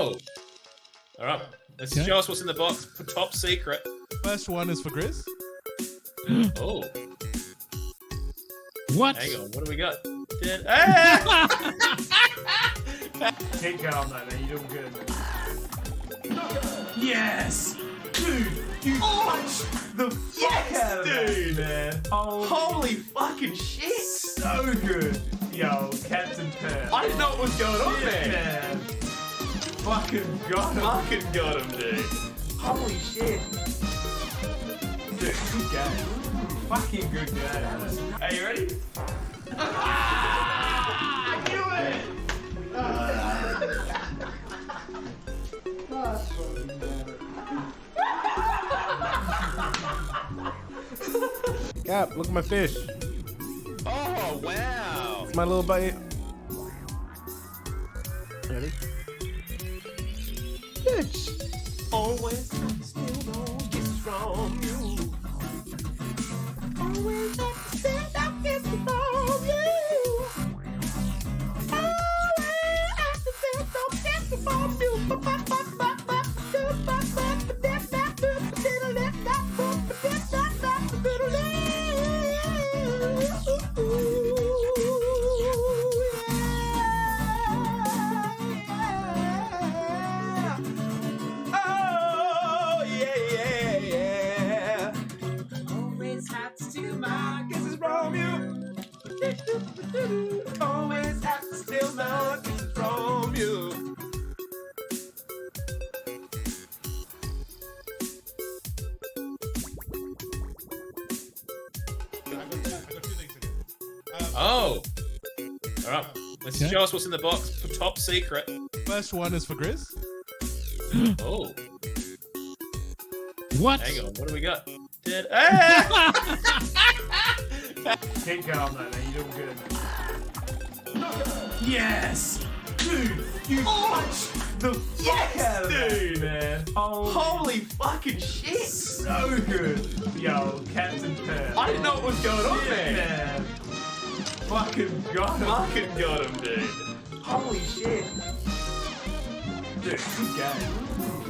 Oh, all right. Let's show us what's in the box. Top secret. First one is for Grizz. Oh, What? hang on. What do we got? Keep going, though, man. You're doing good. Yes! Dude, you punched the fuck out of that, man. Holy fucking shit! So good. Yo, Captain Pearl. I didn't know what was going on there. Man. Fucking got him. Fucking got him, dude. Holy shit. Dude, good game. Fucking good game. Are you ready? I knew it! Cap, look at my fish. Oh, wow. It's my little bite. Ready? Bitch. Always steal those kisses from you. Always have to steal those kisses from you. Always have to steal those kisses from you. Oh, yeah, yeah, yeah. Always have to steal my kisses from you. Always have to steal my kisses from you. Oh, all right. Let's show us what's in the box. Top secret. First one is for Grizz. Oh, What? hang on. What do we got? Keep going, though, man. You're doing good. Yes! Dude, you punched the fuck out of that, man. Holy fucking shit! So good. Yo, Captain Pearl. I didn't know what was going on there. Man. Fucking got him. Fucking got him, dude. Holy shit. Dude, good game.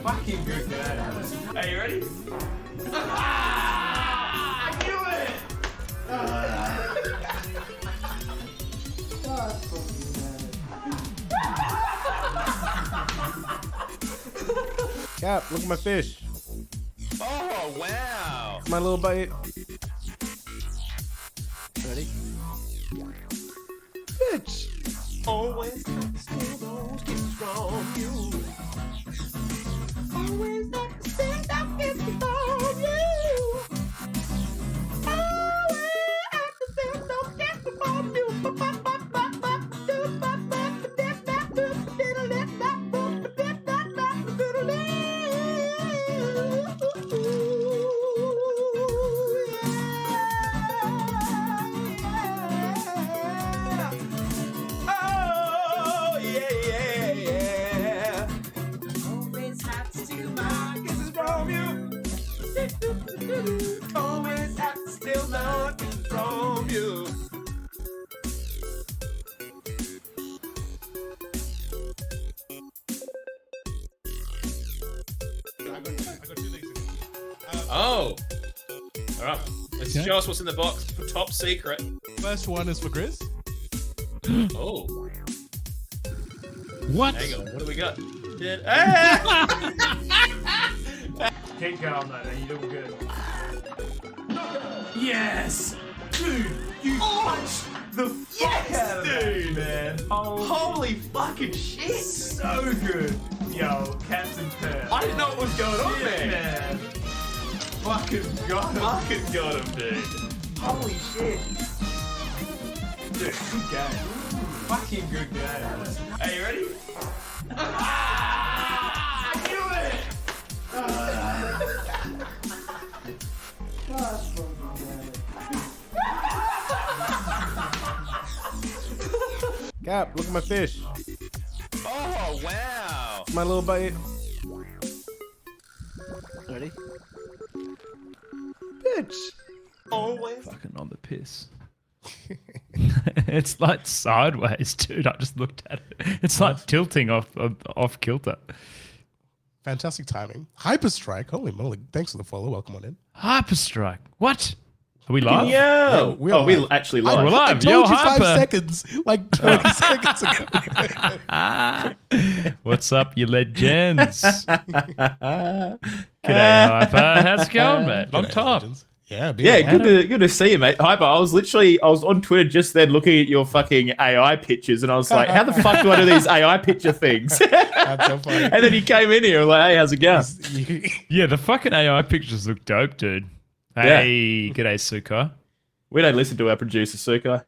Fucking good game. Are you ready? I knew it! Cap, look at my fish. Oh, wow. It's my little bite. Ready? Bitch. Always steal those kisses from you. Always have to steal those kisses from you. Always have to steal those kisses from you. Oh, yeah, yeah, yeah. Always have to steal my kisses from you. Always have to steal my kisses from you. Oh, all right. Let's show us what's in the box. Top secret. First one is for Grizz. Oh, What? hang on. What do we got? Keep going, though, man. You're doing good. Yes! Dude, you punched the fuck out of that, man. Holy fucking shit! So good. Yo, Captain Pearl. I didn't know what was going on there. Man. Fucking got him. Fucking got him, dude. Holy shit. Dude, good game. Fucking good game. Are you ready? I knew it! Cap, look at my fish. Oh, wow. It's my little bite. Ready? Bitch. Always. Fucking on the piss. It's like sideways, dude. I just looked at it. It's like tilting off kilter. Fantastic timing. Hyperstrike. Holy moly. Thanks for the follow. Welcome on in. Hyperstrike. What? Are we live? Yo! we're Oh, we're live. actually I, live. We're I live. told Yo, you 5 Hyper. seconds, like 20 seconds ago. What's up, you legends? G'day, Hyper. How's it going, mate? Long G'day, time. legends. Yeah, been Yeah, a while. good to see you, mate. Hyper, I was on Twitter just then looking at your fucking AI pictures, and I was like, how the fuck do I do these AI picture things? That's so funny. And then you came in here, like, hey, how's it going? Yeah, the fucking AI pictures look dope, dude. Hey, g'day, Suka. We don't listen to our producer, Sukai.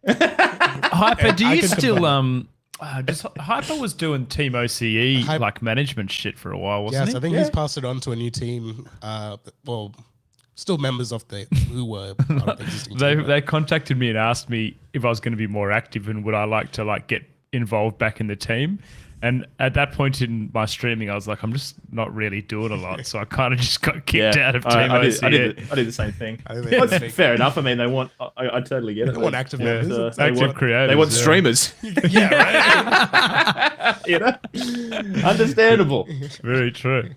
Hyper, do I you can still confirm. Hyper was doing Team OCE like management shit for a while, wasn't Yes, he? I think he's passed it on to a new team. Well, still members of who were part of the existing team. They contacted me and asked me if I was going to be more active and would I like to like get involved back in the team. And at that point in my streaming, I was like, I'm just not really doing a lot, so I kind of just got kicked out of Team OCE. I did the same thing. I think Well, they it's fair enough. I mean, they want. I totally get it. They want active members. They Active want creators, They want yeah. streamers. Yeah, right. You know, understandable. Very true.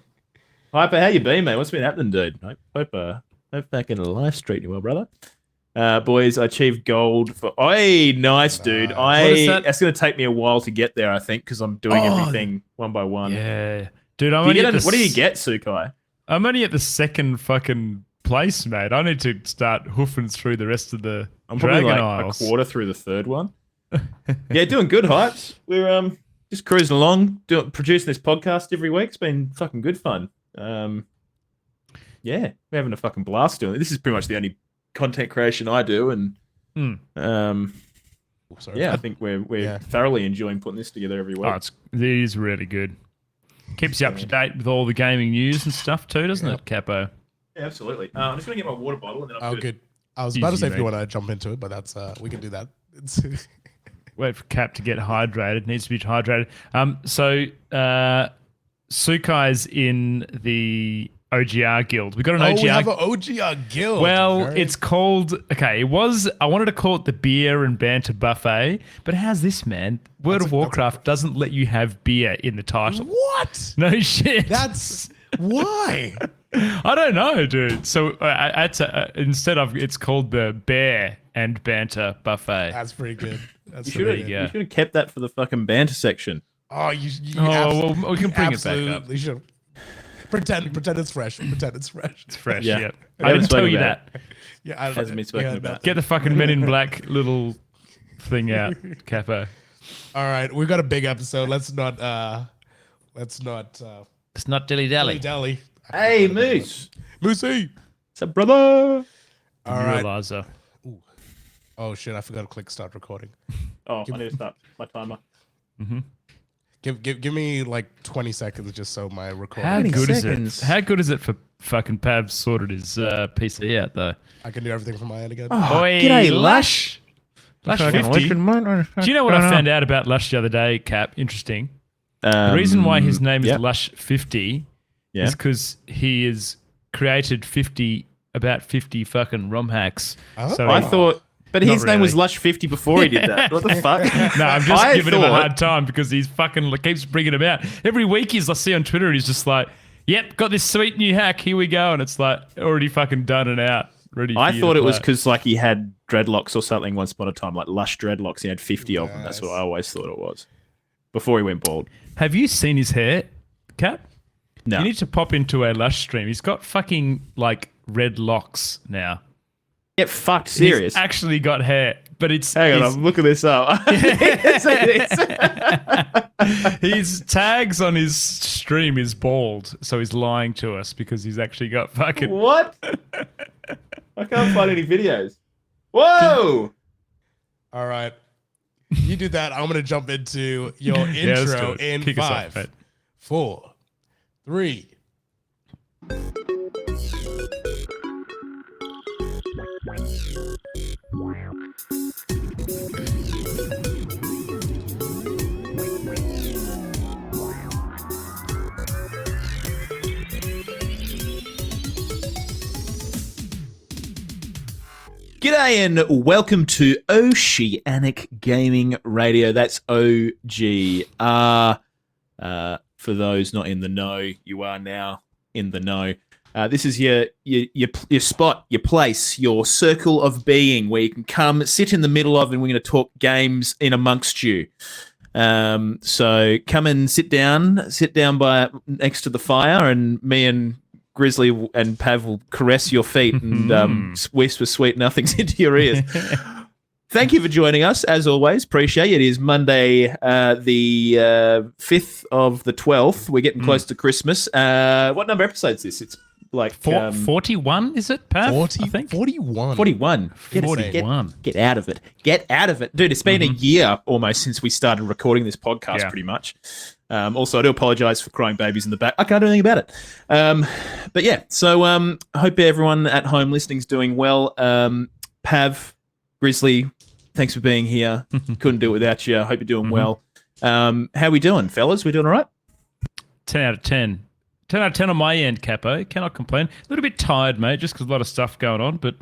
Hyper, how you been, mate? What's been happening, dude? Hope back in the live street you well, brother. Boys, I achieved gold for. Hey, nice, dude. What is that? It's going to take me a while to get there, I think, because I'm doing everything one by one. Yeah, dude. What do you get, Sukai? I'm only at the second fucking place, mate. I need to start hoofing through the rest of the I'm probably Dragon like Isles. a quarter through the third one. Yeah, doing good, Hypes. We're just cruising along, producing this podcast every week. It's been fucking good fun. Yeah, we're having a fucking blast doing it. This is pretty much the only content creation I do, and Sorry. yeah, I think we're thoroughly enjoying putting this together every week. It is really good. Keeps you up to date with all the gaming news and stuff too, doesn't it, Capo? Yeah, absolutely. I'm just gonna get my water bottle and then I'm Oh, good. I was about to Easy, say if you mate. want to jump into it, but that's we can do that. It's Wait for Cap to get hydrated. Needs to be hydrated. So Sukai's in the OGR guild. We got an OGR. we have an OGR guild. Well, Very- it's called. Okay, it was. I wanted to call it the beer and banter buffet, but how's this, man? World of Warcraft doesn't let you have beer in the title. what? No shit. That's why. I don't know, dude. So instead of it's called the bear and banter buffet. That's pretty good. That's You pretty you good. go. should have kept that for the fucking banter section. Oh, you Oh, well, we can bring it back up. absolutely should. Pretend it's fresh. Pretend it's fresh. It's fresh. Yeah. Yep. We I haven't didn't tell spoken you about that. Yeah, I Hasn't been spoken about. Get the fucking Men in Black little thing out, Capo. All right, we've got a big episode. Let's not It's not dilly dally. dally. Hey, Moose. Moosey. What's up, brother? All right. Realizer. Oh shit! I forgot to click start recording. Oh, I need to start my timer. Give me like 20 seconds just so my recording. How good seconds. is it? How good is it for fucking Pav sorted his PC out though? I can do everything from my end again. Oi, g'day, Lush. Lush Fucking 50. Do you know what I found out about Lush the other day, Cap? Interesting. The reason why his name is yep. Lush 50 Yeah. is because he has created about 50 fucking ROM hacks. Oh. So I he- thought, but his Not name was really. Lush 50 before he did that. What the fuck? No, I'm just I giving him a thought- hard time because he's fucking keeps bringing him out. Every week I see on Twitter and he's just like, yep, got this sweet new hack, here we go. And it's like already fucking done and out. Ready for I you thought to it was play. because like he had dreadlocks or something once upon a time, like Lush dreadlocks. He had 50 of them. That's what I always thought it was. Before he went bald. Have you seen his hair, Cap? No. You need to pop into a Lush stream. He's got fucking like red locks now. Get fucked serious. He's actually got hair, but it's Hang on, it's- I'm looking this up. his tags on his stream is bald, so he's lying to us because he's actually got fucking. What? I can't find any videos. Whoa! All right. You do that. I'm gonna jump into your Yeah, let's do intro it. in Kick us off, 5, mate. 4, 3. G'day and welcome to Oceanic Gaming Radio. That's OGR. For those not in the know, you are now in the know. This is your spot, your place, your circle of being where you can come, sit in the middle of, and we're going to talk games in amongst you. So come and sit down by next to the fire, and me and Grizzly and Pav will caress your feet and whisper sweet nothings into your ears. Thank you for joining us, as always. Appreciate it. It is Monday, the 5th of the 12th. We're getting close to Christmas. What number episode is this? It's like 41, is it, Pav? 40, I think. 41. 41. 41. Get out of it. Get out of it. Dude, it's been a year almost since we started recording this podcast, pretty much. Also, I do apologize for crying babies in the back. I can't do anything about it. But yeah, so I hope everyone at home listening is doing well. Pav, Grizzly, thanks for being here. Couldn't do it without you. I hope you're doing well. How we doing, fellas? We doing all right? 10 out of 10. 10 out of 10 on my end, Capo. Cannot complain. A little bit tired, mate, just because a lot of stuff going on. But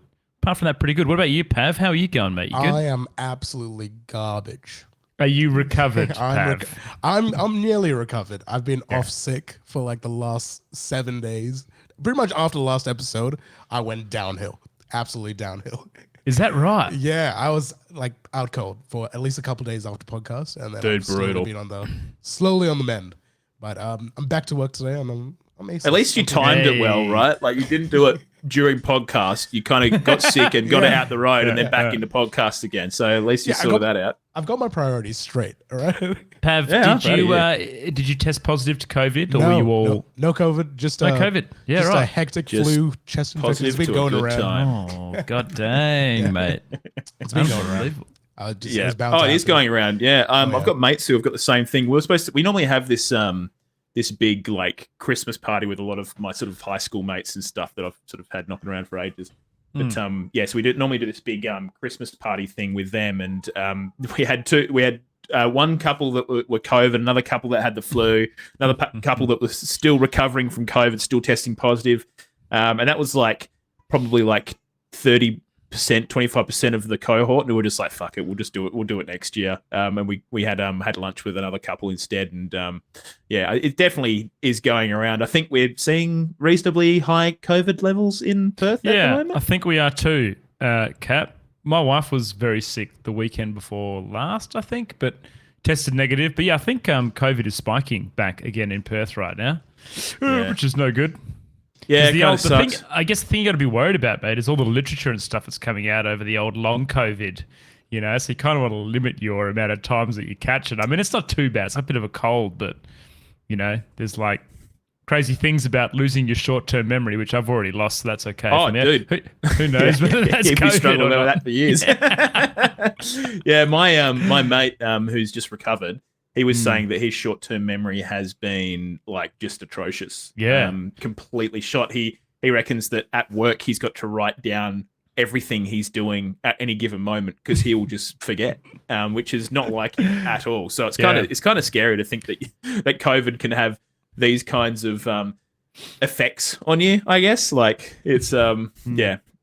apart from that, pretty good. What about you, Pav? How are you going, mate? You good? I am absolutely garbage. Are you recovered, Pav? I'm nearly recovered. I've been off sick for like the last 7 days. Pretty much after the last episode, I went downhill. Absolutely downhill. Is that right? Yeah, I was like out cold for at least a couple days after podcast, and then Dude, I've slowly brutal. been slowly on the mend. But I'm back to work today, and I'm amazing. At least you timed it well, right? Like you didn't do it during podcast. You kind of got sick and got it out the road and then back into podcast again. So at least you sorted that out. I've got my priorities straight, all right? Pav, did you test positive to COVID, or were you all no COVID, just no COVID? Yeah, just right. a hectic flu, chest infection. It's been to a going good around. time. Oh, god dang, mate. It's been going around. Unbelievable. It was Yeah. bound Oh, to it is happen. going around. Yeah. yeah. I've got mates who have got the same thing. We normally have this this big like Christmas party with a lot of my sort of high school mates and stuff that I've sort of had knocking around for ages. But so we normally do this big Christmas party thing with them, and we had one couple that were COVID, another couple that had the flu, another couple that was still recovering from COVID, still testing positive, and that was like probably like 30%, 25% of the cohort, and we were just like, fuck it, we'll just do it. We'll do it next year. And we had lunch with another couple instead, and it definitely is going around. I think we're seeing reasonably high COVID levels in Perth at the moment. I think we are too, Cap. My wife was very sick the weekend before last, I think, but tested negative. But yeah, I think COVID is spiking back again in Perth right now, which is no good. Yeah, it kind of the sucks. I guess the thing you got to be worried about, mate, is all the literature and stuff that's coming out over the old long COVID. You know, so you kind of want to limit your amount of times that you catch it. I mean, it's not too bad. It's a bit of a cold, but you know, there's like crazy things about losing your short-term memory, which I've already lost. So that's okay. Oh, for now. dude. Who knows whether that's You've been COVID struggling or with not. that for years. Yeah, my mate who's just recovered, he was saying that his short-term memory has been like just atrocious. Yeah. Completely shot. He reckons that at work he's got to write down everything he's doing at any given moment because he will just forget, which is not like him at all. So it's kind of scary to think that COVID can have these kinds of effects on you. I guess like it's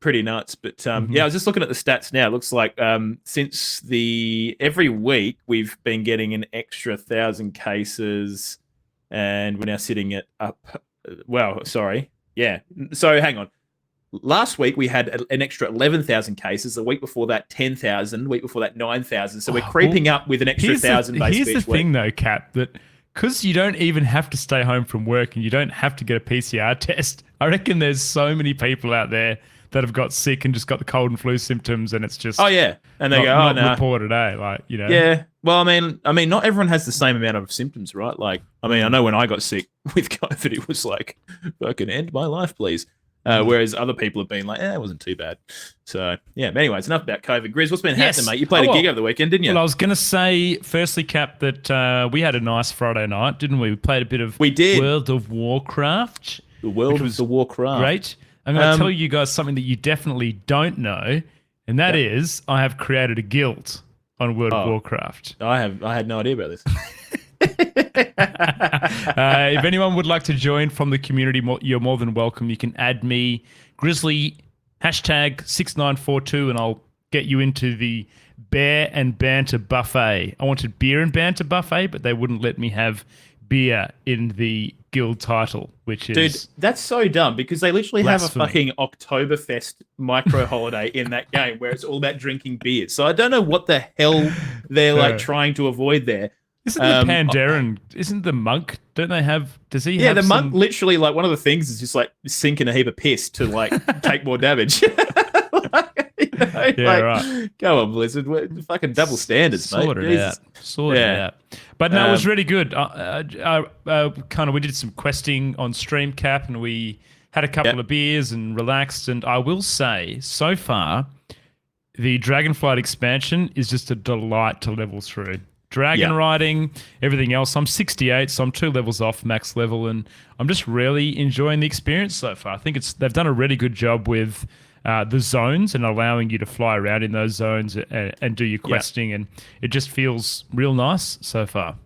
pretty nuts. But I was just looking at the stats now. It looks like since every week we've been getting an extra 1,000 cases, and we're now sitting at So hang on. Last week we had an extra 11,000 cases. The week before that, 10,000. The week before that, 9,000. So we're creeping up with an extra 1,000 basically each week. Here's the thing, though, Cap, that because you don't even have to stay home from work and you don't have to get a PCR test, I reckon there's so many people out there that have got sick and just got the cold and flu symptoms, and it's just and they not no. reported, like you know. Yeah. Well, I mean, not everyone has the same amount of symptoms, right? Like, I mean, I know when I got sick with COVID, it was like, fucking end my life, please. Whereas other people have been like, it wasn't too bad. So, yeah. But anyways, enough about COVID. Grizz, what's been happening, mate? You played a gig over the weekend, didn't you? Well, I was going to say, firstly, Cap, that we had a nice Friday night, didn't we? We played a bit of World of Warcraft. The World of the Warcraft. Great. I'm going to tell you guys something that you definitely don't know, and that is I have created a guild on World of Warcraft. I had no idea about this. If anyone would like to join from the community, you're more than welcome. You can add me, Grizzly, Hashtag 6942 and I'll get you into the beer and banter buffet. I wanted beer and banter buffet, but they wouldn't let me have beer in the guild title, which is... Dude, that's so dumb because they literally have a blasphemy. fucking Oktoberfest micro holiday in that game where it's all about drinking beers. So I don't know what the hell they're like trying to avoid there. Isn't the Pandaren, isn't the monk, don't they have, does he Yeah, have the monk some- literally, like, one of the things is just like sinking a heap of piss to like take more damage. Right. Go on, Blizzard. We're fucking double standards, mate. Sort it Jesus. out. Sort it Yeah. out. But no, it was really good. We did some questing on StreamCap and we had a couple of beers and relaxed. And I will say, so far, the Dragonflight expansion is just a delight to level through. Dragon riding, everything else. I'm 68, so I'm 2 levels off max level, and I'm just really enjoying the experience so far. I think they've done a really good job with the zones and allowing you to fly around in those zones and do your questing, and it just feels real nice so far.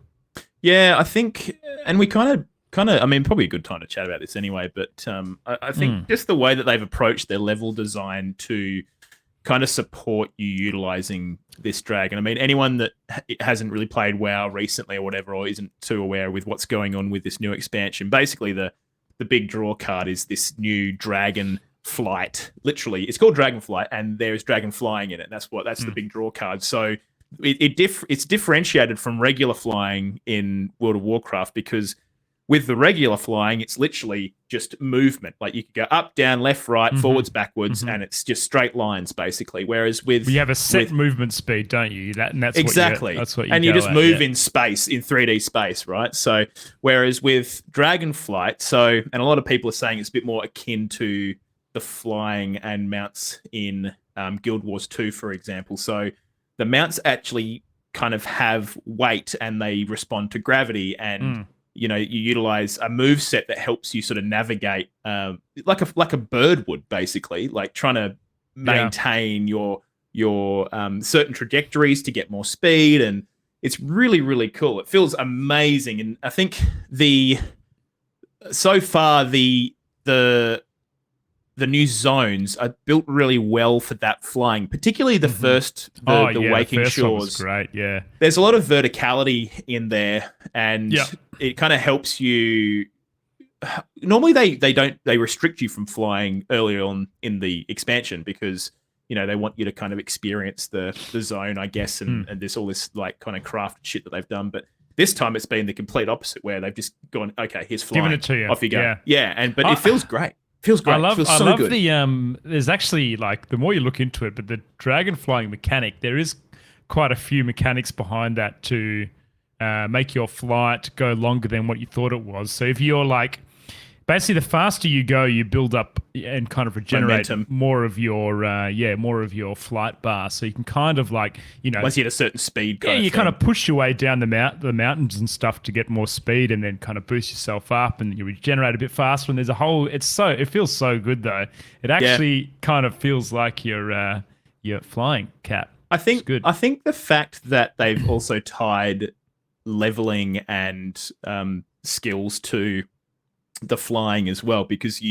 Yeah, I think, and we kind of, I mean, probably a good time to chat about this anyway, but I think just the way that they've approached their level design to kind of support you utilizing this dragon. I mean, anyone that hasn't really played WoW recently or whatever, or isn't too aware with what's going on with this new expansion, basically the big draw card is this new dragon flight. Literally, it's called Dragonflight, and there is dragon flying in it. That's the big draw card. So it's differentiated from regular flying in World of Warcraft because with the regular flying, it's literally just movement. Like you could go up, down, left, right, forwards, backwards, and it's just straight lines basically. Whereas with you have a set movement speed, don't you? That's exactly. That's what you and you go just at, move in space, in 3D space, right? So whereas with Dragonflight, and a lot of people are saying it's a bit more akin to the flying and mounts in Guild Wars 2, for example. So the mounts actually kind of have weight and they respond to gravity and you utilize a move set that helps you sort of navigate like a bird would, basically, like trying to maintain your certain trajectories to get more speed, and it's really, really cool. It feels amazing, and I think so far the new zones are built really well for that flying, particularly the first, the Waking the first one was Shores. great, yeah. There's a lot of verticality in there, and it kind of helps you. Normally, they restrict you from flying earlier on in the expansion because they want you to kind of experience the zone, I guess, and there's all this like kind of crafted shit that they've done, but. This time it's been the complete opposite, where they've just gone, okay, here's flying. Giving it to you. Off you go. But it feels great. Feels great. I love good. the there's actually, like, the more you look into it, but the dragon flying mechanic, there is quite a few mechanics behind that to make your flight go longer than what you thought it was. So if you're like, basically the faster you go, you build up and kind of regenerate momentum. more of your flight bar. So you can kind of like, once you hit a certain speed, you kind of push your way down the mountains and stuff to get more speed, and then kind of boost yourself up, and you regenerate a bit faster. And there's a whole. It feels so good though. It actually kind of feels like you're flying, Cap. I think it's good. I think the fact that they've also tied leveling and skills to the flying as well, because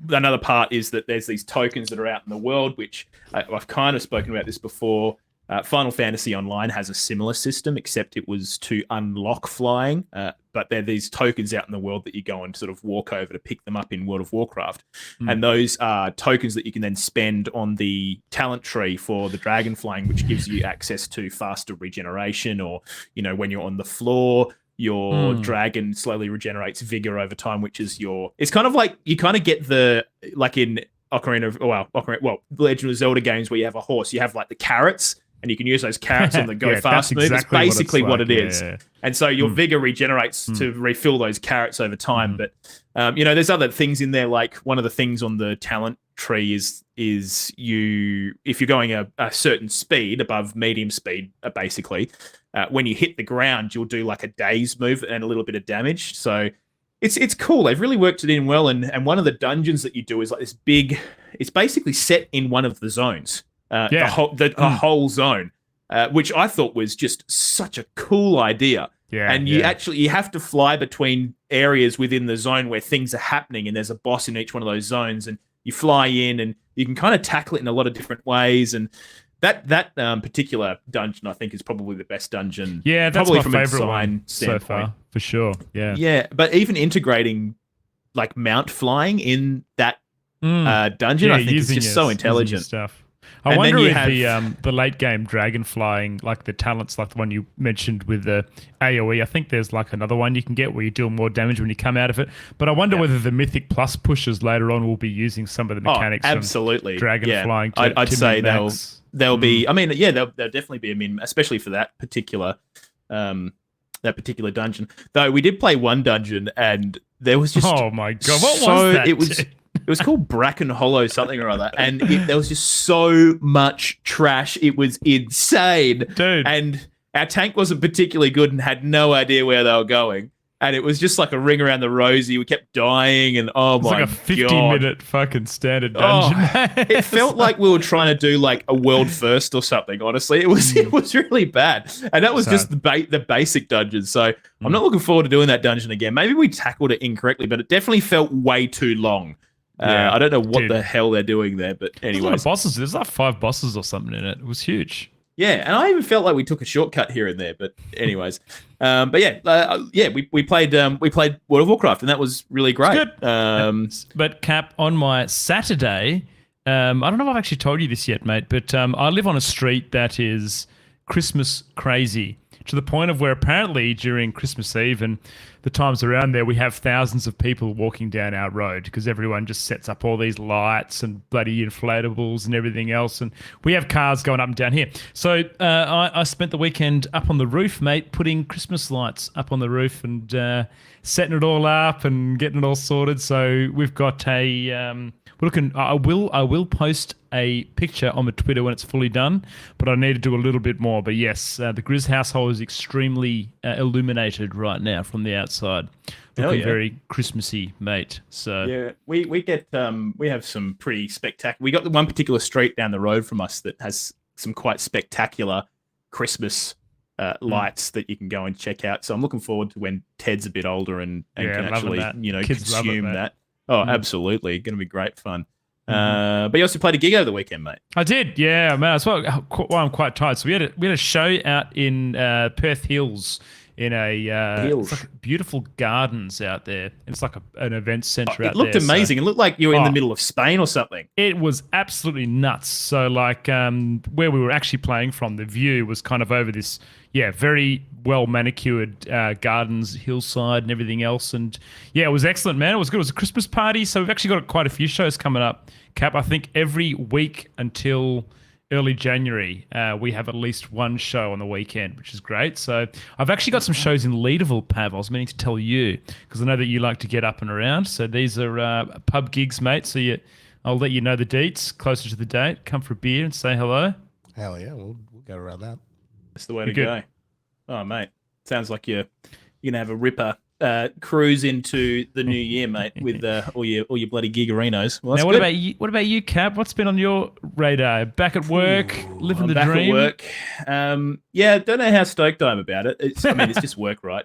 another part is that there's these tokens that are out in the world, which I've kind of spoken about this before. Final Fantasy Online has a similar system, except it was to unlock flying, but there are these tokens out in the world that you go and sort of walk over to pick them up in World of Warcraft, and those are tokens that you can then spend on the talent tree for the dragon flying, which gives you access to faster regeneration, or when you're on the floor, your dragon slowly regenerates vigor over time, which is it's kind of like you kind of get like in Legend of Zelda games where you have a horse, you have like the carrots, and you can use those carrots on the go fast move. It's basically what it is. Yeah. And so your vigor regenerates to refill those carrots over time. But there's other things in there, like one of the things on the talent tree is if you're going a certain speed above medium speed, basically, when you hit the ground, you'll do like a daze move and a little bit of damage. So it's cool. They've really worked it in well. And one of the dungeons that you do is like this big. It's basically set in one of the zones, the whole zone, which I thought was just such a cool idea. Yeah, and you have to fly between areas within the zone where things are happening, and there's a boss in each one of those zones, and you fly in, and you can kind of tackle it in a lot of different ways. And that particular dungeon, I think, is probably the best dungeon. Yeah, that's probably my from a favorite one design so far, for sure. Yeah. Yeah, but even integrating like mount flying in that dungeon, I think is just so intelligent. Stuff. I And wonder then you if the late game dragon flying, like the talents, like the one you mentioned with the AoE, I think there's like another one you can get where you deal more damage when you come out of it. But I wonder whether the Mythic Plus pushers later on will be using some of the mechanics. Absolutely, from dragon flying. I'd say min-max. they'll be. I mean, yeah, they'll definitely be a min, especially for that particular dungeon. Though we did play one dungeon, and there was just oh my god, what was that? It was called Bracken Hollow something or other, and there was just so much trash. It was insane, dude. And our tank wasn't particularly good and had no idea where they were going. And it was just like a ring around the rosy. We kept dying, and oh my god, it's like a 50-minute fucking standard dungeon. It felt like we were trying to do like a world first or something. Honestly, it was really bad, and that was just the basic dungeon. So I'm not looking forward to doing that dungeon again. Maybe we tackled it incorrectly, but it definitely felt way too long. I don't know what the hell they're doing there, but anyways, bosses. There's like 5 bosses or something in it. It was huge. Yeah, and I even felt like we took a shortcut here and there, but anyways, we played World of Warcraft, and that was really great. But Cap, on my Saturday, I don't know if I've actually told you this yet, mate, but I live on a street that is Christmas crazy, to the point of where apparently during Christmas Eve and the times around there, we have thousands of people walking down our road because everyone just sets up all these lights and bloody inflatables and everything else. And we have cars going up and down here. So I spent the weekend up on the roof, mate, putting Christmas lights up on the roof and setting it all up and getting it all sorted. So we've got I will post a picture on my Twitter when it's fully done, but I need to do a little bit more. But yes, the Grizz household is extremely illuminated right now from the outside. Looking very Christmassy, mate. So yeah, we get we have some pretty spectacular. We got the one particular street down the road from us that has some quite spectacular Christmas lights that you can go and check out. So I'm looking forward to when Ted's a bit older and can actually Kids consume that. Oh, absolutely. Going to be great fun. But you also played a gig over the weekend, mate. I did, yeah, man. That's why I'm quite tired. So we had a show out in Perth Hills in it's like beautiful gardens out there. It's like an event centre out there. It looked amazing. It looked like you were in the middle of Spain or something. It was absolutely nuts. So like where we were actually playing from, the view was kind of over this, very well manicured gardens, hillside and everything else. And it was excellent, man. It was good. It was a Christmas party. So we've actually got quite a few shows coming up, Cap. I think every week until early January, we have at least one show on the weekend, which is great. So I've actually got some shows in Leederville, Pav. I was meaning to tell you because I know that you like to get up and around. So these are pub gigs, mate. So I'll let you know the deets closer to the date. Come for a beer and say hello. Hell yeah, we'll go around that. That's the way to go. Oh, mate. Sounds like you're going to have a ripper cruise into the new year, mate, with all your bloody gigarinos. Well, now, what about you, Cap? What's been on your radar? Back at work, living the back dream? Back at work. Don't know how stoked I am about it. It's just work, right?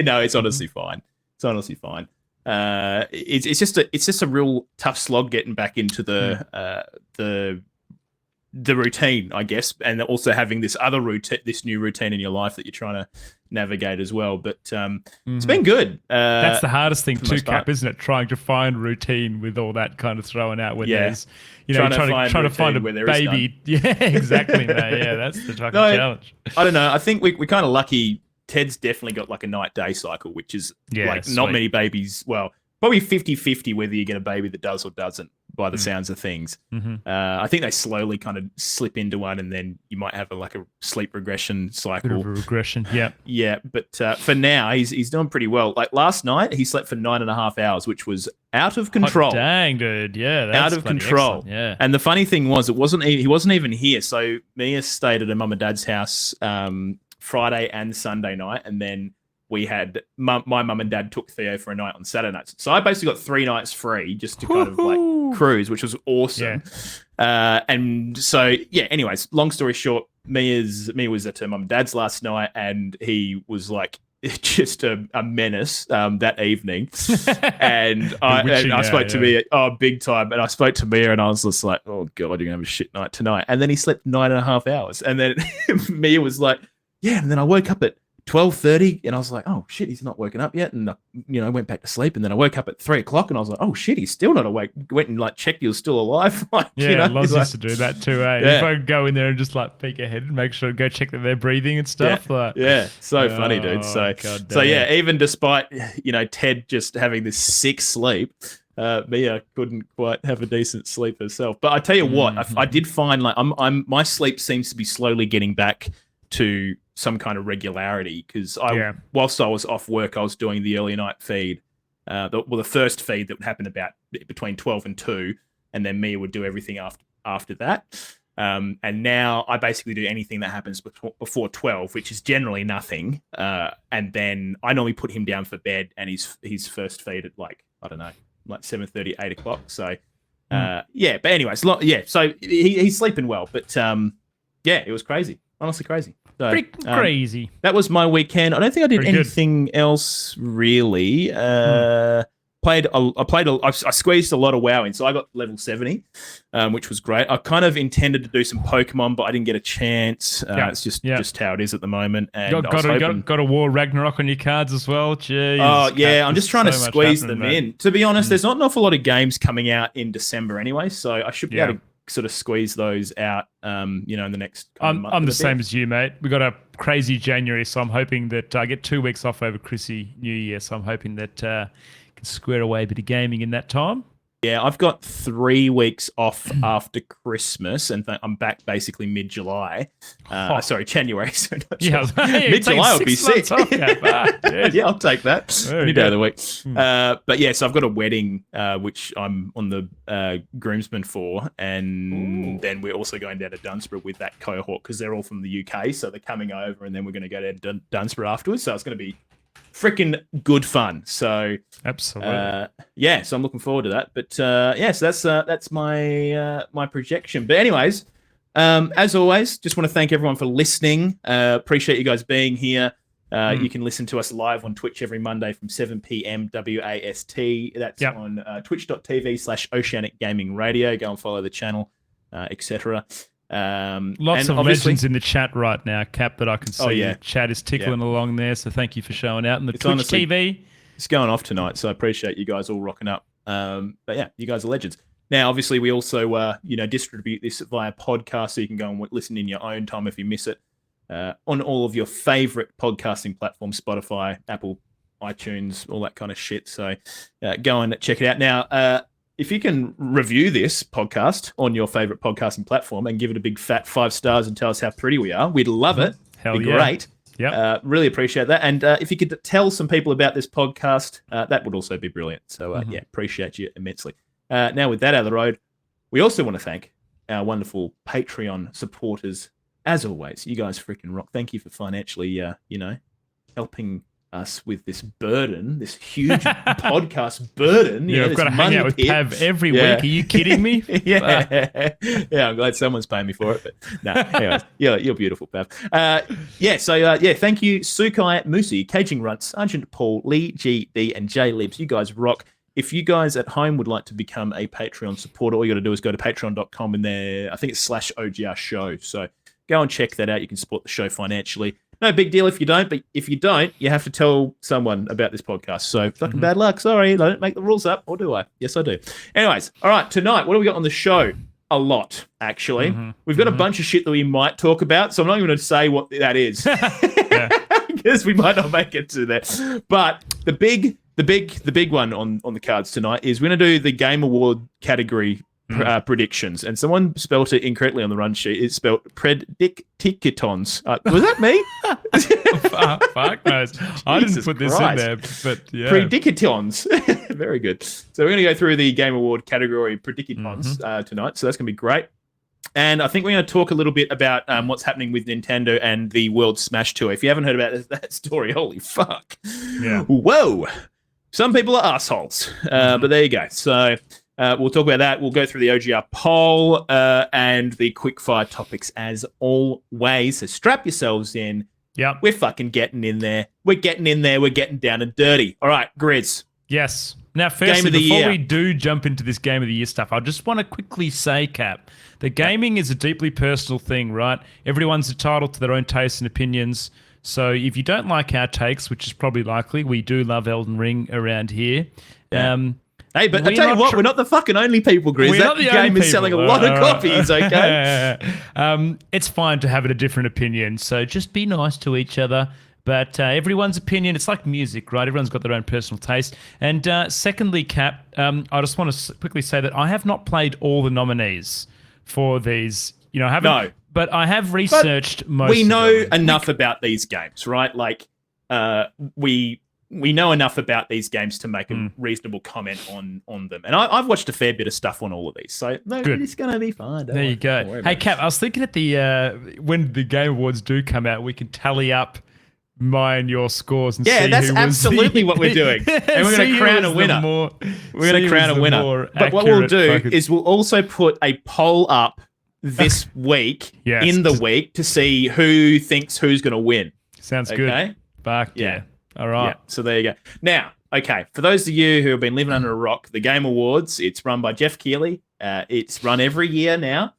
No, it's honestly fine. It's honestly fine. It's just a real tough slog getting back into the routine, I guess, and also having this other routine, this new routine in your life that you're trying to navigate as well. But it's been good. That's the hardest thing too, Cap, isn't it? Trying to find routine with all that kind of thrown out when there's, trying to find a baby. Yeah, exactly, mate. Yeah, that's the fucking challenge. I don't know. I think we're kind of lucky. Ted's definitely got like a night-day cycle, which is not many babies. Well, probably 50-50 whether you get a baby that does or doesn't, by the sounds of things. I think they slowly kind of slip into one, and then you might have a sleep regression cycle. Bit of a regression, yeah. Yeah, but for now, he's doing pretty well. Like last night, he slept for 9.5 hours, which was out of control. Oh, dang, dude. Yeah, that's out of control. Yeah. And the funny thing was, he wasn't even here. So Mia stayed at her mum and dad's house Friday and Sunday night, and then we had my mum and dad took Theo for a night on Saturday nights. So I basically got 3 nights free just to kind of cruise, which was awesome. Yeah. And so, anyways, long story short, Mia was at her mum and dad's last night, and he was like just a menace that evening. And I spoke to Mia, big time. And I spoke to Mia and I was just like, oh, God, you're going to have a shit night tonight. And then he slept 9.5 hours. And then Mia was like, yeah. And then I woke up at 12:30 and I was like, oh, shit, he's not woken up yet. And, I went back to sleep. And then I woke up at 3 o'clock and I was like, oh, shit, he's still not awake. Went and checked he was still alive. Loz used to do that too, eh? If I go in there and just peek ahead and make sure, go check that they're breathing and stuff. So funny, dude. So yeah, even despite, Ted just having this sick sleep, Mia couldn't quite have a decent sleep herself. But I tell you what, I did find my sleep seems to be slowly getting back to some kind of regularity because whilst I was off work, I was doing the early night feed. The first feed that would happen about between 12 and 2, and then Mia would do everything after that. And now I basically do anything that happens before 12, which is generally nothing. And then I normally put him down for bed and his first feed at 7:30, 8 o'clock. So but anyways, so he's sleeping well. But it was crazy. Honestly crazy. So, pretty crazy. That was my weekend. I don't think I did anything else really. I squeezed a lot of WoW in, so I got level 70, which was great. I kind of intended to do some Pokemon, but I didn't get a chance. It's just how it is at the moment. And got a War Ragnarok on your cards as well. Jeez. Oh yeah, I'm just trying to squeeze them in. To be honest, there's not an awful lot of games coming out in December anyway, so I should be able to sort of squeeze those out, in the next month. I'm the same as you, mate. We got a crazy January, so I'm hoping that I get 2 weeks off over Chrissy New Year, so I'm hoping that I can square away a bit of gaming in that time. Yeah, I've got 3 weeks off after Christmas, and I'm back basically mid-July. Sorry, January. So mid-July would be sick. Yeah, I'll take that any day of the week. But yeah, so I've got a wedding, which I'm on the groomsman for, and then we're also going down to Dunsborough with that cohort because they're all from the UK, so they're coming over, and then we're going to go to Dunsborough afterwards. So it's going to be freaking good fun. So absolutely, so I'm looking forward to that. But so that's my projection. But anyways, as always, just want to thank everyone for listening. Appreciate you guys being here. You can listen to us live on Twitch every Monday from 7 p.m. WAST. That's on twitch.tv/Oceanic Gaming Radio. Go and follow the channel, etc. Lots of legends in the chat right now, Cap, that I can see. The chat is tickling along there, so thank you for showing out. And the Twitch TV. It's going off tonight, so I appreciate you guys all rocking up. But yeah, you guys are legends. Now, obviously, we also distribute this via podcast, so you can go and listen in your own time if you miss it on all of your favorite podcasting platforms: Spotify, Apple, iTunes, all that kind of shit. So go and check it out. Now, if you can review this podcast on your favorite podcasting platform and give it a big fat 5 stars and tell us how pretty we are, we'd love it. Hell yeah. Great. Yep. Really appreciate that. And if you could tell some people about this podcast, that would also be brilliant. So, appreciate you immensely. Now, with that out of the road, we also want to thank our wonderful Patreon supporters. As always, you guys freaking rock. Thank you for financially, helping us with this burden, this huge podcast burden. I've got to hang out with Pav every week. Are you kidding me? Yeah, I'm glad someone's paying me for it. But no, anyways, you're beautiful, Pav. Thank you, Sukai, Moosey, Caging Runts, Sergeant Paul, Lee, GD, and J Libs. You guys rock. If you guys at home would like to become a Patreon supporter, all you got to do is go to patreon.com and there, I think it's /OGR show. So go and check that out. You can support the show financially. No big deal if you don't, but if you don't, you have to tell someone about this podcast. So fucking bad luck. Sorry, I don't make the rules up. Or do I? Yes, I do. Anyways, all right, tonight, what do we got on the show? A lot, actually. We've got a bunch of shit that we might talk about, so I'm not even going to say what that is. Because we might not make it to that. But the big one on the cards tonight is we're going to do the Game Award category predictions, and someone spelt it incorrectly on the run sheet. It's spelled predicticatons. Was that me? Fuck knows. I didn't put this in there, but yeah. Predicatons. Very good. So we're going to go through the Game Award category predicatons tonight, so that's going to be great. And I think we're going to talk a little bit about what's happening with Nintendo and the World Smash Tour. If you haven't heard about that story, holy fuck. Yeah. Whoa. Some people are assholes, but there you go. So we'll talk about that. We'll go through the OGR poll and the quickfire topics as always. So strap yourselves in, Yep. We're fucking getting in there. We're getting in there. We're getting down and dirty. All right, Grizz. Yes. Now, Game firstly, of the before year. we do jump into this Game of the Year stuff, I just want to quickly say, Cap, that gaming is a deeply personal thing, right? Everyone's entitled to their own tastes and opinions. So if you don't like our takes, which is probably likely, we do love Elden Ring around here. Yeah. Hey, but I We're tell you not what, tr- we're not the fucking only people, Grizz. We're That not the game only is selling a people. lot of All right. copies, okay? It's fine to have a different opinion, so just be nice to each other. But everyone's opinion, it's like music, right? Everyone's got their own personal taste. And secondly, Cap, I just want to quickly say that I have not played all the nominees for these. You know, I haven't. No. But I have researched most. We of know them. enough about these games, right? Like, we know enough about these games to make a reasonable comment on them. And I've watched a fair bit of stuff on all of these, so no, Good. it's going to be fine. There you go. Hey, Cap, I was thinking at the when the Game Awards do come out, we can tally up my and your scores and Yeah, see that's who was absolutely what we're doing. And we're going see to who crown was a the winner. more- We're going see to who crown was a the winner. more But what we'll accurate do fucking- is we'll also put a poll up this week Yes. in the week to see who thinks who's going to win. Sounds good. Okay? Fuck yeah. Yeah. All right. Yeah, so there you go. Now, okay, for those of you who have been living under a rock, the Game Awards, it's run by Jeff Keighley. It's run every year now,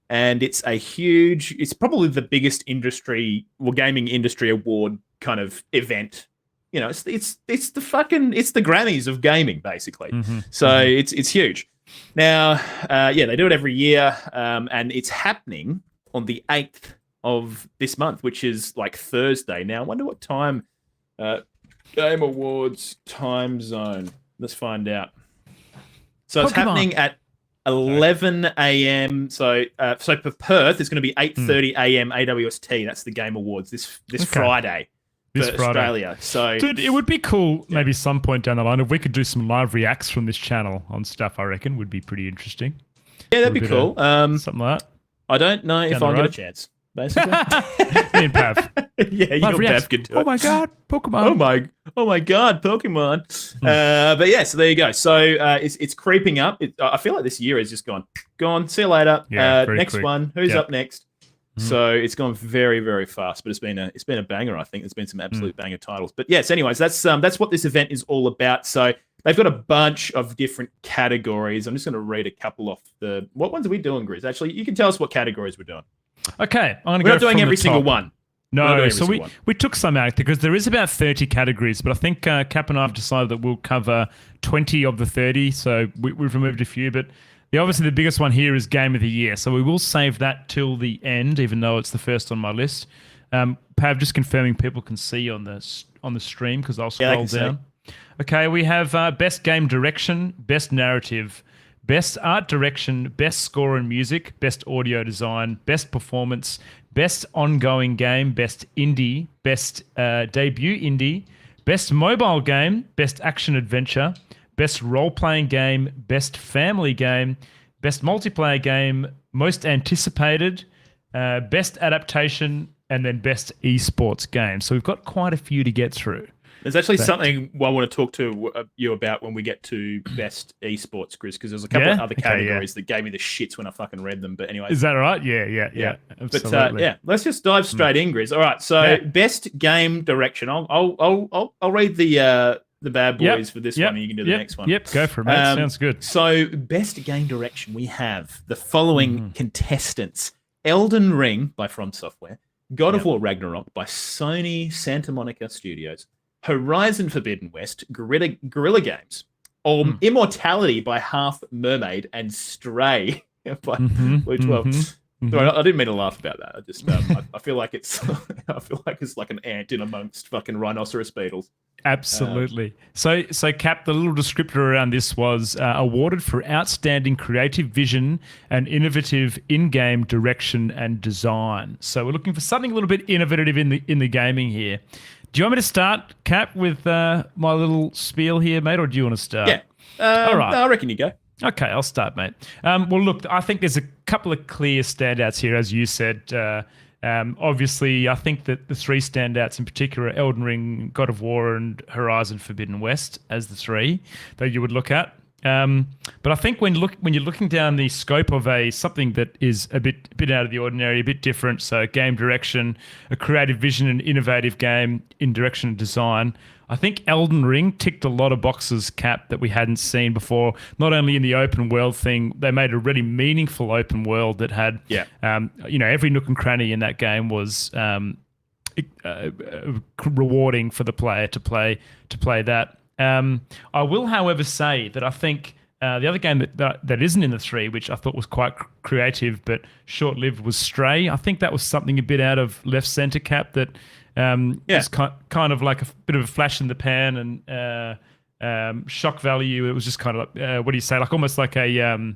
and it's it's probably the biggest gaming industry award kind of event. You know, it's the Grammys of gaming, basically. Mhm. So it's huge. Now, they do it every year, and it's happening on the 8th of this month, which is like Thursday. Now, I wonder what time Game Awards time zone. Let's find out. So it's Pokemon. happening at 11 a.m. So for Perth, it's going to be 8:30 a.m. AWST. That's the Game Awards this Okay. Friday This for Friday. Australia. So Dude, it would be cool maybe some point down the line if we could do some live reacts from this channel on stuff, I reckon would be pretty interesting. yeah, that'd be bit of- cool. Something like I don't know if the I'll get a road. chance. Basically, that. Me and Pav. yeah, you Live and reacts. Bev could do Oh it. my god, Pokemon. Oh my God, Pokemon! But yeah, so there you go. So it's creeping up. I feel like this year has just gone. See you later. Yeah, very next quick. one. Who's Yep. up next? So it's gone very very fast. But it's been a banger. I think there's been some absolute banger titles. But yes, anyways, that's what this event is all about. So they've got a bunch of different categories. I'm just going to read a couple off the. What ones are we doing, Grizz? Actually, you can tell us what categories we're doing. Okay, I'm going to We're go not doing from every the single top. one. We're not doing No, every so single we, one. we took some out because there is about 30 categories, but I think Cap and I have decided that we'll cover 20 of the 30, so we've removed a few, but obviously the biggest one here is Game of the Year, so we will save that till the end, even though it's the first on my list. Pav, just confirming people can see on the stream because I'll Yeah, scroll they can see. down. Okay, we have Best Game Direction, Best Narrative, Best Art Direction, Best Score and Music, Best Audio Design, Best Performance, Best Ongoing Game, Best Indie, Best Debut Indie, Best Mobile Game, Best Action Adventure, Best Role-Playing Game, Best Family Game, Best Multiplayer Game, Most Anticipated, Best Adaptation, and then Best Esports Game. So we've got quite a few to get through. There's actually something I want to talk to you about when we get to best esports, Chris, because there's a couple Yeah? of other Okay, categories that gave me the shits when I fucking read them. But anyway, Is that right? Yeah. But Absolutely. yeah, let's just dive straight in, Grizz. All right, so Yeah. best game direction. I'll read the bad boys for this one, and you can do the next one. Yep, go for it, mate. Sounds good. So, best game direction, we have the following contestants: Elden Ring by From Software, God of War Ragnarok by Sony Santa Monica Studios, Horizon Forbidden West, Guerrilla Games, or Immortality by Half Mermaid, and Stray by Blue 12. Sorry, I didn't mean to laugh about that. I just I feel like it's like an ant in amongst fucking rhinoceros beetles. Absolutely. So Cap, the little descriptor around this was awarded for outstanding creative vision and innovative in-game direction and design. So we're looking for something a little bit innovative in the gaming here. Do you want me to start, Cap, with my little spiel here, mate, or do you want to start? Yeah. All right. I reckon you go. Okay, I'll start, mate. Well, look, I think there's a couple of clear standouts here, as you said. Obviously, I think that the three standouts in particular are Elden Ring, God of War, and Horizon Forbidden West as the three that you would look at. But I think when you're looking down the scope of something that is a bit out of the ordinary, a bit different, so game direction, a creative vision, and innovative game in direction and design, I think Elden Ring ticked a lot of boxes, Cap, that we hadn't seen before. Not only in the open world thing, they made a really meaningful open world that had, every nook and cranny in that game was rewarding for the player to play that. I will, however, say that I think the other game that isn't in the 3, which I thought was quite creative but short-lived, was Stray. I think that was something a bit out of left center, Cap, that was kind of like a bit of a flash in the pan and shock value. It was just kind of like, what do you say, like almost like a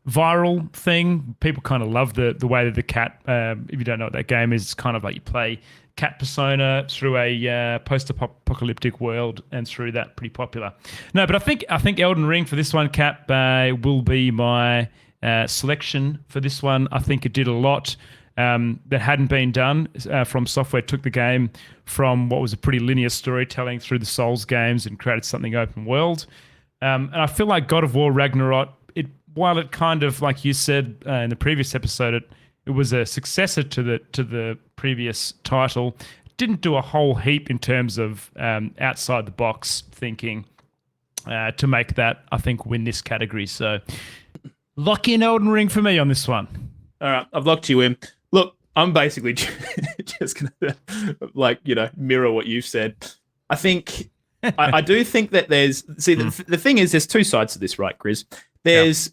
viral thing. People kind of love the way that the cat, if you don't know what that game is, it's kind of like you play cat persona through a post-apocalyptic world, and through that, pretty popular. No, but I think Elden Ring for this one, Cap, will be my selection for this one. I think it did a lot that hadn't been done. From Software took the game from what was a pretty linear storytelling through the Souls games and created something open world. And I feel like God of War Ragnarok, while it kind of, like you said in the previous episode, it was a successor to the previous title, didn't do a whole heap in terms of outside the box thinking to make that, I think, win this category. So lock in Elden Ring for me on this one. All right, I've locked you in. Look, I'm basically just going to, mirror what you've said. I think, I do think that the thing is, there's two sides to this, right, Chris? There's,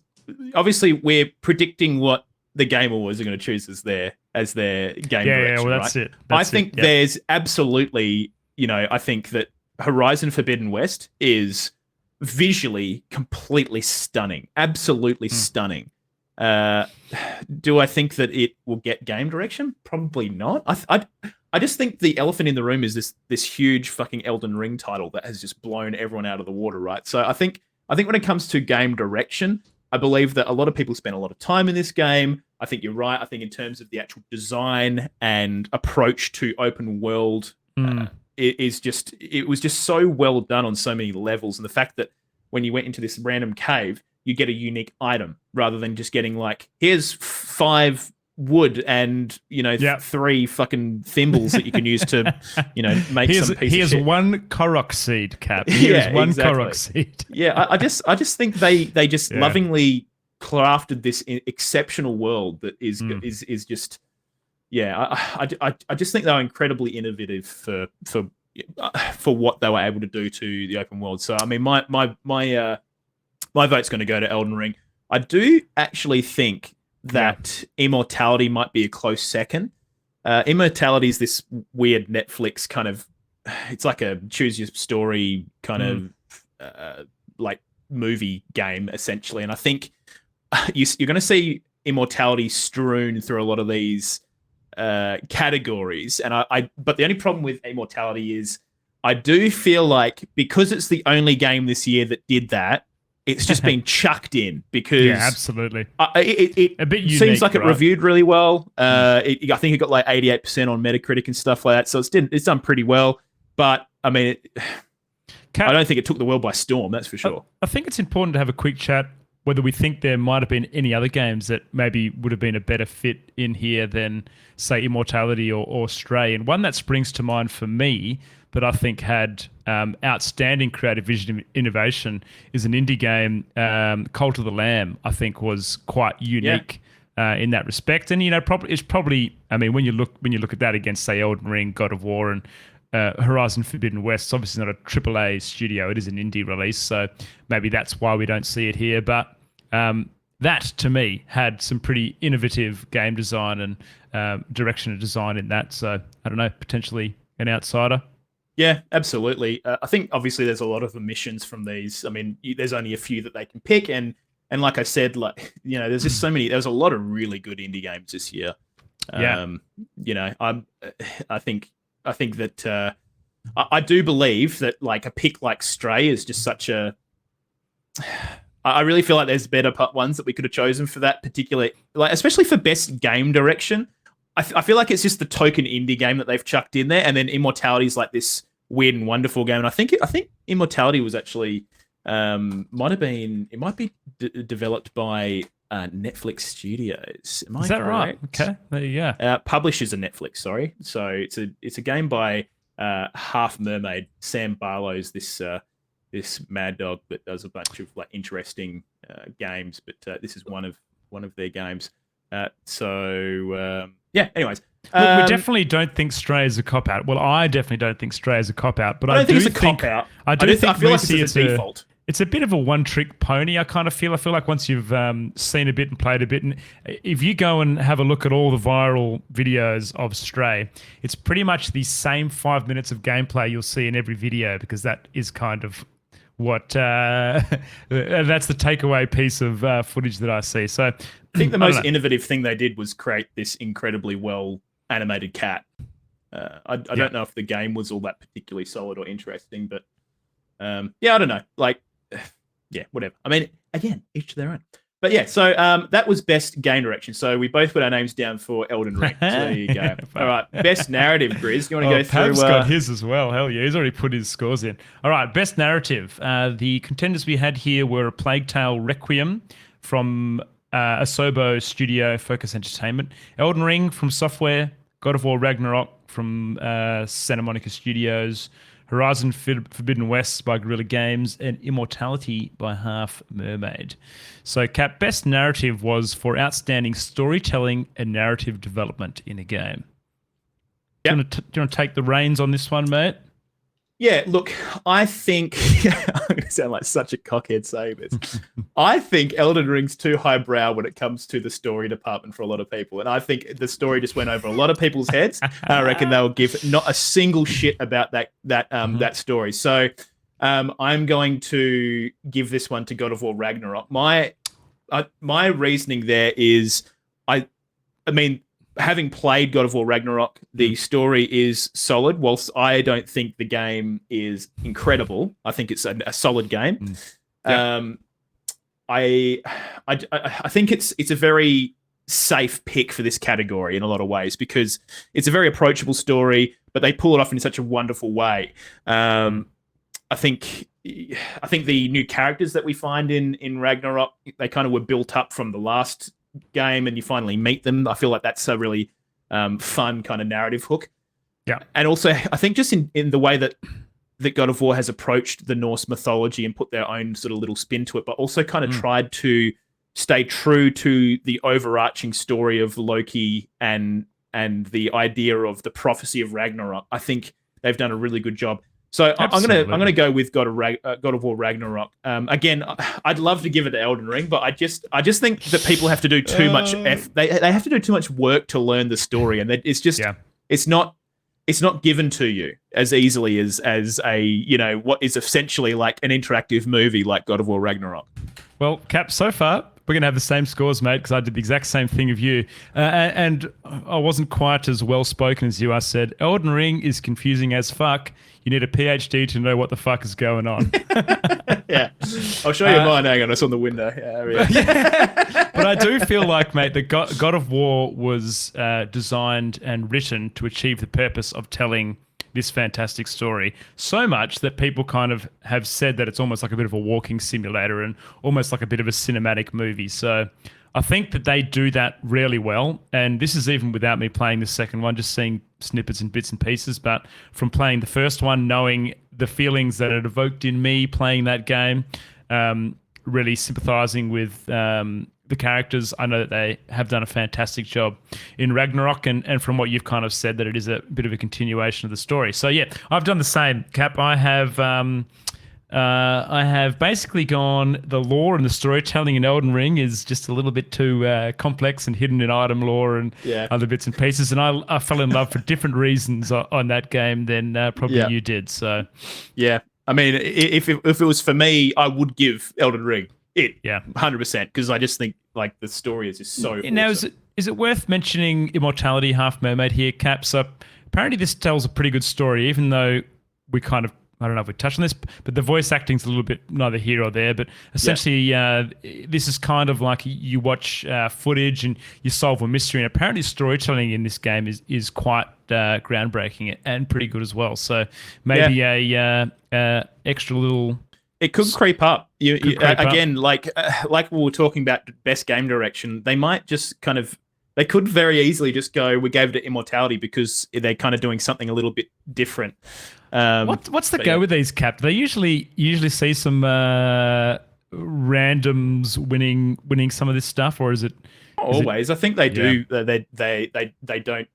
obviously, we're predicting what the Game Awards are going to choose as their game direction, well, right? that's it. I think there's absolutely, I think that Horizon Forbidden West is visually completely stunning, absolutely stunning. Do I think that it will get game direction? Probably not. I just think the elephant in the room is this huge fucking Elden Ring title that has just blown everyone out of the water, right? So I think when it comes to game direction, I believe that a lot of people spend a lot of time in this game. I think you're right. I think in terms of the actual design and approach to open world, it was just so well done on so many levels. And the fact that when you went into this random cave, you get a unique item rather than just getting like, here's 5 wood and 3 fucking thimbles that you can use to make some piece here's of shit. one Korok seed, Cap. Here's one exactly. Korok seed. Yeah, I just think they just lovingly crafted this exceptional world that is just I just think they were incredibly innovative for what they were able to do to the open world. So I mean, my vote's going to go to Elden Ring. I do actually think that Immortality might be a close second. Immortality is this weird Netflix kind of, it's like a choose your story kind of like movie game essentially. And I think you're going to see Immortality strewn through a lot of these categories. And but the only problem with Immortality is I do feel like because it's the only game this year that did that, it's just been chucked in because absolutely. It a bit unique, seems like it right? reviewed really well. I think it got like 88% on Metacritic and stuff like that. So it's done pretty well. But I mean, I don't think it took the world by storm. That's for sure. I think it's important to have a quick chat whether we think there might have been any other games that maybe would have been a better fit in here than, say, Immortality or Stray. And one that springs to mind for me that I think had outstanding creative vision and innovation is an indie game, Cult of the Lamb. I think was quite unique in that respect, and it's probably. I mean, when you look at that against, say, Elden Ring, God of War, and Horizon Forbidden West, it's obviously not a AAA studio; it is an indie release, so maybe that's why we don't see it here. But that, to me, had some pretty innovative game design and direction of design in that. So I don't know, potentially an outsider. Yeah, absolutely. I think obviously there's a lot of omissions from these. I mean, there's only a few that they can pick, and like I said, there's just so many. There's a lot of really good indie games this year. I think that I do believe that like a pick like Stray is just such a. I really feel like there's better ones that we could have chosen for that particular, like especially for best game direction. I feel like it's just the token indie game that they've chucked in there, and then Immortality is like this weird and wonderful game. And I think Immortality was actually Might have been. It might be developed by Netflix Studios. Am I Is that correct? right? Okay, there you go. Publishers are Netflix. Sorry. So it's a game by Half Mermaid. Sam Barlow's this mad dog that does a bunch of like interesting games, but this is one of their games. Yeah. Anyways, Look, we definitely don't think Stray is a cop out. Well, I definitely don't think Stray is a cop out, but I don't think it's a cop out. I do think I feel like Lucy it's a default. It's a bit of a one-trick pony. I feel like once you've seen a bit and played a bit, and if you go and have a look at all the viral videos of Stray, it's pretty much the same 5 minutes of gameplay you'll see in every video, because that is kind of what that's the takeaway piece of footage that I see. So I think the most innovative thing they did was create this incredibly well animated cat. I don't know if the game was all that particularly solid or interesting, but yeah, I don't know. Like, yeah, whatever. I mean, again, each to their own. But yeah, so that was best game direction. So we both put our names down for Elden Ring. So there you go. All right, best narrative, Grizz. You want to go through? Pav's got his as well. Hell yeah, he's already put his scores in. All right, best narrative. The contenders we had here were A Plague Tale Requiem from Asobo Studio Focus Entertainment, Elden Ring from Software, God of War Ragnarok from Santa Monica Studios, Horizon Forbidden West by Guerrilla Games, and Immortality by Half Mermaid. So, Cap, best narrative was for outstanding storytelling and narrative development in a game. Yep. Do you want to take the reins on this one, mate? Yeah, look, I think I'm going to sound like such a cockhead saying this. I think Elden Ring's too highbrow when it comes to the story department for a lot of people, and I think the story just went over a lot of people's heads. I reckon they'll give not a single shit about that story. So I'm going to give this one to God of War Ragnarok. My reasoning there is, I mean, having played God of War Ragnarok, the story is solid. Whilst I don't think the game is incredible, I think it's a solid game. Yeah. I think it's a very safe pick for this category in a lot of ways, because it's a very approachable story, but they pull it off in such a wonderful way. I think the new characters that we find in Ragnarok, they kind of were built up from the last game, and you finally meet them. I feel like that's a really fun kind of narrative hook. Yeah. And also, I think just in the way that God of War has approached the Norse mythology and put their own sort of little spin to it, but also kind of tried to stay true to the overarching story of Loki and the idea of the prophecy of Ragnarok. I think they've done a really good job. So Absolutely. I'm gonna go with God of War Ragnarok. Again, I'd love to give it to Elden Ring, but I just think that people have to do too much. They have to do too much work to learn the story, and it's just it's not given to you as easily as a what is essentially like an interactive movie like God of War Ragnarok. Well, Cap, so far we're going to have the same scores, mate, because I did the exact same thing of you. And I wasn't quite as well-spoken as you. I said, Elden Ring is confusing as fuck. You need a PhD to know what the fuck is going on. Yeah. I'll show you mine. Hang on, it's on the window. Yeah. But I do feel like, mate, that God of War was designed and written to achieve the purpose of telling this fantastic story, so much that people kind of have said that it's almost like a bit of a walking simulator and almost like a bit of a cinematic movie. So I think that they do that really well. And this is even without me playing the second one, just seeing snippets and bits and pieces. But from playing the first one, knowing the feelings that it evoked in me playing that game, really sympathizing with the characters, I know that they have done a fantastic job in Ragnarok, and from what you've kind of said, that it is a bit of a continuation of the story. So yeah, I've done the same, Cap. I have basically gone, the lore and the storytelling in Elden Ring is just a little bit too complex and hidden in item lore and other bits and pieces, and I fell in love for different reasons on that game than probably you did. So yeah, I mean, if it was for me, I would give Elden Ring 100%, because I just think like the story is just so now awesome. Is it worth mentioning Immortality Half Mermaid here, Cap? So apparently this tells a pretty good story, even though we kind of, I don't know if we touched on this, but the voice acting's a little bit neither here or there. But essentially, this is kind of like you watch footage and you solve a mystery. And apparently, storytelling in this game is quite groundbreaking and pretty good as well. So maybe a extra little It could creep up. creep up. Again, like we were talking about best game direction, they might just kind of, they could very easily just go, we gave it to Immortality because they're kind of doing something a little bit different. What's the go with these, Cap? Do they usually see some randoms winning some of this stuff, or is it always? I think they do. They don't.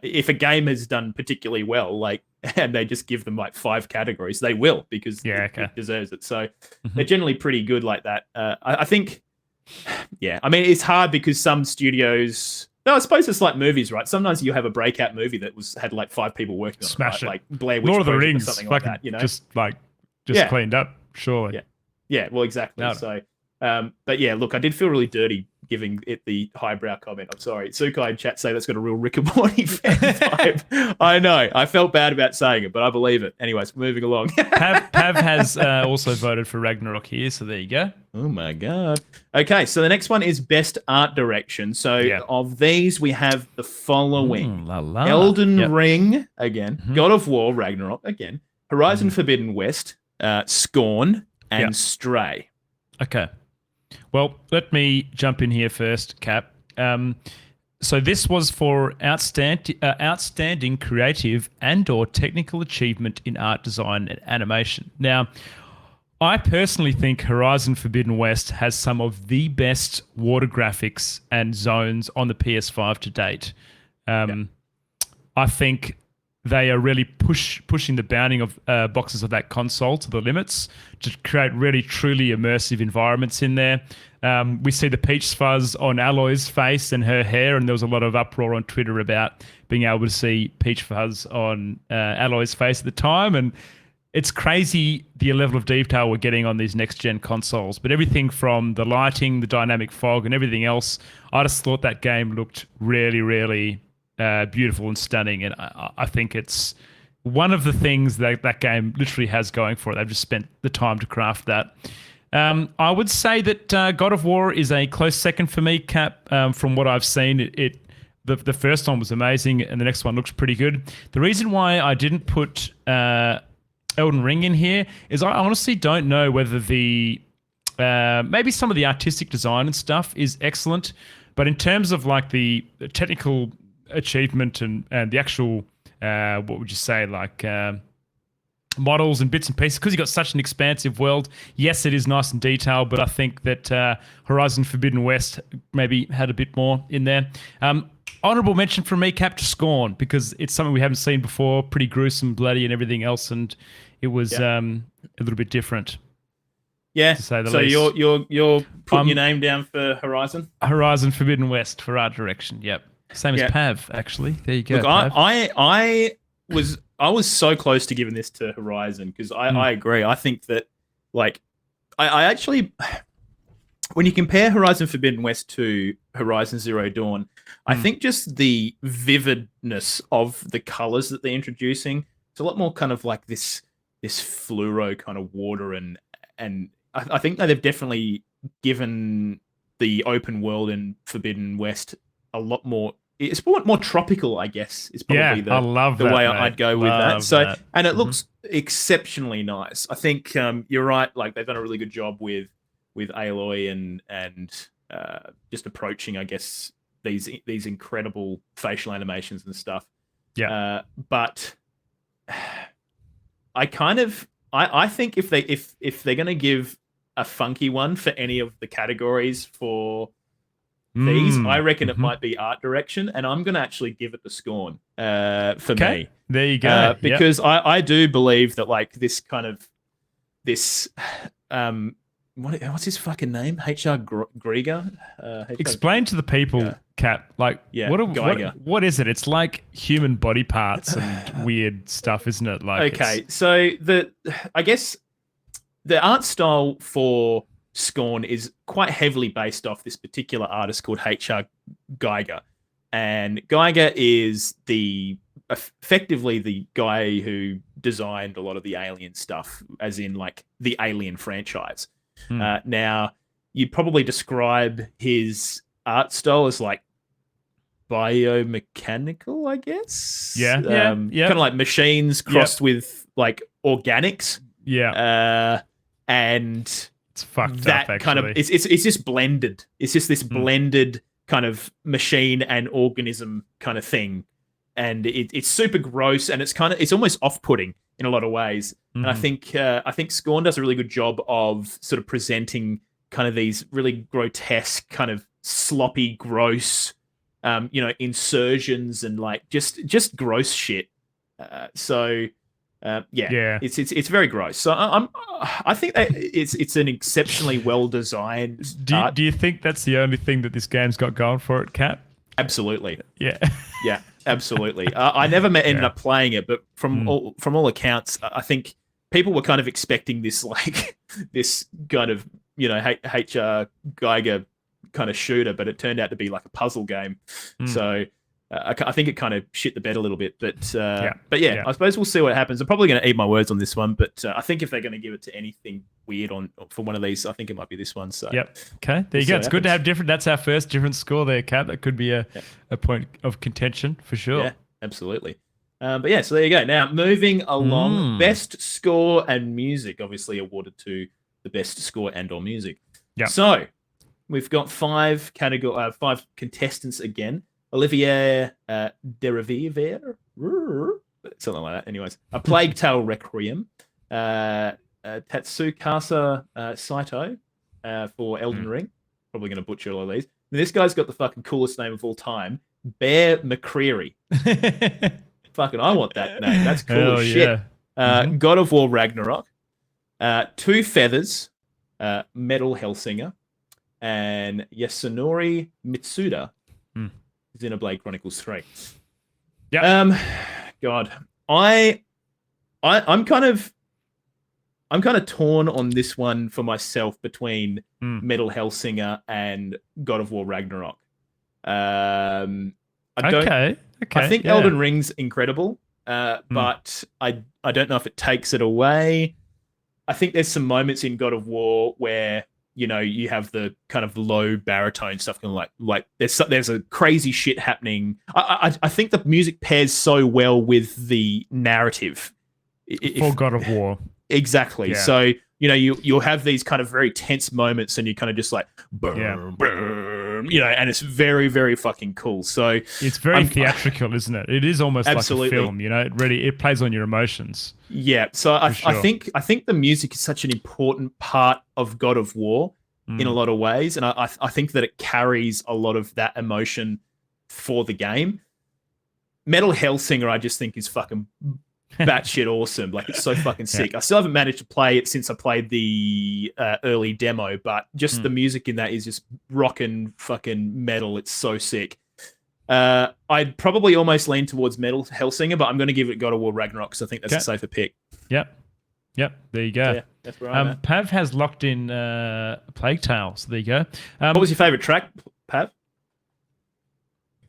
If a game has done particularly well, like, and they just give them like 5 categories, they will, because it deserves it. So they're generally pretty good like that. I think, I mean, it's hard because some studios. No, I suppose it's like movies, right? Sometimes you have a breakout movie that had like 5 people working on Smash it, it. Like Blair Witch Lord of the Project Rings, or something like that. You know, just cleaned up, surely. Yeah, well, exactly. No. So, but yeah, look, I did feel really dirty giving it the highbrow comment. I'm sorry. Sukai in chat say that's got a real Rick and Morty fan vibe. I know. I felt bad about saying it, but I believe it. Anyways, moving along. Pav has also voted for Ragnarok here, so there you go. Oh my god. Okay, so the next one is best art direction. So of these, we have the following: Elden Ring again, God of War, Ragnarok again, Horizon Forbidden West, Scorn, and Stray. Okay. Well, let me jump in here first, Cap. So this was for outstanding creative and/or technical achievement in art design and animation. Now, I personally think Horizon Forbidden West has some of the best water graphics and zones on the PS5 to date. I think they are really pushing the bounding of boxes of that console to the limits to create really truly immersive environments in there. We see the peach fuzz on Aloy's face and her hair, and there was a lot of uproar on Twitter about being able to see peach fuzz on Aloy's face at the time. And it's crazy the level of detail we're getting on these next-gen consoles. But everything from the lighting, the dynamic fog, and everything else, I just thought that game looked really, really beautiful and stunning, and I think it's one of the things that game literally has going for it. They've just spent the time to craft that. I would say that God of War is a close second for me, Cap. From what I've seen, the first one was amazing, and the next one looks pretty good. The reason why I didn't put Elden Ring in here is I honestly don't know whether the maybe some of the artistic design and stuff is excellent, but in terms of like the technical achievement and the actual what would you say, like models and bits and pieces, because you've got such an expansive world. Yes, it is nice and detailed, but I think that Horizon Forbidden West maybe had a bit more in there. Honorable mention from me, Cap, to Scorn, because it's something we haven't seen before, pretty gruesome, bloody and everything else, and it was a little bit different. Yeah, to say the so least. you're putting your name down for Horizon? Horizon Forbidden West for art direction, yep. Same as Pav, actually. There you go. Look, Pav. I was so close to giving this to Horizon because I agree. I think that, like, I actually, when you compare Horizon Forbidden West to Horizon Zero Dawn, I think just the vividness of the colors that they're introducing, it's a lot more kind of like this fluoro kind of water, and I think that they've definitely given the open world in Forbidden West a lot more. It's more tropical, I guess. Is probably I love the that, way mate. I'd go with Love that. So, that. and it looks exceptionally nice. I think you're right. Like, they've done a really good job with Aloy and just approaching, I guess, these incredible facial animations and stuff. Yeah. But I think if they're gonna give a funky one for any of the categories for these, I reckon it might be art direction, and I'm going to actually give it the Scorn for me. There you go. Because I do believe that, like, this kind of what's his fucking name? H.R. Giger? Explain to the people, Cap. Like, what is it? It's like human body parts and weird stuff, isn't it? Like, okay, so I guess the art style for Scorn is quite heavily based off this particular artist called H.R. Giger, and Giger is effectively the guy who designed a lot of the Alien stuff, as in like the Alien franchise. Now, you'd probably describe his art style as like biomechanical, I guess. Kind of like machines crossed with like organics. and It's fucked that up, actually. kind of it's just blended. It's just this blended kind of machine and organism kind of thing, and it's super gross, and it's almost off-putting in a lot of ways. And I think Scorn does a really good job of sort of presenting kind of these really grotesque, kind of sloppy, gross, insertions and like just gross shit. It's very gross. So I think that it's an exceptionally well designed. Do you think that's the only thing that this game's got going for it, Cap? Absolutely. Yeah. Yeah, absolutely. I never ended up playing it, but from all accounts, I think people were kind of expecting this like this kind of H.R. Geiger kind of shooter, but it turned out to be like a puzzle game. So I think it kind of shit the bed a little bit, but I suppose we'll see what happens. I'm probably going to eat my words on this one, but I think if they're going to give it to anything weird for one of these, I think it might be this one. So yep. Okay, there you go. It's good to have different. That's our first different score there, Cap. That could be a point of contention for sure. Yeah, absolutely. So there you go. Now moving along, best score and music, obviously awarded to the best score and/or music. Yeah. So we've got five contestants again. Olivier Derivière, something like that. Anyways, A Plague Tale Requiem, Tatsukasa Saito for Elden Ring. Probably going to butcher all of these. And this guy's got the fucking coolest name of all time, Bear McCreary. Fucking, I want that name. That's cool as shit. God of War Ragnarok, Two Feathers, Metal Hellsinger, and Yasunori Mitsuda. Xenoblade Chronicles 3. Yeah. God, I'm kind of torn on this one for myself between Metal Hellsinger and God of War Ragnarok. I think Elden Ring's incredible, but I don't know if it takes it away. I think there's some moments in God of War where you have the kind of low baritone stuff, kind of like there's a crazy shit happening. I think the music pairs so well with the narrative for God of War. Exactly. Yeah. So you'll have these kind of very tense moments, and you kind of just like boom, boom, and it's very, very fucking cool. So it's very theatrical, isn't it? It is almost like a film. It plays on your emotions. Yeah. So I think the music is such an important part of God of War in a lot of ways, and I think that it carries a lot of that emotion for the game. Metal Hellsinger, I just think is fucking batshit awesome. Like, it's so fucking sick. I still haven't managed to play it since I played the early demo, but just the music in that is just rockin' fucking metal. It's so sick. I'd probably almost lean towards Metal Hellsinger, but I'm going to give it God of War Ragnarok because I think that's a safer pick. Yep. There you go. So, yeah, that's where I'm at. Pav has locked in Plague Tale. So there you go. What was your favorite track, Pav?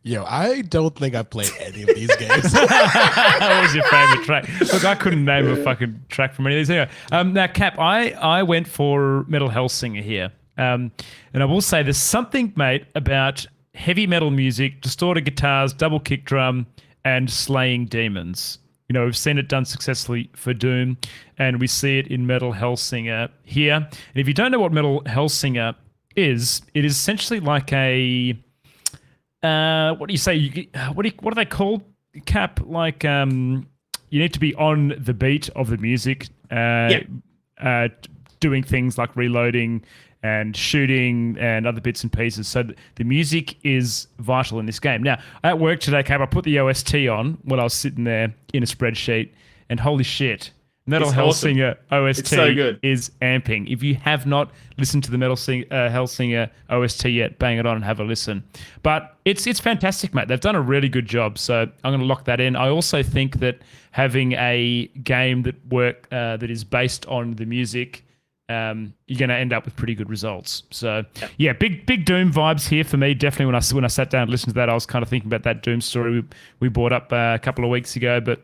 Yo, I don't think I've played any of these games. What was your favorite track? Look, I couldn't name a fucking track from any of these. Anyway, now, Cap, I went for Metal Hellsinger here. And I will say there's something, mate, about heavy metal music, distorted guitars, double kick drum, and slaying demons. We've seen it done successfully for Doom, and we see it in Metal Hellsinger here. And if you don't know what Metal Hellsinger is, it is essentially like a... what do you say? What are they called? Cap, like you need to be on the beat of the music, doing things like reloading and shooting and other bits and pieces. So the music is vital in this game. Now, at work today, Cap, I put the OST on while I was sitting there in a spreadsheet, and holy shit, Metal Hellsinger OST so good. Is amping. If you have not listened to the Metal Hellsinger OST yet, bang it on and have a listen. But it's fantastic, mate. They've done a really good job, so I'm going to lock that in. I also think that having a game that is based on the music, you're going to end up with pretty good results. So yeah, big Doom vibes here for me. Definitely when I sat down and listened to that, I was kind of thinking about that Doom story we brought up a couple of weeks ago. But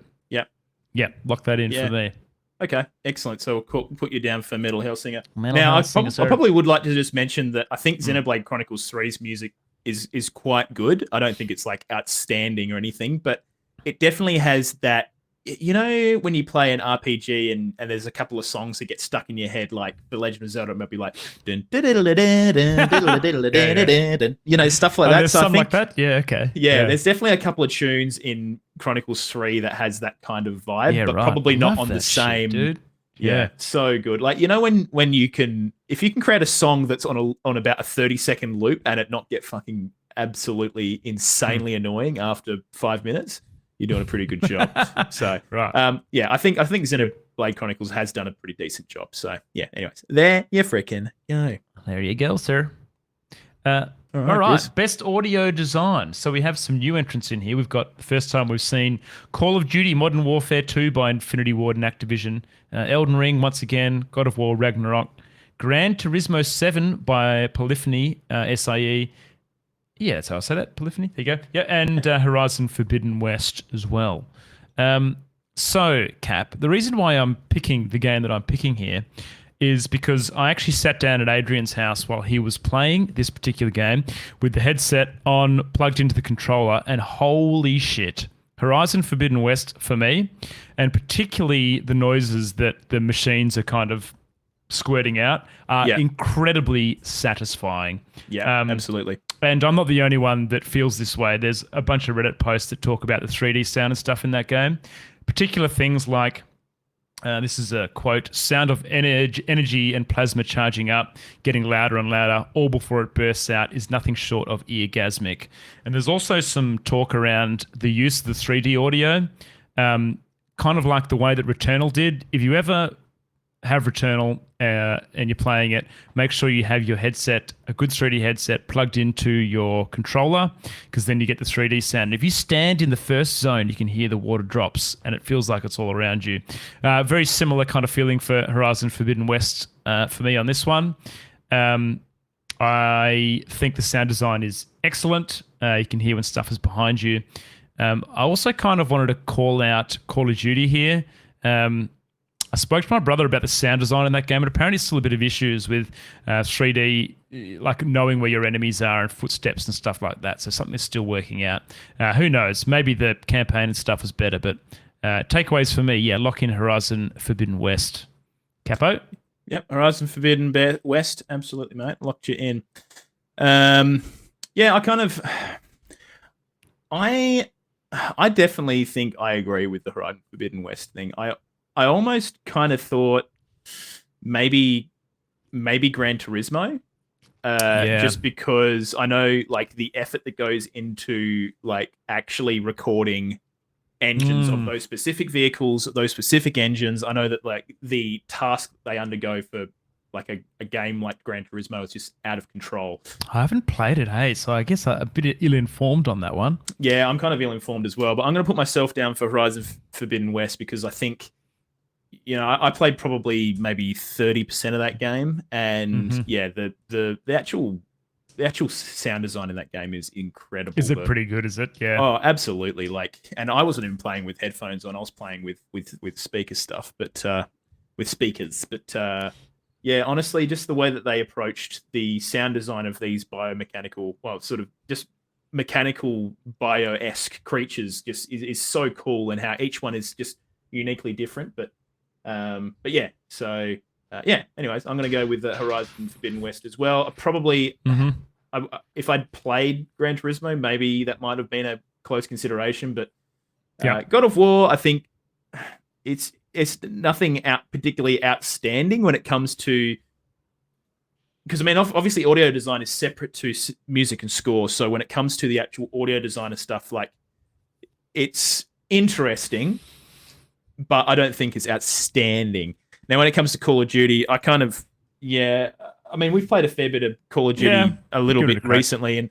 yeah, lock that in for me. Okay, excellent. So we'll put you down for Metal Hellsinger. Hellsinger, I probably would like to just mention that I think Xenoblade Chronicles 3's music is quite good. I don't think it's like outstanding or anything, but it definitely has that you know when you play an RPG and there's a couple of songs that get stuck in your head, like The Legend of Zelda, it might be like, dun, dun, dun, dun, dun, dun, dun, dun, dun, dun, you know, stuff like that. There's So I something think, like that. Yeah. Okay. yeah, there's definitely a couple of tunes in Chronicles 3 that has that kind of vibe, but probably not Love on the that shit, same. dude. Yeah, so good. Like, you know, when you can, if you can create a song that's on about a 30-second loop and it not get fucking absolutely insanely annoying after 5 minutes, you're doing a pretty good job. So, Right. yeah, I think Xenoblade Chronicles has done a pretty decent job. So, yeah. Anyways, there you freaking go. There you go, sir. All All right, Chris. best audio design. So we have some new entrants in here. We've got the first time we've seen Call of Duty Modern Warfare 2 by Infinity Ward and Activision, Elden Ring once again, God of War Ragnarok, Gran Turismo 7 by Polyphony SIE. Yeah, that's how I say that, Polyphony. There you go. Yeah, and Horizon Forbidden West as well. So, Cap, the reason why I'm picking the game that I'm picking here is because I actually sat down at Adrian's house while he was playing this particular game with the headset on, plugged into the controller, and holy shit, Horizon Forbidden West for me, and particularly the noises that the machines are kind of squirting out are incredibly satisfying. Yeah, absolutely. And I'm not the only one that feels this way. There's a bunch of Reddit posts that talk about the 3D sound and stuff in that game. Particular things like, this is a quote, sound of energy and plasma charging up, getting louder and louder, all before it bursts out, is nothing short of eargasmic. And there's also some talk around the use of the 3D audio, kind of like the way that Returnal did. If you ever have Returnal and you're playing it, make sure you have your headset, a good 3D headset, plugged into your controller, because then you get the 3D sound. And if you stand in the first zone, you can hear the water drops, and it feels like it's all around you. Very similar kind of feeling for Horizon Forbidden West for me on this one. I think the sound design is excellent. You can hear when stuff is behind you. I also kind of wanted to call out Call of Duty here. I spoke to my brother about the sound design in that game, and apparently still a bit of issues with 3D, like knowing where your enemies are and footsteps and stuff like that. So something is still working out. Who knows? Maybe the campaign and stuff was better, but takeaways for me, lock in Horizon Forbidden West. Capo? Yep, Horizon Forbidden West, absolutely, mate. Locked you in. I kind of... I definitely think I agree with the Horizon Forbidden West thing. I almost kind of thought maybe Gran Turismo, just because I know like the effort that goes into like actually recording engines of those specific vehicles, those specific engines. I know that like the task they undergo for like a game like Gran Turismo is just out of control. I haven't played it, hey, so I guess I'm a bit ill-informed on that one. Yeah, I'm kind of ill-informed as well, but I'm going to put myself down for Horizon Forbidden West because I think, you know, I played probably maybe 30% of that game, and the actual sound design in that game is incredible. Is it pretty good? Is it? Yeah. Oh, absolutely. Like, and I wasn't even playing with headphones on. I was playing with speaker stuff, but with speakers. But yeah, honestly, just the way that they approached the sound design of these biomechanical, well, sort of just mechanical bio-esque creatures, just is so cool, and how each one is just uniquely different. But yeah, so yeah. Anyways, I'm going to go with the Horizon Forbidden West as well. Probably, if I'd played Gran Turismo, maybe that might have been a close consideration. But God of War, I think it's nothing particularly outstanding when it comes to, because I mean, obviously, audio design is separate to music and score. So when it comes to the actual audio designer stuff, like, it's interesting, but I don't think it's outstanding. Now, when it comes to Call of Duty, I kind of, I mean, we've played a fair bit of Call of Duty a little bit recently, and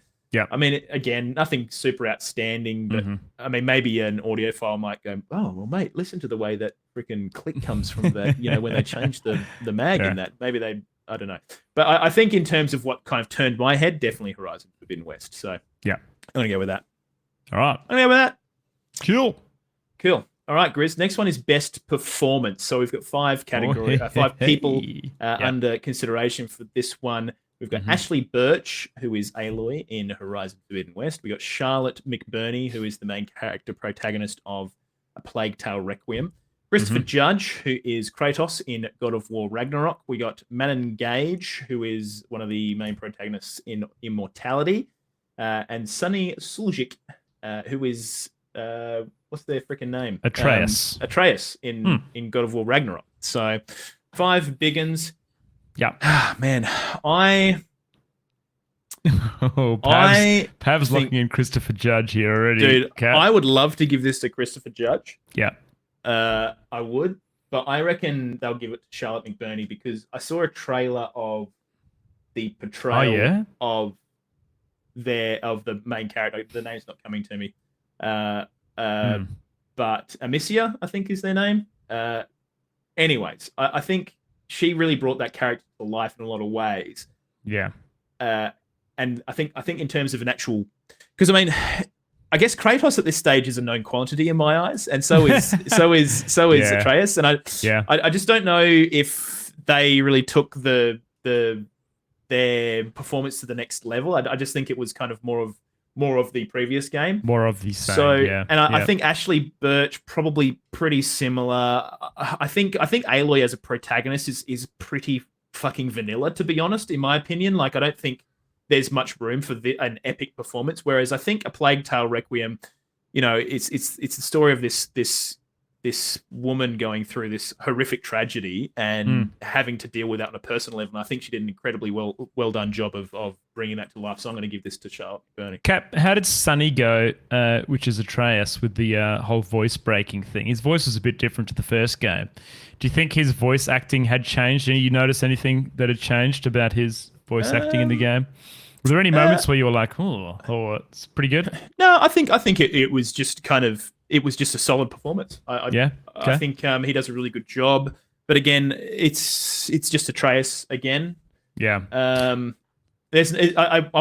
I mean, again, nothing super outstanding, but I mean, maybe an audiophile might go, oh, well, mate, listen to the way that freaking click comes from the, you know, when they changed the mag in that. Maybe they, I don't know. But I think in terms of what kind of turned my head, definitely Horizon Forbidden West. So I'm going to go with that. All right. I'm going to go with that. Cool. All right, Grizz. Next one is best performance. So we've got 5 categories, 5 people under consideration for this one. We've got Ashley Birch, who is Aloy in Horizon Forbidden West. We've got Charlotte McBurney, who is the main character protagonist of A Plague Tale Requiem. Christopher Judge, who is Kratos in God of War Ragnarok. We got Manon Gage, who is one of the main protagonists in Immortality. And Sunny Suljic, who is what's their freaking name? Atreus. Atreus in God of War Ragnarok. So 5 big uns. Yeah. Man, Pav's locking in Christopher Judge here already. Dude, Kat. I would love to give this to Christopher Judge. Yeah. I would, but I reckon they'll give it to Charlotte McBurney because I saw a trailer of the portrayal of the main character. The name's not coming to me. But Amicia, I think is their name. Anyways, I think she really brought that character to life in a lot of ways. Yeah. And I think in terms of an actual, because I mean, I guess Kratos at this stage is a known quantity in my eyes, and so is Atreus. And I just don't know if they really took their performance to the next level. I just think it was kind of more of the previous game. More of the same, I think Ashley Birch probably pretty similar. I think Aloy as a protagonist is pretty fucking vanilla, to be honest, in my opinion. Like, I don't think there's much room for an epic performance. Whereas I think A Plague Tale Requiem, it's the story of this woman going through this horrific tragedy and having to deal with that on a personal level. And I think she did an incredibly well done job of bringing that to life. So I'm going to give this to Charlotte McBurney. Cap, how did Sunny go, which is Atreus, with the whole voice breaking thing? His voice was a bit different to the first game. Do you think his voice acting had changed? Did you notice anything that had changed about his voice acting in the game? Were there any moments where you were like, oh, it's pretty good? No, I think it was just it was just a solid performance. I think he does a really good job. But again, it's just Atreus again. Yeah. I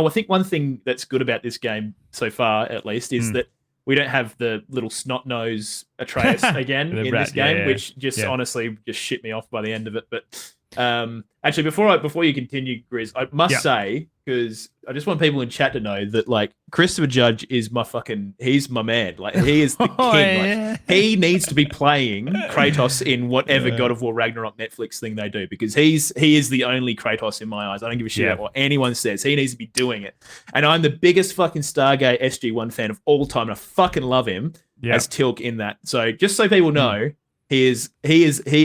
think one thing that's good about this game so far, at least, is that we don't have the little snot nose Atreus again in this game, which just honestly just shit me off by the end of it. But actually, before you continue, Grizz, I must say, because I just want people in chat to know that, like, Christopher Judge is he's my man. Like, he is the king. Like, he needs to be playing Kratos in whatever God of War Ragnarok Netflix thing they do, because he is the only Kratos in my eyes. I don't give a shit about what anyone says. He needs to be doing it. And I'm the biggest fucking Stargate SG-1 fan of all time, and I fucking love him as Tilk in that. So just so people know, he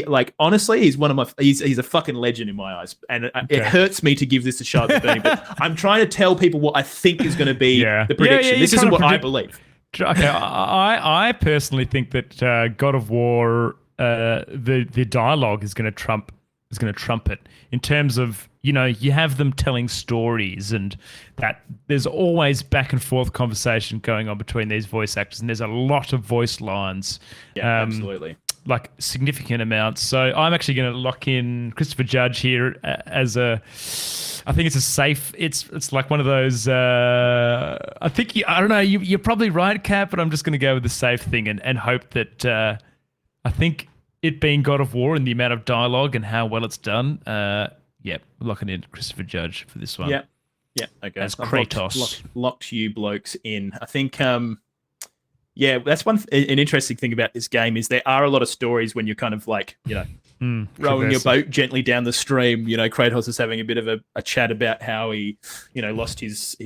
like, honestly, he's he's a fucking legend in my eyes, and it hurts me to give this to Charlotte McBurney, but I'm trying to tell people what I think is going to be the prediction. This isn't what I believe. Okay, I personally think that God of War, the dialogue is going to trump it in terms of, you have them telling stories, and that there's always back and forth conversation going on between these voice actors, and there's a lot of voice lines. Yeah, absolutely. Like significant amounts. So I'm actually going to lock in Christopher Judge here as I think it's a safe. It's like one of those. I don't know. You're probably right, Cap, but I'm just going to go with the safe thing and hope that. I think it being God of War and the amount of dialogue and how well it's done. Locking in Christopher Judge for this one. Yeah. Okay. As Kratos. Locked you blokes in. I think. That's an interesting thing about this game is there are a lot of stories when you're kind of like, rowing your boat gently down the stream. Kratos is having a bit of a chat about how he, lost his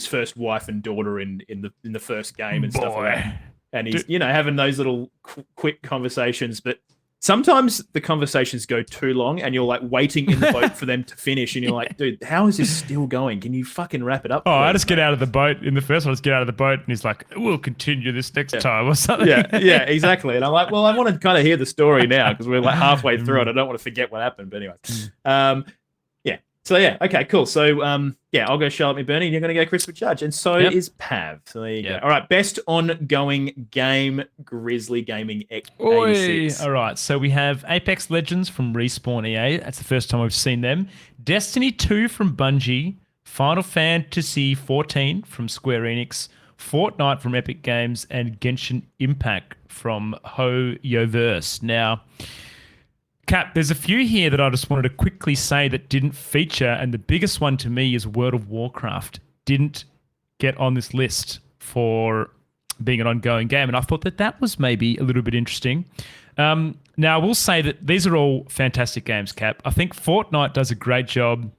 first wife and daughter in the first game and stuff like that. And he's, having those little quick conversations, but sometimes the conversations go too long and you're like waiting in the boat for them to finish and you're like, dude, how is this still going? Can you fucking wrap it up? Oh, I just get out of the boat in the first one. I just get out of the boat and he's like, we'll continue this next time or something. Yeah, exactly. And I'm like, well, I want to kind of hear the story now because we're like halfway through it. I don't want to forget what happened. But anyway, So, okay, cool. So, I'll go Charlotte McBurney and you're going to go Christopher Judge. And so is Pav. So there you go. All right, best ongoing game, Grizzly Gaming 86. All right, so we have Apex Legends from Respawn EA. That's the first time we've seen them. Destiny 2 from Bungie. Final Fantasy 14 from Square Enix. Fortnite from Epic Games. And Genshin Impact from HoYoverse. Now, Cap, there's a few here that I just wanted to quickly say that didn't feature, and the biggest one to me is World of Warcraft. Didn't get on this list for being an ongoing game. And I thought that was maybe a little bit interesting. Now, I will say that these are all fantastic games, Cap. I think Fortnite does a great job,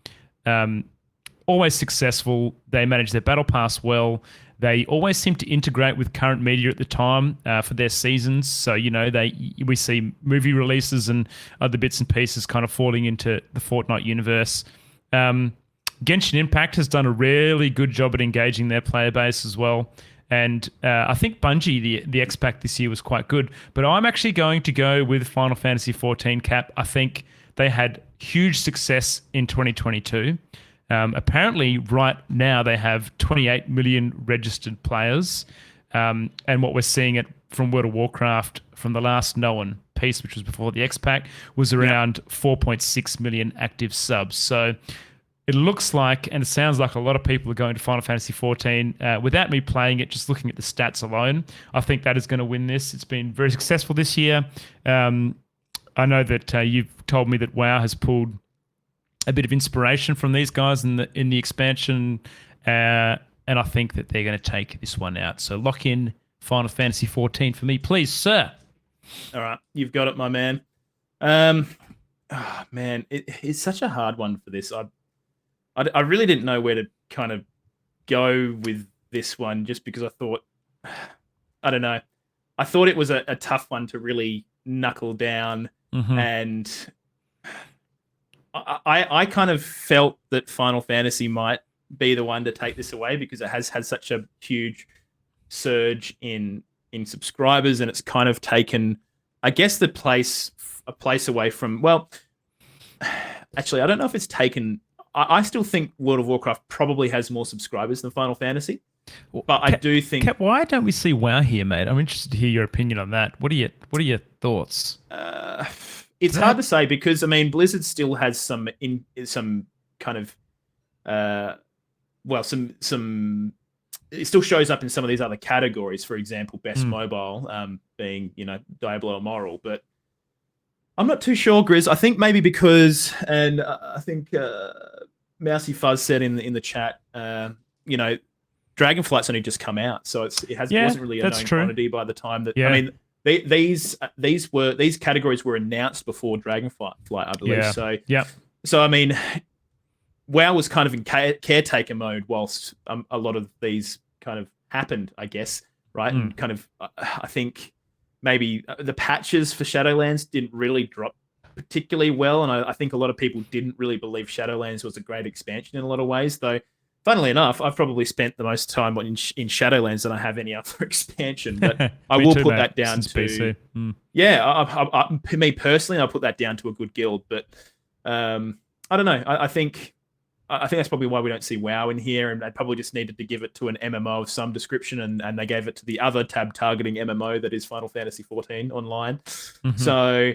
always successful. They manage their battle pass well. They always seem to integrate with current media at the time for their seasons. So, we see movie releases and other bits and pieces kind of falling into the Fortnite universe. Genshin Impact has done a really good job at engaging their player base as well. And I think Bungie, the X-Pack this year was quite good. But I'm actually going to go with Final Fantasy XIV, Cap. I think they had huge success in 2022. Apparently, right now, they have 28 million registered players. And what we're seeing from World of Warcraft from the last known piece, which was before the X-Pack, was around 4.6 million active subs. So it looks like, and it sounds like a lot of people are going to Final Fantasy XIV. Without me playing it, just looking at the stats alone, I think that is going to win this. It's been very successful this year. I know that you've told me that WoW has pulled a bit of inspiration from these guys in the expansion, and I think that they're going to take this one out. So lock in Final Fantasy XIV for me, please, sir. All right, you've got it, my man. Man, it's such a hard one for this. I really didn't know where to kind of go with this one, just because I thought, I don't know, I thought it was a tough one to really knuckle down, and I kind of felt that Final Fantasy might be the one to take this away because it has had such a huge surge in subscribers, and it's kind of taken, I guess, a place away from, well, actually, I don't know if it's taken. I still think World of Warcraft probably has more subscribers than Final Fantasy, but I do think. Cap, why don't we see WoW here, mate? I'm interested to hear your opinion on that. What are your thoughts? It's hard to say because, I mean, Blizzard still has some kind of, some. It still shows up in some of these other categories. For example, best mobile, being Diablo Immortal, but I'm not too sure, Grizz. I think maybe because, and I think Mousy Fuzz said in the chat, Dragonflight's only just come out, so it wasn't really a known quantity by the time that. Yeah. I mean, these categories were announced before Dragonflight, I believe. Yeah. So yeah. So I mean, WoW was kind of in caretaker mode whilst a lot of these kind of happened, I guess, right? And kind of, I think maybe the patches for Shadowlands didn't really drop particularly well, and I think a lot of people didn't really believe Shadowlands was a great expansion in a lot of ways, though. Funnily enough, I've probably spent the most time in Shadowlands than I have any other expansion. But I will put that down to yeah. Me personally, I'll put that down to a good guild. But I don't know. I think that's probably why we don't see WoW in here, and they probably just needed to give it to an MMO of some description, and they gave it to the other tab targeting MMO that is Final Fantasy XIV Online. So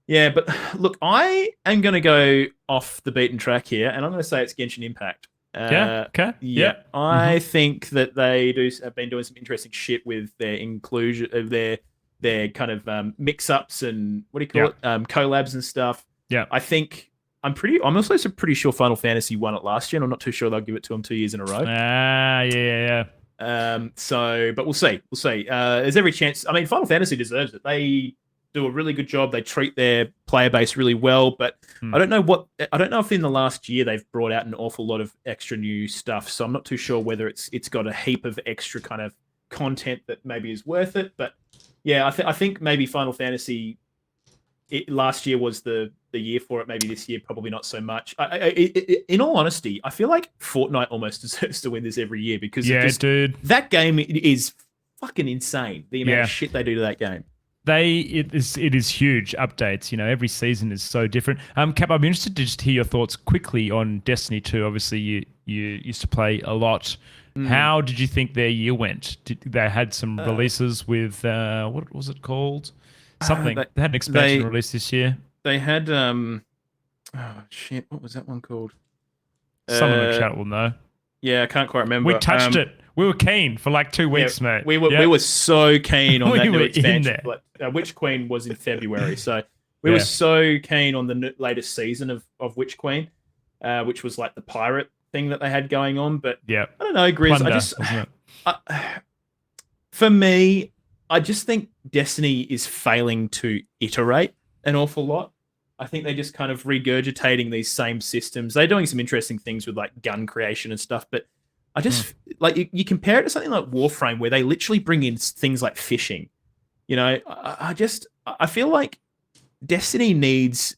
yeah, but look, I am going to go off the beaten track here, and I'm going to say it's Genshin Impact. Okay. Yeah. I think that they have been doing some interesting shit with their inclusion of their kind of mix-ups and what do you call it? Collabs and stuff. Yeah. I'm also pretty sure Final Fantasy won it last year, and I'm not too sure they'll give it to them 2 years in a row. Yeah. But we'll see. There's every chance. I mean, Final Fantasy deserves it. They do a really good job. They treat their player base really well, but I don't know if in the last year they've brought out an awful lot of extra new stuff. So I'm not too sure whether it's got a heap of extra kind of content that maybe is worth it. But yeah, I think maybe Final Fantasy last year was the year for it. Maybe this year, probably not so much. In all honesty, I feel like Fortnite almost deserves to win this every year because dude, that game is fucking insane. The amount of shit they do to that game. It is huge updates. Every season is so different. Cap, I'm interested to just hear your thoughts quickly on Destiny 2. Obviously, you used to play a lot. How did you think their year went? They had some releases with what was it called? Something. They had an expansion release this year. They had what was that one called? Someone in the chat will know. Yeah, I can't quite remember. We touched it. We were keen for like 2 weeks, mate. We were so keen on that new expansion. Witch Queen was in February, so we were so keen on the latest season of Witch Queen, which was like the pirate thing that they had going on. But I don't know, Grizz. for me, I just think Destiny is failing to iterate an awful lot. I think they're just kind of regurgitating these same systems. They're doing some interesting things with like gun creation and stuff, but I just like you compare it to something like Warframe, where they literally bring in things like fishing. You know, I feel like Destiny needs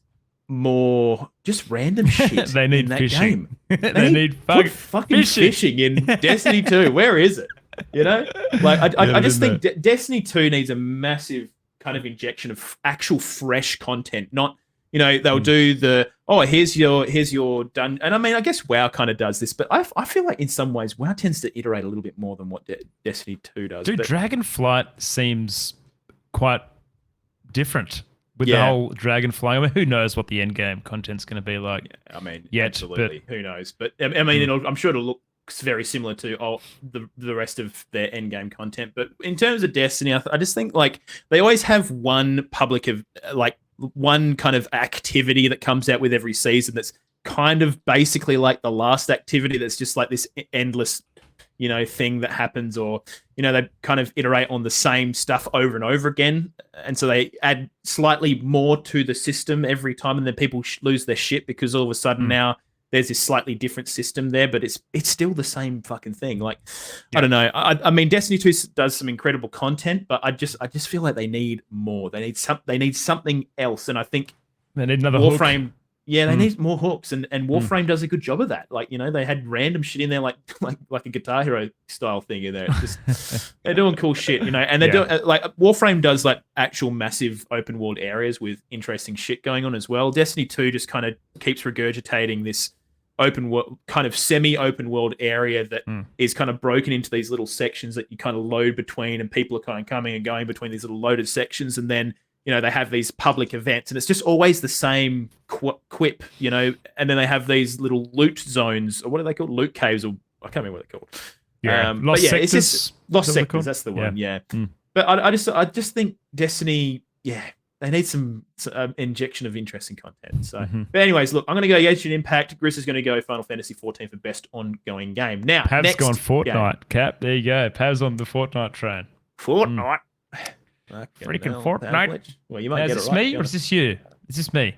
more just random shit. They need in that fishing. game. They need fucking fishing in Destiny 2. Where is it? You know, like I just think Destiny 2 needs a massive kind of injection of actual fresh content. Not, you know, they'll do the here's your done. And I mean, I guess WoW kind of does this, but I feel like in some ways WoW tends to iterate a little bit more than what Destiny 2 does. Dude, but, Dragonflight seems quite different with the whole Dragonfly. I mean, who knows what the end game content's going to be like? I mean, yet, absolutely. Who knows? But I mean, I'm sure it'll look very similar to the rest of their end game content. But in terms of Destiny, I just think like they always have one one kind of activity that comes out with every season that's kind of basically like the last activity that's just like this endless, you know, thing that happens, or, you know, they kind of iterate on the same stuff over and over again. And so they add slightly more to the system every time, and then people lose their shit because all of a sudden now there's this slightly different system there, but it's still the same fucking thing. Like, I don't know. I mean, Destiny 2 does some incredible content, but I just feel like they need more. They need something else. And I think they need another Warframe. hook. Yeah, they need more hooks, and Warframe does a good job of that. Like, you know, they had random shit in there, like a Guitar Hero style thing in there. It's just they're doing cool shit, you know, and they're doing like Warframe does like actual massive open world areas with interesting shit going on as well. Destiny 2 just kind of keeps regurgitating this open world, kind of semi-open world area that is kind of broken into these little sections that you kind of load between, and people are kind of coming and going between these little loaded sections, and then, you know, they have these public events, and it's just always the same quip, you know, and then they have these little loot zones, or what are they called? Loot caves, or I can't remember what they're called. Yeah, Lost Sectors. It's just Lost Sectors, that's the one, yeah. But I just think Destiny, they need some injection of interesting content. So, but anyways, look, I'm going to go Genshin Impact. Gris is going to go Final Fantasy 14 for best ongoing game. Now, Pav's gone Fortnite, Cap. There you go. Pav's on the Fortnite train. Fortnite. Freaking Fortnite. Well, you might get it right. Is this me or is this you? Is this me?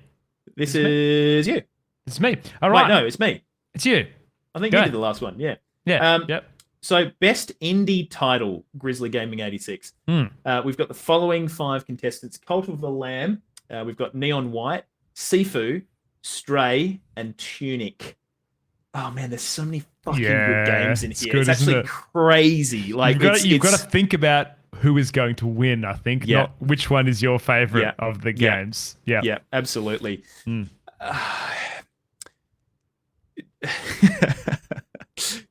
This is you. It's me. All right. Wait, no, it's me. It's you. I think you did the last one. Yeah. Yeah. Yep. So, best indie title, Grizzly Gaming 86. We've got the following 5 contestants: Cult of the Lamb. We've got Neon White, Sifu, Stray, and Tunic. Oh man, there's so many fucking good games in here. It's actually crazy. Like, you've got to think about who is going to win, I think, not which one is your favorite of the games. Yeah, absolutely.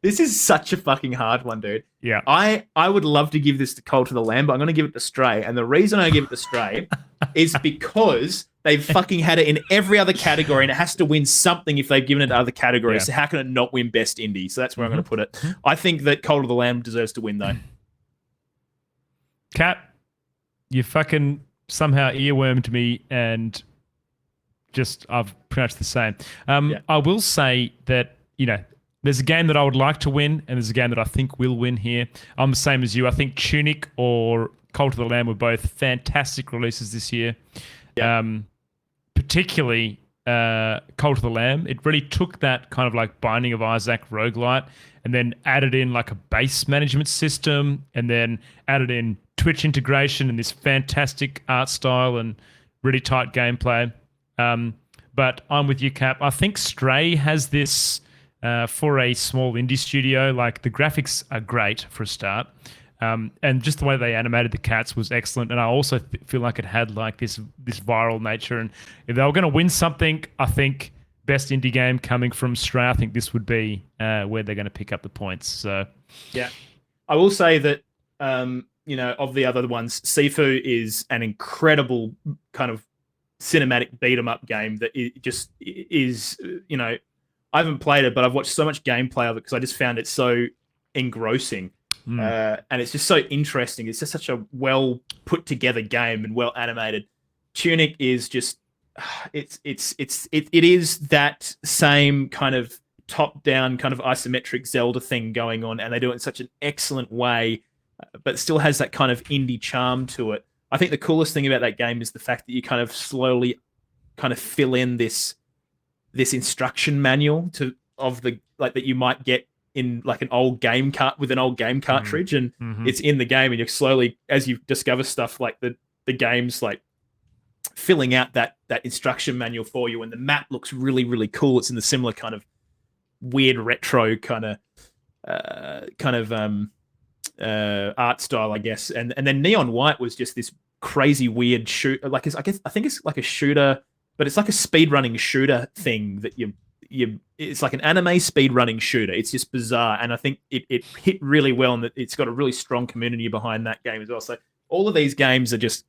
This is such a fucking hard one, dude. Yeah. I would love to give this to Cult of the Lamb, but I'm going to give it to Stray. And the reason I give it to Stray is because they've fucking had it in every other category, and it has to win something if they've given it to other categories. So how can it not win best indie? So that's where I'm going to put it. I think that Cult of the Lamb deserves to win, though. Cat, you fucking somehow earwormed me, and just I've pretty much the same. I will say that, you know, there's a game that I would like to win, and there's a game that I think will win here. I'm the same as you. I think Tunic or Cult of the Lamb were both fantastic releases this year. Particularly Cult of the Lamb. It really took that kind of like Binding of Isaac roguelite and then added in like a base management system, and then added in Twitch integration and this fantastic art style and really tight gameplay. But I'm with you, Cap. I think Stray has this... for a small indie studio, like the graphics are great for a start, and just the way they animated the cats was excellent. And I also feel like it had like this viral nature. And if they were going to win something, I think best indie game coming from Stray, I think this would be where they're going to pick up the points. So yeah, I will say that you know, of the other ones, Sifu is an incredible kind of cinematic beat 'em up game that it just is, you know. I haven't played it, but I've watched so much gameplay of it because I just found it so engrossing. And it's just so interesting. It's just such a well put together game and well animated. Tunic is just it is that same kind of top down kind of isometric Zelda thing going on, and they do it in such an excellent way but still has that kind of indie charm to it. I think the coolest thing about that game is the fact that you kind of slowly kind of fill in this instruction manual that you might get in like an old game with an old game cartridge, and it's in the game, and you're slowly, as you discover stuff, like the game's like filling out that instruction manual for you, and the map looks really, really cool. It's in the similar kind of weird retro kind of art style, I guess. And then Neon White was just this crazy weird shoot. I think it's like a shooter, but it's like a speedrunning shooter thing that it's like an anime speedrunning shooter. It's just bizarre, and I think it hit really well, and it's got a really strong community behind that game as well. So all of these games are just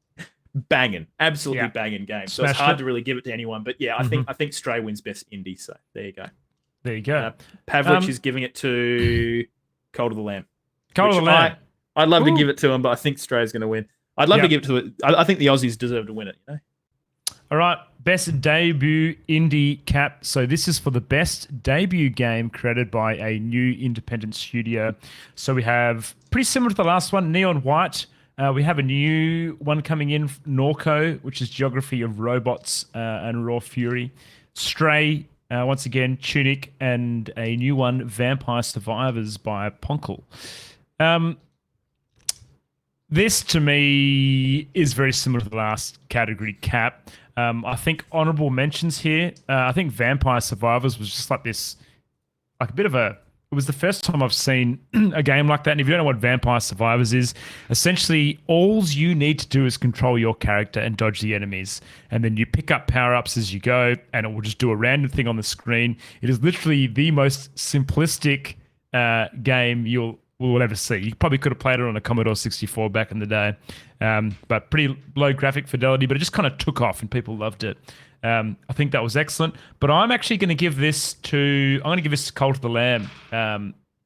banging, absolutely banging games. So it's hard to really give it to anyone, but yeah, I think Stray wins best indie. So there you go. There you go. Pavlich is giving it to Cult of the Lamb. Cult of the Lamb. I'd love to give it to him, but I think Stray's going to win. I'd love to give it to it. I think the Aussies deserve to win it. You know. All right, best debut indie cap. So this is for the best debut game created by a new independent studio. So we have pretty similar to the last one, Neon White. We have a new one coming in, Norco, which is Geography of Robots and Raw Fury. Stray, once again, Tunic, and a new one, Vampire Survivors by Ponkel. This, to me, is very similar to the last category cap. I think honorable mentions here. I think Vampire Survivors was just like this, like a bit of a... It was the first time I've seen a game like that. And if you don't know what Vampire Survivors is, essentially all you need to do is control your character and dodge the enemies. And then you pick up power-ups as you go, and it will just do a random thing on the screen. It is literally the most simplistic game we'll ever see. You probably could have played it on a Commodore 64 back in the day, but pretty low graphic fidelity, but it just kind of took off and people loved it. I think that was excellent, but I'm actually going to give this to Cult of the Lamb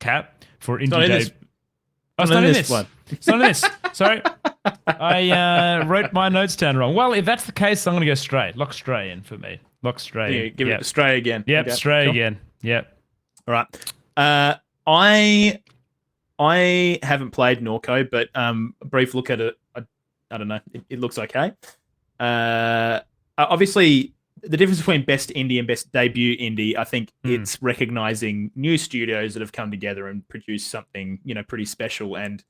cap for indie debut. It's not in this one. It's not in this. Sorry. I wrote my notes down wrong. Well, if that's the case, I'm going to go Stray. Lock Stray in for me. Lock Stray in. Give it to Stray again. Yep, okay. Stray again. Yep. All right. I haven't played Norco, but a brief look at it, I don't know. It looks okay. Obviously, the difference between best indie and best debut indie, I think it's recognizing new studios that have come together and produced something, pretty special. And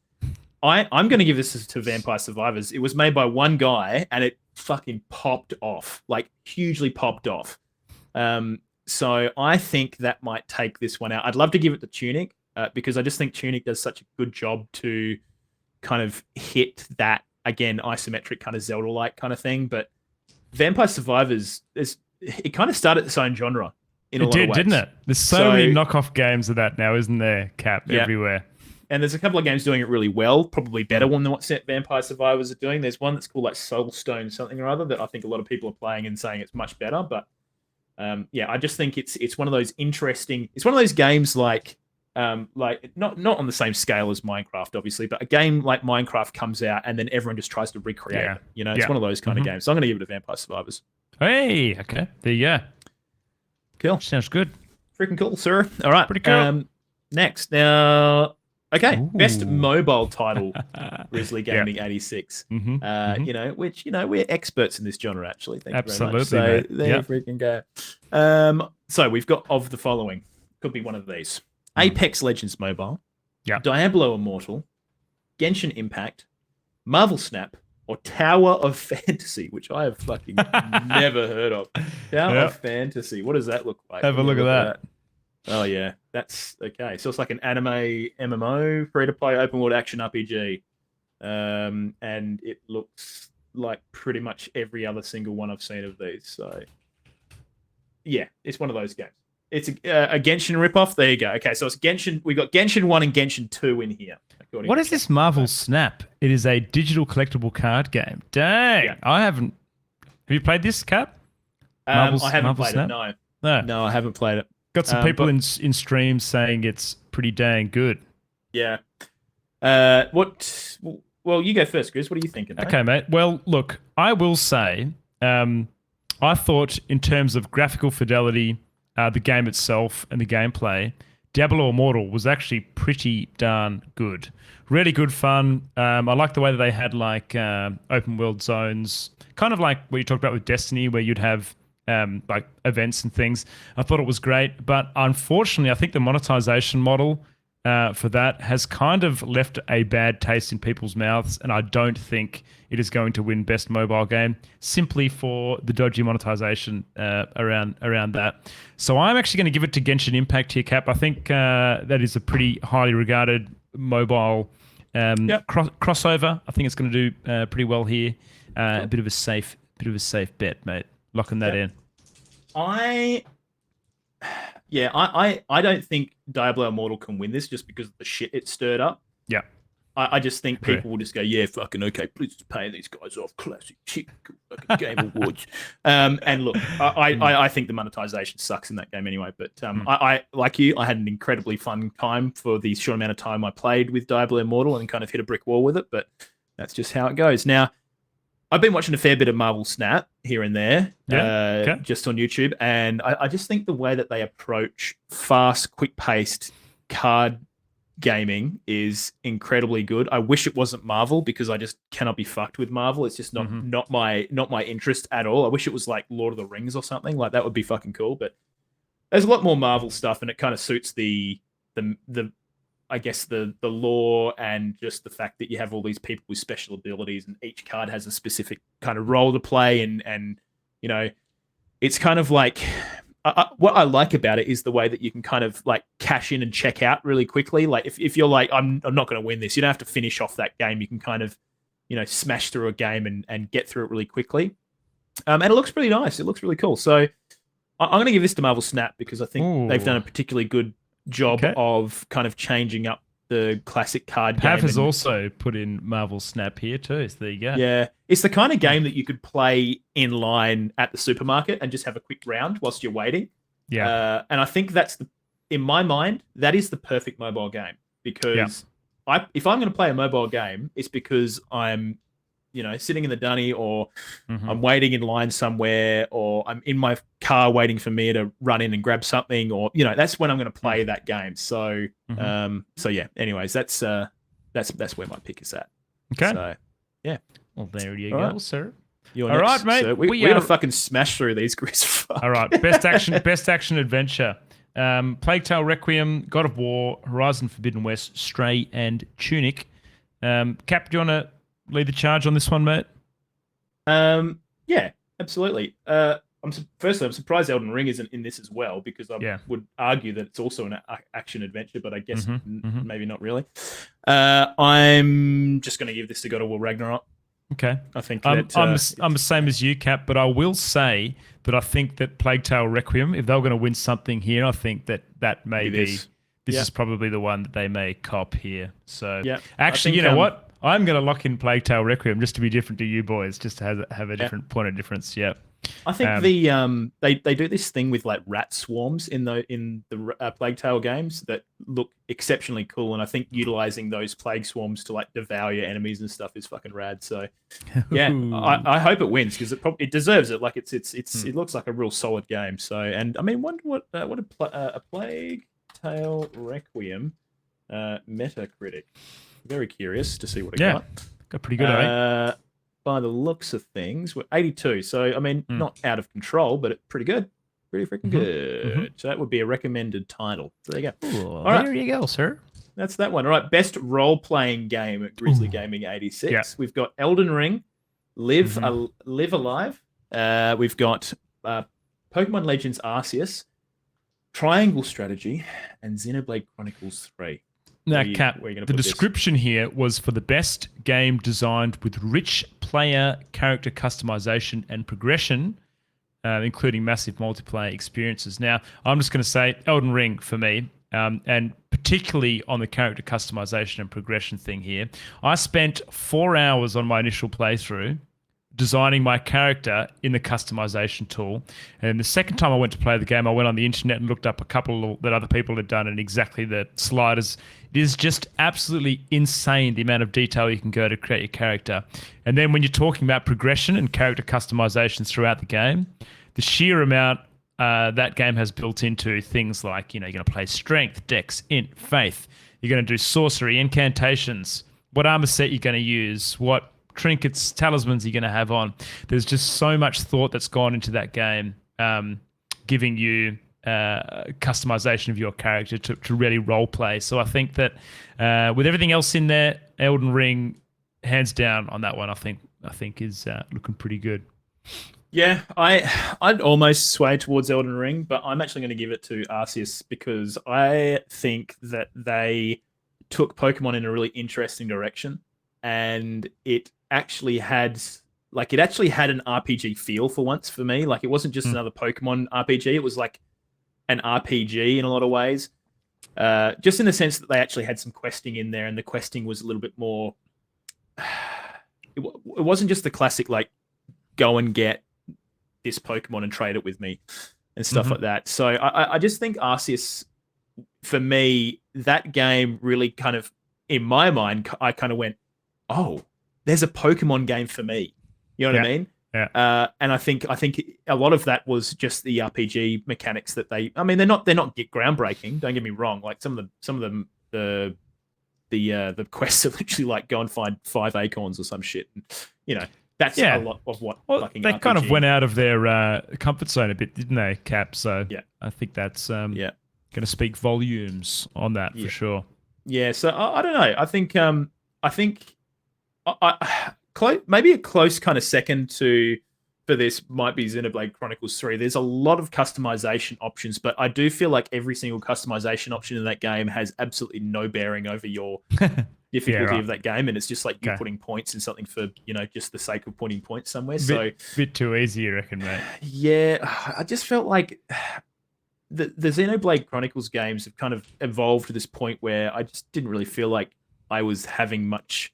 I'm going to give this to Vampire Survivors. It was made by one guy, and it fucking popped off, like hugely popped off. So I think that might take this one out. I'd love to give it to Tunic. Because I just think Tunic does such a good job to kind of hit that, again, isometric kind of Zelda-like kind of thing. But Vampire Survivors, it kind of started its own genre in a lot of ways. It did, didn't it? There's so many knockoff games of that now, isn't there, Cap, everywhere? And there's a couple of games doing it really well, probably better than what Vampire Survivors are doing. There's one that's called like Soulstone something or other that I think a lot of people are playing and saying it's much better. But I just think it's one of those interesting... It's one of those games like not on the same scale as Minecraft, obviously, but a game like Minecraft comes out and then everyone just tries to recreate it. It's one of those kind of games. So I'm going to give it to Vampire Survivors. Hey, okay. There you go. Cool. Sounds good. Freaking cool, sir. All right. Pretty cool. Next. Now, okay. Ooh. Best mobile title, Grizzly Gaming 86. Which, we're experts in this genre, actually. Thank you very much. So there you freaking go. So we've got of the following. Could be one of these. Apex Legends Mobile, Diablo Immortal, Genshin Impact, Marvel Snap, or Tower of Fantasy, which I have fucking never heard of. Tower of Fantasy. What does that look like? Have a look at that. Oh, yeah. That's okay. So it's like an anime MMO, free-to-play open-world action RPG. And it looks like pretty much every other single one I've seen of these. So, yeah, it's one of those games. It's a Genshin ripoff. There you go. Okay, so it's Genshin. We got Genshin 1 and Genshin 2 in here. What is this Marvel Snap? It is a digital collectible card game. Dang, yeah. I haven't. Have you played this, Cap? I haven't played it. No, I haven't played it. Got some people in streams saying it's pretty dang good. Yeah. Well, you go first, Chris. What are you thinking? Okay, mate. Well, look, I will say, I thought in terms of graphical fidelity. The game itself and the gameplay Diablo Immortal was actually pretty darn good. Really good fun. I like the way that they had like open world zones, kind of like what you talked about with Destiny, where you'd have like events and things. I thought it was great, but unfortunately, I think the monetization model for that has kind of left a bad taste in people's mouths, and I don't think it is going to win Best Mobile Game simply for the dodgy monetization around that. So I'm actually going to give it to Genshin Impact here, Cap. I think that is a pretty highly regarded mobile crossover. I think it's going to do pretty well here. A bit of a safe bet, mate. Locking that in. I don't think Diablo Immortal can win this just because of the shit it stirred up. Yeah. I just think people will just go, yeah, fucking okay, please just pay these guys off. Classic shit, fucking Game Awards. And look, I think the monetization sucks in that game anyway. But I like you, I had an incredibly fun time for the short amount of time I played with Diablo Immortal and kind of hit a brick wall with it. But that's just how it goes. Now, I've been watching a fair bit of Marvel Snap here and there, just on YouTube, and I just think the way that they approach fast, quick-paced card gaming is incredibly good. I wish it wasn't Marvel because I just cannot be fucked with Marvel. It's just not my interest at all. I wish it was like Lord of the Rings or something. Like that would be fucking cool. But there's a lot more Marvel stuff, and it kind of suits the I guess the lore and just the fact that you have all these people with special abilities and each card has a specific kind of role to play. And you know, it's kind of like what I like about it is the way that you can kind of like cash in and check out really quickly. Like if you're like, I'm not going to win this, you don't have to finish off that game. You can kind of, you know, smash through a game and get through it really quickly. And it looks pretty nice. It looks really cool. So I'm going to give this to Marvel Snap because I think they've done a particularly good job of kind of changing up the classic card game. Pav has also put in Marvel Snap here too, so there you go. Yeah, it's the kind of game that you could play in line at the supermarket and just have a quick round whilst you're waiting. Yeah, and I think that's in my mind, that is the perfect mobile game because if I'm going to play a mobile game, it's because I'm, you know, sitting in the dunny or I'm waiting in line somewhere or I'm in my car waiting for me to run in and grab something or, you know, that's when I'm going to play that game. So, so yeah, anyways, that's where my pick is at. Okay. So, yeah. Well, there you go, sir. You're all next, right, mate. Sir. We're going to fucking smash through these, Chris. All right. Best action adventure. Plague Tale Requiem, God of War, Horizon Forbidden West, Stray, and Tunic. Cap, do you want to lead the charge on this one, mate? Yeah, absolutely. I'm surprised Elden Ring isn't in this as well because I would argue that it's also an action adventure, but I guess maybe not really. I'm just going to give this to God of War Ragnarok. Okay, I think I'm the same as you, Cap, but I will say that I think that Plague Tale Requiem, if they were going to win something here, I think that may be this is probably the one that they may cop here. So actually, you know what? I'm going to lock in Plague Tale Requiem just to be different to you boys, just to have a different point of difference. Yeah. I think they do this thing with like rat swarms in the Plague Tale games that look exceptionally cool, and I think utilizing those plague swarms to like devour your enemies and stuff is fucking rad. So yeah, I hope it wins because it deserves it. Like it looks like a real solid game. So and I mean, what a Plague Tale Requiem Metacritic. Very curious to see what it got. Got pretty good, by the looks of things, we're 82. So, I mean, not out of control, but pretty good. Pretty freaking good. So that would be a recommended title. So there you go. Ooh, all right. There you go, sir. That's that one. All right. Best role-playing game at Grizzly Gaming 86. Yeah. We've got Elden Ring, Live Alive. We've got Pokemon Legends Arceus, Triangle Strategy, and Xenoblade Chronicles 3. Now, Cap, the description here was for the best game designed with rich player character customization and progression, including massive multiplayer experiences. Now, I'm just going to say Elden Ring for me, and particularly on the character customization and progression thing here. I spent 4 hours on my initial playthrough designing my character in the customization tool. And the second time I went to play the game, I went on the internet and looked up a couple that other people had done and exactly the sliders. It is just absolutely insane the amount of detail you can go to create your character. And then when you're talking about progression and character customizations throughout the game, the sheer amount that game has built into things like, you're going to play strength, dex, int, faith. You're going to do sorcery, incantations, what armor set you're going to use, what trinkets, talismans you're going to have on. There's just so much thought that's gone into that game, giving you customization of your character to really role play. So I think that with everything else in there, Elden Ring, hands down on that one, I think is looking pretty good. Yeah, I'd almost sway towards Elden Ring, but I'm actually going to give it to Arceus because I think that they took Pokemon in a really interesting direction, and it actually had an RPG feel for once for me. Like, it wasn't just another Pokemon RPG; it was like an RPG in a lot of ways. Just in the sense that they actually had some questing in there, and the questing was a little bit more. It wasn't just the classic like go and get this Pokemon and trade it with me and stuff like that. So I just think Arceus, for me, that game really kind of, in my mind, I kind of went, oh, there's a Pokemon game for me. You know what I mean? Yeah. And I think a lot of that was just the RPG mechanics that they're not groundbreaking. Don't get me wrong. Like some of them, the quests are literally like go and find 5 acorns or some shit. And, that's a lot of what fucking they RPG. kind of went out of their comfort zone a bit, didn't they, Cap? So yeah, I think that's going to speak volumes on that for sure. Yeah, so I don't know. I think maybe a close kind of second for this might be Xenoblade Chronicles 3. There's a lot of customization options, but I do feel like every single customization option in that game has absolutely no bearing over your difficulty of that game, and it's just like you're putting points in something for just the sake of putting points somewhere. Bit too easy, you reckon, mate? Yeah, I just felt like the Xenoblade Chronicles games have kind of evolved to this point where I just didn't really feel like I was having much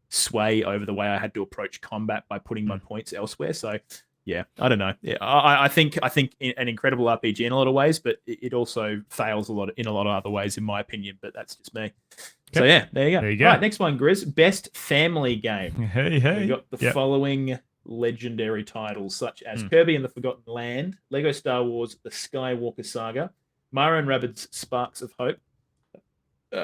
sway over the way I had to approach combat by putting my points elsewhere. So yeah, I don't know. Yeah, I think an incredible RPG in a lot of ways, but it also fails in a lot of other ways, in my opinion. But that's just me. So yeah, there you go. All right, next one, Grizz. Best family game. Hey. We got the following legendary titles, such as Kirby and the Forgotten Land, Lego Star Wars: The Skywalker Saga, Mario and Rabbids: Sparks of Hope.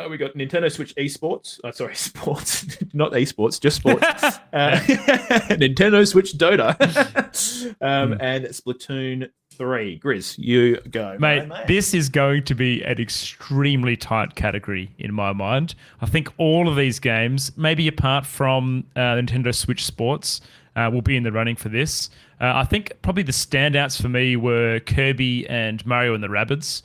We got Nintendo Switch esports. Sports, not esports, just sports. Nintendo Switch Dota, and Splatoon 3. Grizz, you go, mate. This is going to be an extremely tight category in my mind. I think all of these games, maybe apart from Nintendo Switch Sports, will be in the running for this. I think probably the standouts for me were Kirby and Mario and the Rabbids.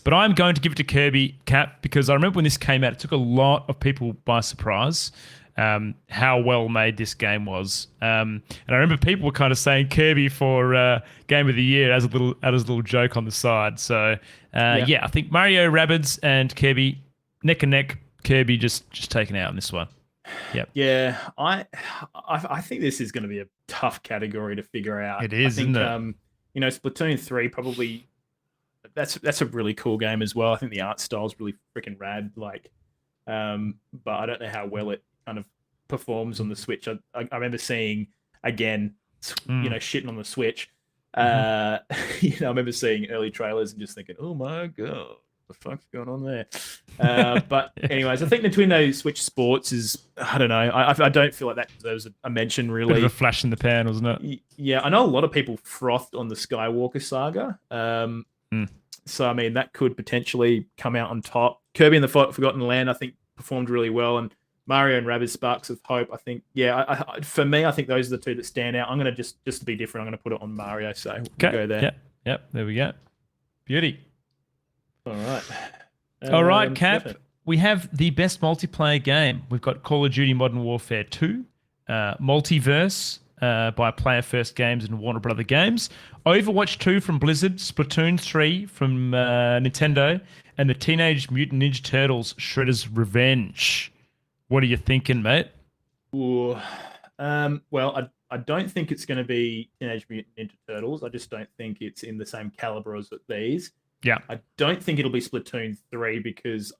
But I'm going to give it to Kirby, Cap, because I remember when this came out, it took a lot of people by surprise how well made this game was. And I remember people were kind of saying Kirby for Game of the Year as a little joke on the side. So I think Mario, Rabbids, and Kirby neck and neck. Kirby just taken out in this one. Yep. Yeah, I think this is going to be a tough category to figure out. It is, isn't it? Splatoon 3 probably. That's a really cool game as well. I think the art style is really freaking rad. Like, but I don't know how well it kind of performs on the Switch. I remember seeing again, shitting on the Switch. I remember seeing early trailers and just thinking, "Oh my god, what the fuck's going on there?" But anyways, I think Nintendo Switch Sports is. I don't know. I don't feel like that deserves a mention. Really, bit of a flash in the pan, wasn't it? Yeah, I know a lot of people frothed on the Skywalker Saga. So, I mean, that could potentially come out on top. Kirby and the Forgotten Land, I think, performed really well. And Mario and Rabbids Sparks of Hope, I think, for me, I think those are the two that stand out. I'm going to just to be different, I'm going to put it on Mario. So, we'll go there. Yep, there we go. Beauty. All right. All right, Cap. We have the best multiplayer game. We've got Call of Duty Modern Warfare 2, Multiverse, by Player First Games and Warner Brother Games, Overwatch 2 from Blizzard, Splatoon 3 from Nintendo, and the Teenage Mutant Ninja Turtles Shredder's Revenge. What are you thinking, mate? Ooh. Well, I don't think it's going to be Teenage Mutant Ninja Turtles. I just don't think it's in the same caliber as these. Yeah. I don't think it'll be Splatoon 3 because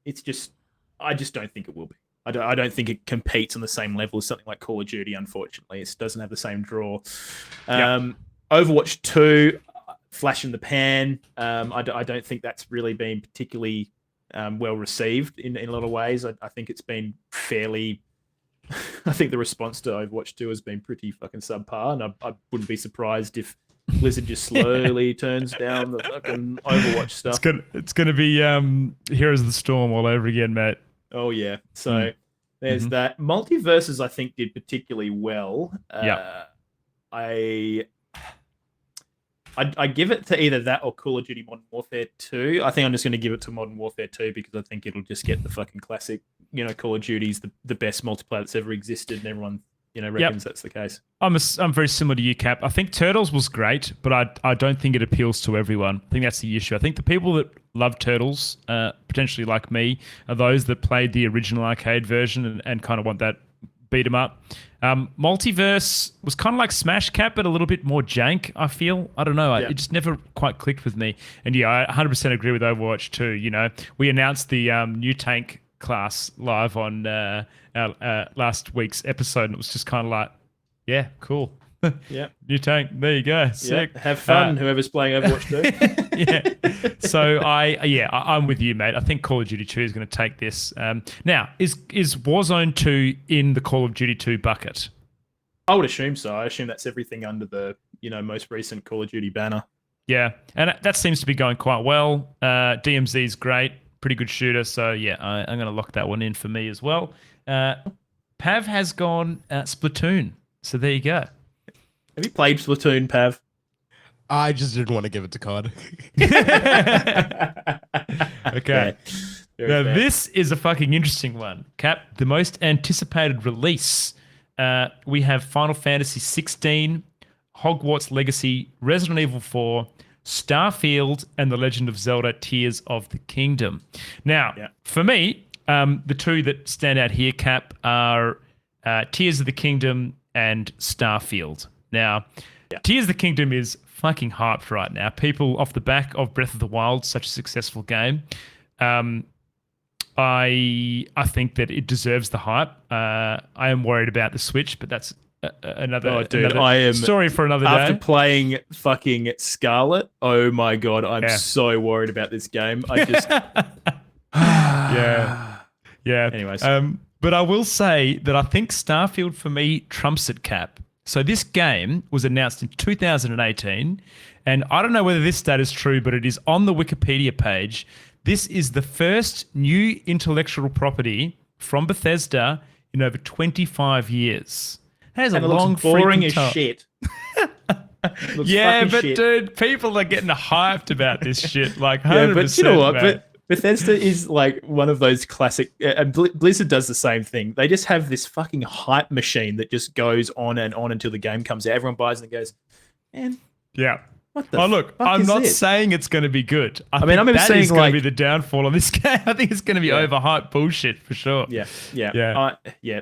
I just don't think it will be. I don't think it competes on the same level as something like Call of Duty, unfortunately. It doesn't have the same draw. Overwatch 2, flash in the pan. I don't think that's really been particularly well received in a lot of ways. I think it's been fairly. I think the response to Overwatch 2 has been pretty fucking subpar, and I wouldn't be surprised if Blizzard just slowly turns down the fucking Overwatch stuff. It's gonna be Heroes of the Storm all over again, mate. Oh yeah. So there's that. Multiverses, I think, did particularly well. I give it to either that or Call of Duty Modern Warfare 2. I think I'm just going to give it to Modern Warfare 2 because I think it'll just get the fucking classic. Call of Duty's the best multiplayer that's ever existed, and everyone reckons that's the case. I'm very similar to you, Cap. I think Turtles was great, but I don't think it appeals to everyone. I think that's the issue. I think the people that love Turtles, potentially like me, are those that played the original arcade version and kind of want that beat 'em up. Multiverse was kind of like Smash, Cap, but a little bit more jank, I feel. I don't know. It just never quite clicked with me. And I 100% agree with Overwatch 2. We announced the new tank class live on our last week's episode, and it was just kind of like, yeah, cool. Yeah, new tank. There you go. Sick. Yeah, have fun, whoever's playing Overwatch 2. Yeah. So I'm with you, mate. I think Call of Duty 2 is going to take this. Now, is Warzone 2 in the Call of Duty 2 bucket? I would assume so. I assume that's everything under the most recent Call of Duty banner. Yeah, and that seems to be going quite well. DMZ is great, pretty good shooter. So yeah, I'm going to lock that one in for me as well. Pav has gone Splatoon. So there you go. Have you played Splatoon, Pav? I just didn't want to give it to COD. Okay. Now, this is a fucking interesting one. Cap, the most anticipated release. We have Final Fantasy 16, Hogwarts Legacy, Resident Evil 4, Starfield, and The Legend of Zelda Tears of the Kingdom. Now, for me, the two that stand out here, Cap, are Tears of the Kingdom and Starfield. Now, Tears of the Kingdom is fucking hyped right now. People off the back of Breath of the Wild, such a successful game. I think that it deserves the hype. I am worried about the Switch, but that's another story for another day. After playing fucking Scarlet, oh my god, I'm so worried about this game. I just yeah. Anyways, but I will say that I think Starfield for me trumps it, Cap. So this game was announced in 2018, and I don't know whether this stat is true, but it is on the Wikipedia page. This is the first new intellectual property from Bethesda in over 25 years. That is a long, boring as shit. Yeah, but shit. Dude, people are getting hyped about this shit. Like, 100%, yeah, but you know what? Man. But Bethesda is like one of those classic. Blizzard does the same thing. They just have this fucking hype machine that just goes on and on until the game comes out. Everyone buys it and goes, man. Yeah. What the look, I'm not saying it's going to be good. I mean, I'm saying is going to be the downfall on this game. I think it's going to be overhyped bullshit for sure. Yeah.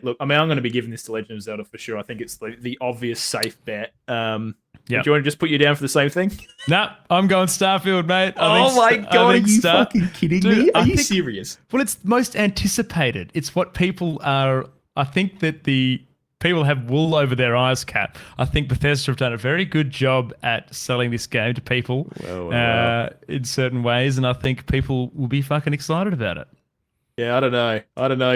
Look, I mean, I'm going to be giving this to Legend of Zelda for sure. I think it's the obvious safe bet. Do you want to just put you down for the same thing? No, I'm going Starfield, mate. Oh my god, are you fucking kidding me? Are you serious? Well, it's most anticipated. It's what people are. I think that the people have wool over their eyes, Cap. I think Bethesda have done a very good job at selling this game to people in certain ways, and I think people will be fucking excited about it. Yeah, I don't know,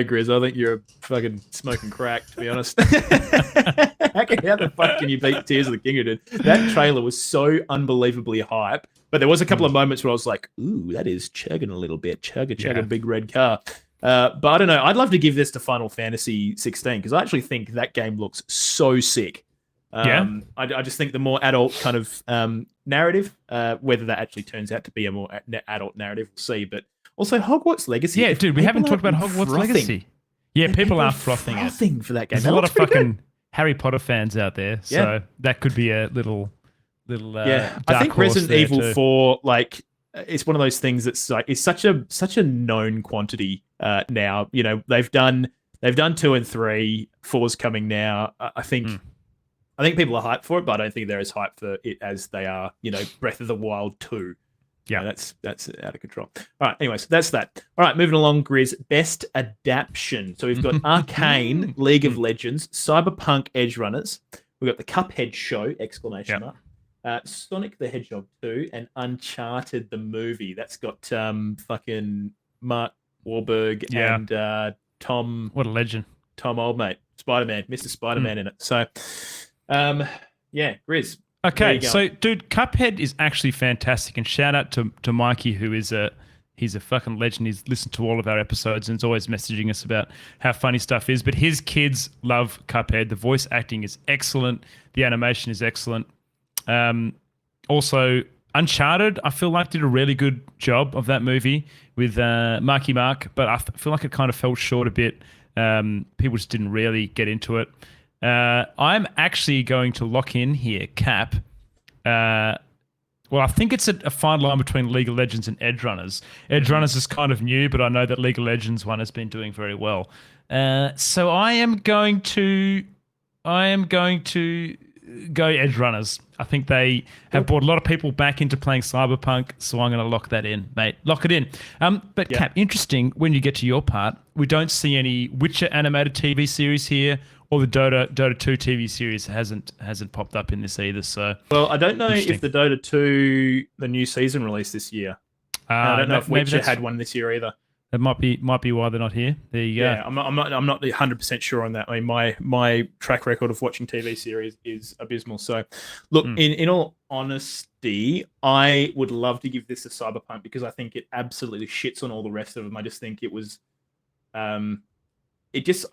Grizz. I think you're fucking smoking crack, to be honest. How the fuck can you beat Tears of the Kingdom, dude? That trailer was so unbelievably hype, but there was a couple of moments where I was like, ooh, that is chugging a little bit. Chug a big red car. But I don't know. I'd love to give this to Final Fantasy 16 because I actually think that game looks so sick. I just think the more adult kind of narrative, whether that actually turns out to be a more adult narrative, we'll see. But also Hogwarts Legacy. Yeah, dude, we haven't talked about Hogwarts Legacy. Yeah, people are frothing for that game. There's a lot of fucking Harry Potter fans out there, so that could be a little. I think Resident Evil 4, like, it's one of those things that's like it's such a known quantity now. You know, they've done 2 and 3. 4's coming now. I think people are hyped for it, but I don't think they're as hyped for it as they are, Breath of the Wild 2. Yeah, that's out of control. All right, anyways, that's that. All right, moving along, Grizz. Best adaptation. So we've got Arcane, League of Legends, Cyberpunk Edge Runners. We've got the Cuphead show, exclamation mark. Sonic the Hedgehog 2 and Uncharted the movie. That's got fucking Mark Wahlberg Yeah. and Tom What a legend. Oldmate, Spider-Man, Mr. Spider-Man in it. So, yeah, Grizz. Where Okay, you going? so dude, Cuphead is actually fantastic, and shout out to Mikey, who is he's a fucking legend. He's listened to all of our episodes and is always messaging us about how funny stuff is. But his kids love Cuphead. The voice acting is excellent. The animation is excellent. Also, Uncharted, I feel like did a really good job of that movie with Marky Mark, but I feel like it kind of fell short a bit. People just didn't really get into it. I'm actually going to lock in here, Cap. Well, I think it's a fine line between League of Legends and Edge Runners. Edge Runners is kind of new, but I know that League of Legends one has been doing very well. So I am going to go Edge Runners. I think they have brought a lot of people back into playing Cyberpunk, so I'm going to lock that in, mate. Lock it in. But Yeah. Cap, interesting, when you get to your part, we don't see any Witcher animated TV series here, or the Dota 2 TV series hasn't popped up in this either. So Well, I don't know Interesting. if the Dota 2, the new season released this year. I don't know if maybe Witcher that's- had one this year either. That might be why they're not here. There you go. Yeah, I'm not 100% sure on that. I mean, my track record of watching TV series is abysmal. So, look, in all honesty, I would love to give this a Cyberpunk because I think it absolutely shits on all the rest of them. I just think it was, it just,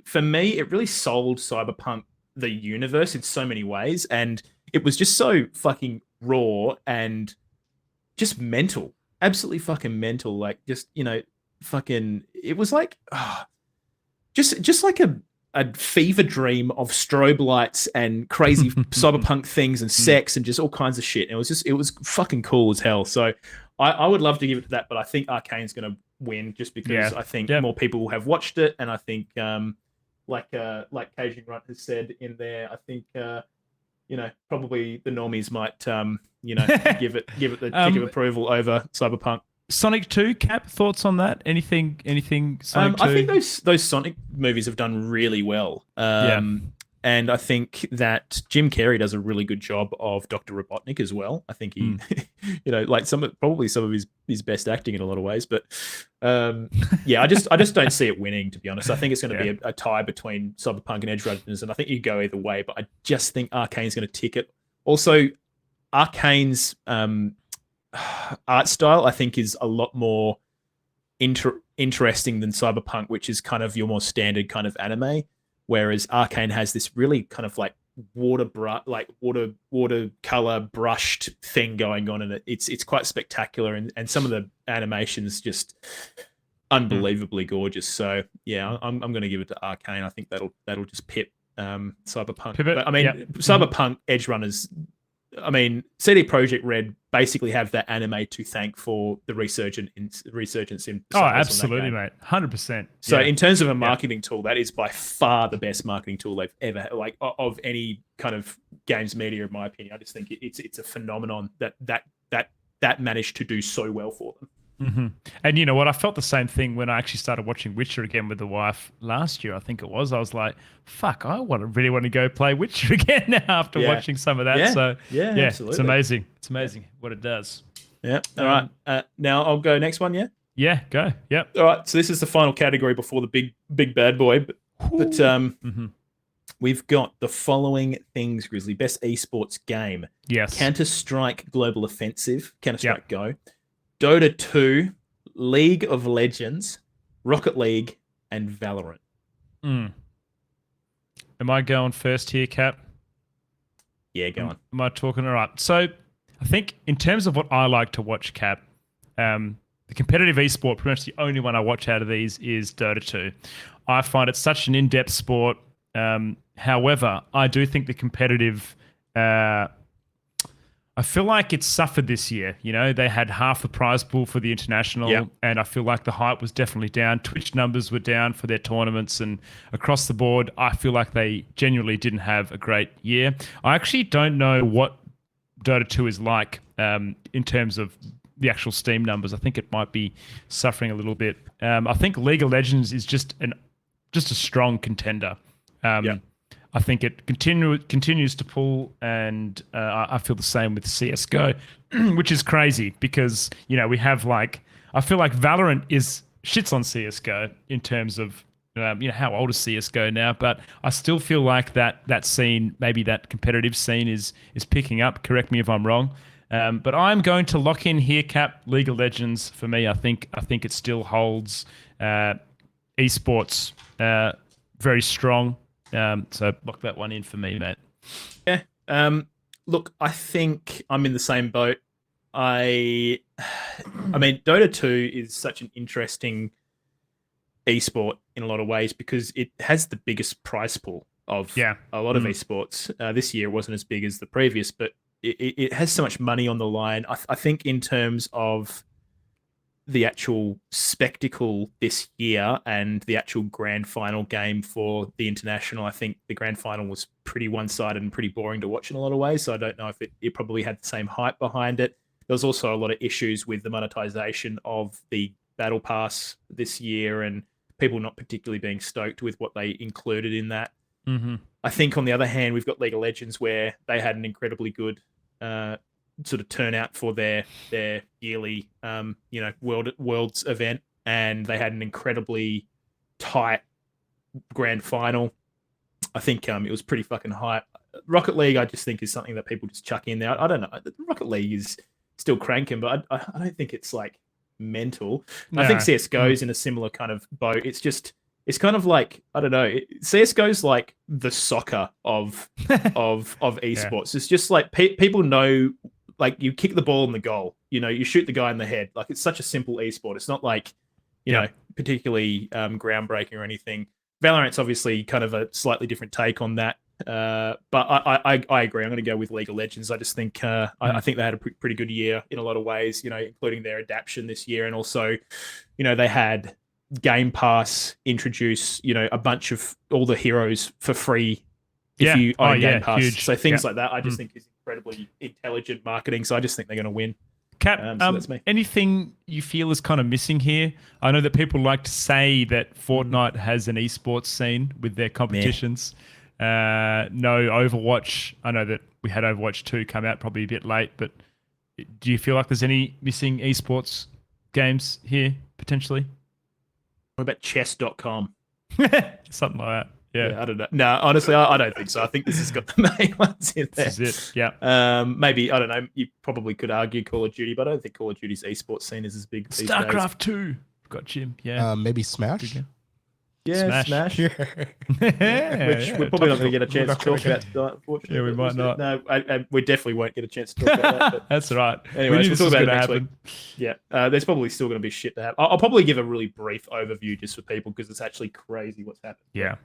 for me, it really sold Cyberpunk the universe in so many ways, and it was just so fucking raw and just mental, absolutely fucking mental. Like, just fucking, it was like just like a fever dream of strobe lights and crazy cyberpunk things and sex and just all kinds of shit. And it was fucking cool as hell. So I would love to give it to that, but I think Arcane's gonna win just because I think more people have watched it, and I think like Cajun Runt has said in there, I think probably the normies might give it the tick of approval over Cyberpunk. Sonic 2, Cap, thoughts on that? Anything Sonic 2? I think those Sonic movies have done really well. And I think that Jim Carrey does a really good job of Dr. Robotnik as well. I think he, like probably some of his best acting in a lot of ways. But I just don't see it winning, to be honest. I think it's going to be a tie between Cyberpunk and Edge Runners, and I think you go either way. But I just think Arcane's going to tick it. Also, Arcane's art style, I think, is a lot more interesting than Cyberpunk, which is kind of your more standard kind of anime. Whereas Arcane has this really kind of like watercolor brushed thing going on, and it's quite spectacular, and some of the animations just unbelievably gorgeous. So yeah, I'm going to give it to Arcane. I think that'll just pip Cyberpunk. Pivot, But I mean, Cyberpunk Edge Runners. I mean, CD Projekt Red basically have that anime to thank for the resurgence in sales on that absolutely, game. mate, 100%. So in terms of a marketing tool, that is by far the best marketing tool they've ever had, like of any kind of games media, in my opinion. I just think it's a phenomenon that managed to do so well for them. Mm-hmm. And you know what? I felt the same thing when I actually started watching Witcher again with the wife last year. I think it was. I was like, "Fuck! I really want to go play Witcher again now after watching some of that." Yeah. So yeah, absolutely. it's amazing. It's amazing what it does. Yeah. All right. Now I'll go next one. Yeah. Yeah. Go. Yep. All right. So this is the final category before the big bad boy. But we've got the following things, Grizzly. Best esports game. Yes. Counter-Strike Global Offensive. Counter-Strike Go. Dota 2, League of Legends, Rocket League, and Valorant. Am I going first here, Cap? Yeah, go on. Am I talking? All right. So I think in terms of what I like to watch, Cap, the competitive esport, pretty much the only one I watch out of these is Dota 2. I find it such an in-depth sport. However, I do think the competitive... I feel like it's suffered this year. You know, they had half the prize pool for the international, and I feel like the hype was definitely down. Twitch numbers were down for their tournaments, and across the board, I feel like they genuinely didn't have a great year. I actually don't know what Dota 2 is like in terms of the actual Steam numbers. I think it might be suffering a little bit. I think League of Legends is just a strong contender. I think it continues to pull, and I feel the same with CS:GO, which is crazy because we have I feel like Valorant shits on CS:GO in terms of how old is CS:GO now, but I still feel like that scene, maybe that competitive scene, is picking up. Correct me if I'm wrong, but I'm going to lock in here, Cap. League of Legends for me. I think it still holds esports very strong. So lock that one in for me, mate. Yeah. Look, I think I'm in the same boat. I mean, Dota 2 is such an interesting esport in a lot of ways because it has the biggest prize pool of a lot of esports. This year it wasn't as big as the previous, but it has so much money on the line. I think in terms of the actual spectacle this year and the actual grand final game for the international, I think the grand final was pretty one-sided and pretty boring to watch in a lot of ways. So I don't know if it probably had the same hype behind it. There was also a lot of issues with the monetization of the battle pass this year and people not particularly being stoked with what they included in that. Mm-hmm. I think on the other hand, we've got League of Legends where they had an incredibly good sort of turnout for their yearly worlds event, and they had an incredibly tight grand final. I think it was pretty fucking hype. Rocket League, I just think, is something that people just chuck in there. I don't know. Rocket League is still cranking, but I don't think it's like mental. No. I think CS:GO is in a similar kind of boat. It's kind of like, I don't know, CS:GO's like the soccer of esports. It's just like people know, like you kick the ball in the goal, you shoot the guy in the head. Like it's such a simple esport. It's not like, you know, particularly groundbreaking or anything. Valorant's obviously kind of a slightly different take on that. But I agree. I'm going to go with League of Legends. I just think I think they had a pretty good year in a lot of ways, including their adaptation this year. And also, they had Game Pass introduce, a bunch of all the heroes for free if you own Game Pass. Huge. So things like that, I just think is incredibly intelligent marketing. So I just think they're going to win. Cap, so that's me. Anything you feel is kind of missing here? I know that people like to say that Fortnite has an esports scene with their competitions. No Overwatch. I know that we had Overwatch 2 come out probably a bit late, but do you feel like there's any missing esports games here potentially? What about chess.com? Something like that. Yeah, I don't know. No, honestly, I don't think so. I think this has got the main ones in there. This is it. Yeah. Maybe, I don't know. You probably could argue Call of Duty, but I don't think Call of Duty's esports scene is as big. StarCraft 2. Got Jim. Yeah. Maybe Smash. Yeah, Smash. Which we're probably not going to get a chance to talk about tonight, unfortunately. Yeah, we might not. No, we definitely won't get a chance to talk about that. But that's all right. Anyway, we'll talk about it next week. Yeah, there's probably still going to be shit to happen. I'll probably give a really brief overview just for people because it's actually crazy what's happened. Yeah.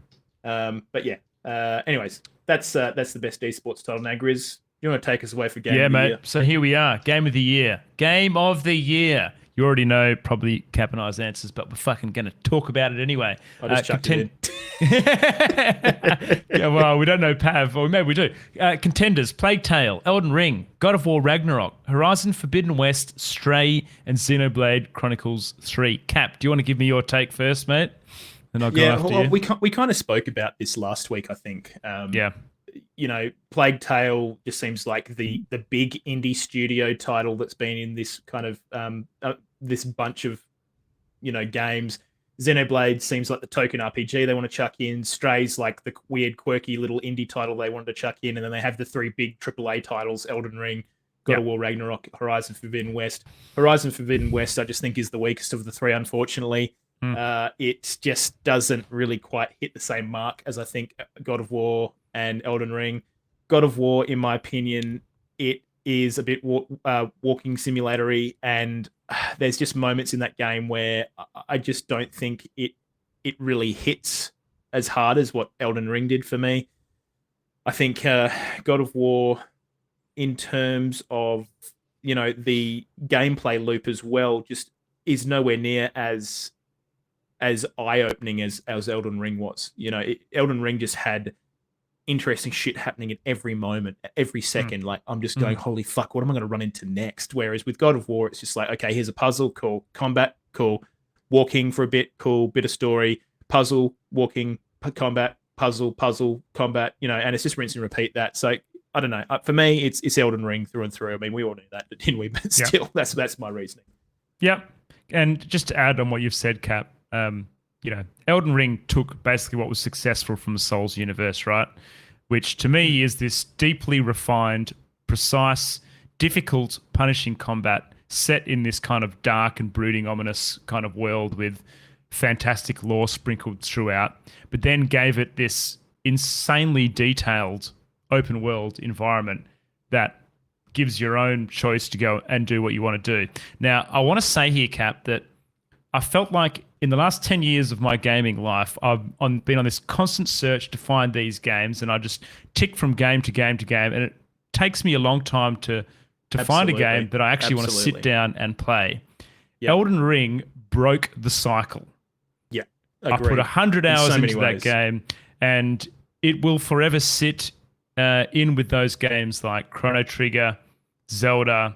But yeah. Anyways, that's the best esports title. Now, Grizz, you want to take us away for Game of the Year? Year? Yeah, mate. So here we are. Game of the Year. Game of the Year. You already know probably Cap and I's answers, but we're fucking going to talk about it anyway. I just chucked it in. Yeah, well, we don't know Pav, or maybe we do. Contenders: Plague Tale, Elden Ring, God of War Ragnarok, Horizon Forbidden West, Stray, and Xenoblade Chronicles 3. Cap, do you want to give me your take first, mate? And I'll go after you. We kind of spoke about this last week, I think. Yeah. Plague Tale just seems like the big indie studio title that's been in this kind of this bunch of games. Xenoblade seems like the token RPG they want to chuck in. Stray's like the weird, quirky little indie title they wanted to chuck in, and then they have the three big AAA titles: Elden Ring, God of War Ragnarok, Horizon Forbidden West. Horizon Forbidden West, I just think, is the weakest of the three, unfortunately. It just doesn't really quite hit the same mark as I think God of War and Elden Ring. God of War, in my opinion, it is a bit walking simulatory, and there's just moments in that game where I just don't think it really hits as hard as what Elden Ring did for me. I think God of War, in terms of the gameplay loop as well, just is nowhere near as eye-opening as Elden Ring was. Elden Ring just had interesting shit happening at every moment, every second. Like, I'm just going, holy fuck, what am I going to run into next? Whereas with God of War, it's just like, okay, here's a puzzle, cool. Combat, cool. Walking for a bit, cool. Bit of story. Puzzle, walking, combat, puzzle combat, and it's just rinse and repeat that. So I don't know. For me, it's Elden Ring through and through. I mean, we all knew that, didn't we? But still, that's my reasoning. Yep. And just to add on what you've said, Cap, Elden Ring took basically what was successful from the Souls universe, right? Which to me is this deeply refined, precise, difficult, punishing combat set in this kind of dark and brooding, ominous kind of world with fantastic lore sprinkled throughout, but then gave it this insanely detailed open world environment that gives your own choice to go and do what you want to do. Now, I want to say here, Cap, that I felt like in the last 10 years of my gaming life, I've been on this constant search to find these games, and I just tick from game to game to game, and it takes me a long time to find a game that I actually want to sit down and play. Yep. Elden Ring broke the cycle. Yeah, I put 100 hours into that game, and it will forever sit in with those games like Chrono Trigger, Zelda,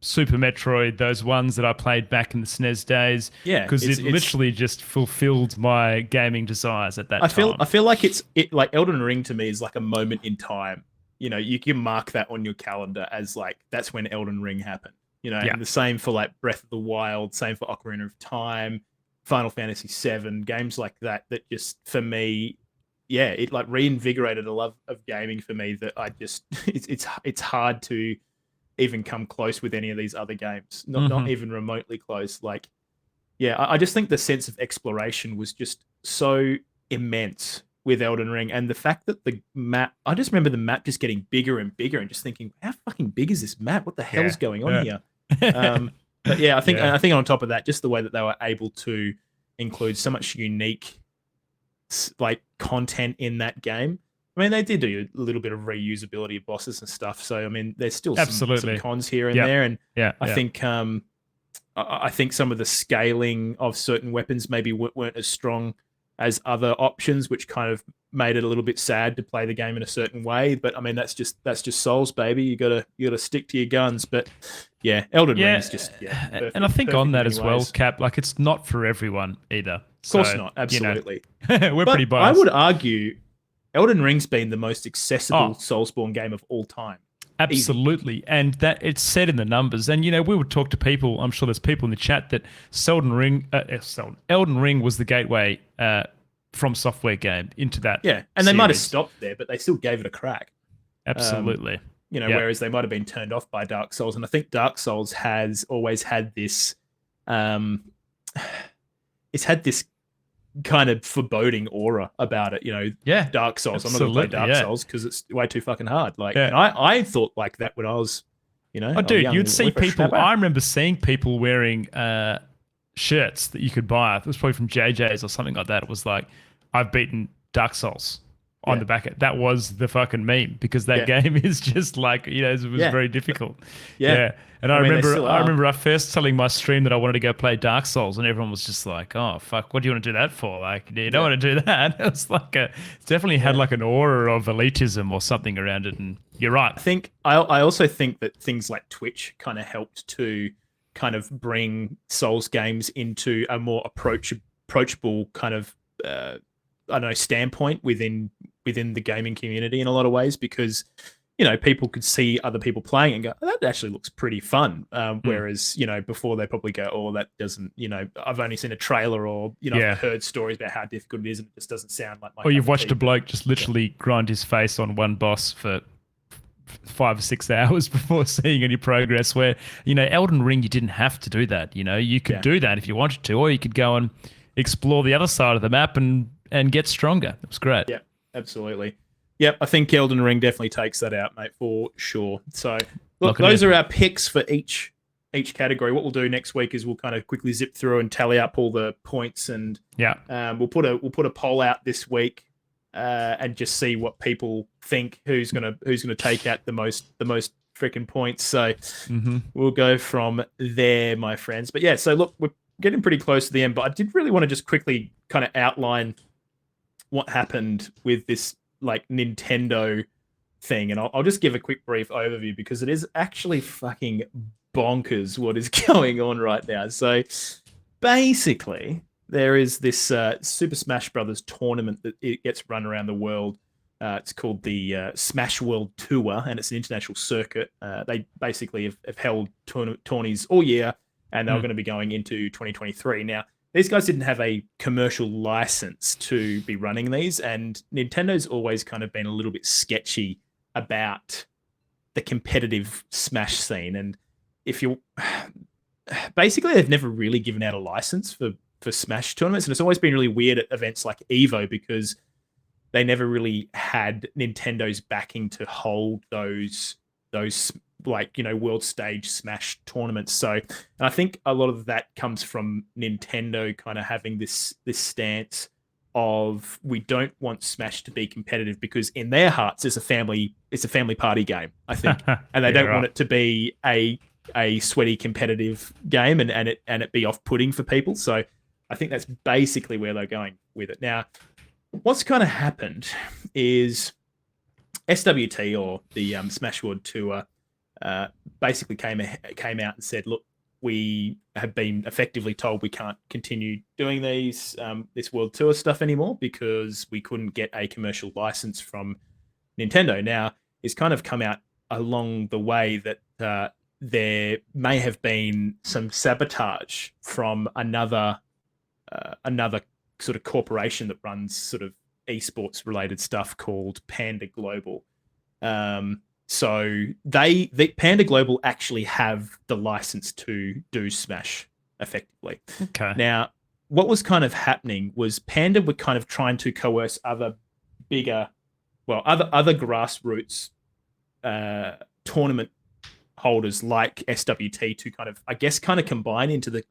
Super Metroid, those ones that I played back in the SNES days. Yeah, because it literally just fulfilled my gaming desires at that time. I feel like it like Elden Ring to me is like a moment in time. You can mark that on your calendar as like that's when Elden Ring happened. And the same for like Breath of the Wild, same for Ocarina of Time, Final Fantasy VII, games like that. That just for me, it like reinvigorated a love of gaming for me that I just it's hard to even come close with any of these other games. Not even remotely close. Like, I just think the sense of exploration was just so immense with Elden Ring, and the fact that the map, I just remember the map just getting bigger and bigger, and just thinking, how fucking big is this map? What the hell's going on here? But I think on top of that, just the way that they were able to include so much unique like content in that game. I mean, they did do a little bit of reusability of bosses and stuff. So I mean, there's still some cons here and there, and I think I think some of the scaling of certain weapons maybe weren't as strong as other options, which kind of made it a little bit sad to play the game in a certain way. But I mean, that's just Souls, baby. You gotta stick to your guns. But Elden Ring is just perfect, and I think on that as well, Cap, like it's not for everyone either. Of course not, absolutely. We're pretty biased. I would argue Elden Ring's been the most accessible Soulsborne game of all time. Absolutely. Easy. And that it's said in the numbers. And, we would talk to people, I'm sure there's people in the chat that Elden Ring was the gateway from software game into that. Yeah, and they might have stopped there, but they still gave it a crack. Absolutely. Whereas they might have been turned off by Dark Souls. And I think Dark Souls has always had this, it's had this kind of foreboding aura about it, Dark Souls. I'm not going to play Dark Souls because it's way too fucking hard. Like, and I thought like that when I was, dude, you'd see people. I remember seeing people wearing shirts that you could buy. It was probably from JJ's or something like that. It was like, I've beaten Dark Souls on the back. That was the fucking meme because that game is just like, it was very difficult. And I remember I first telling my stream that I wanted to go play Dark Souls, and everyone was just like, "Oh fuck, what do you want to do that for? Like, you don't want to do that." It was like it definitely had like an aura of elitism or something around it. And you're right. I also think that things like Twitch kind of helped to kind of bring Souls games into a more approachable kind of standpoint within the gaming community in a lot of ways, because people could see other people playing and go, oh, that actually looks pretty fun. Whereas, before they probably go, oh, that doesn't, I've only seen a trailer or, I've heard stories about how difficult it is and it just doesn't sound like my Or you've watched a bloke just literally grind his face on one boss for 5 or 6 hours before seeing any progress, where, Elden Ring, you didn't have to do that. You could do that if you wanted to, or you could go and explore the other side of the map and get stronger. It was great. Yeah, absolutely. Yep, I think Elden Ring definitely takes that out, mate, for sure. So, look, those are our picks for each category. What we'll do next week is we'll kind of quickly zip through and tally up all the points, and we'll put a poll out this week and just see what people think who's gonna take out the most freaking points. So we'll go from there, my friends. But so look, we're getting pretty close to the end, but I did really want to just quickly kind of outline what happened with this like Nintendo thing, and I'll just give a quick brief overview because it is actually fucking bonkers what is going on right now. So basically, there is this Super Smash Brothers tournament that it gets run around the world. It's called the Smash World Tour, and it's an international circuit. They basically have held tourneys all year, and they're going to be going into 2023. Now, these guys didn't have a commercial license to be running these, and Nintendo's always kind of been a little bit sketchy about the competitive Smash scene. And if you basically, they've never really given out a license for Smash tournaments, and it's always been really weird at events like Evo because they never really had Nintendo's backing to hold those like, you know, world stage Smash tournaments. So, and I think a lot of that comes from Nintendo kind of having this stance of, we don't want Smash to be competitive because in their hearts it's a family party game, I think, and they don't want it to be a sweaty competitive game and it be off-putting for people. So I think that's basically where they're going with it. Now, what's kind of happened is SWT, or the Smash World Tour, basically came out and said, look, we have been effectively told we can't continue doing this World Tour stuff anymore because we couldn't get a commercial license from Nintendo. Now, it's kind of come out along the way that there may have been some sabotage from another sort of corporation that runs sort of esports related stuff called Panda Global. So the Panda Global actually have the license to do Smash effectively. Okay. Now, what was kind of happening was Panda were kind of trying to coerce other grassroots tournament holders like SWT to kind of combine into the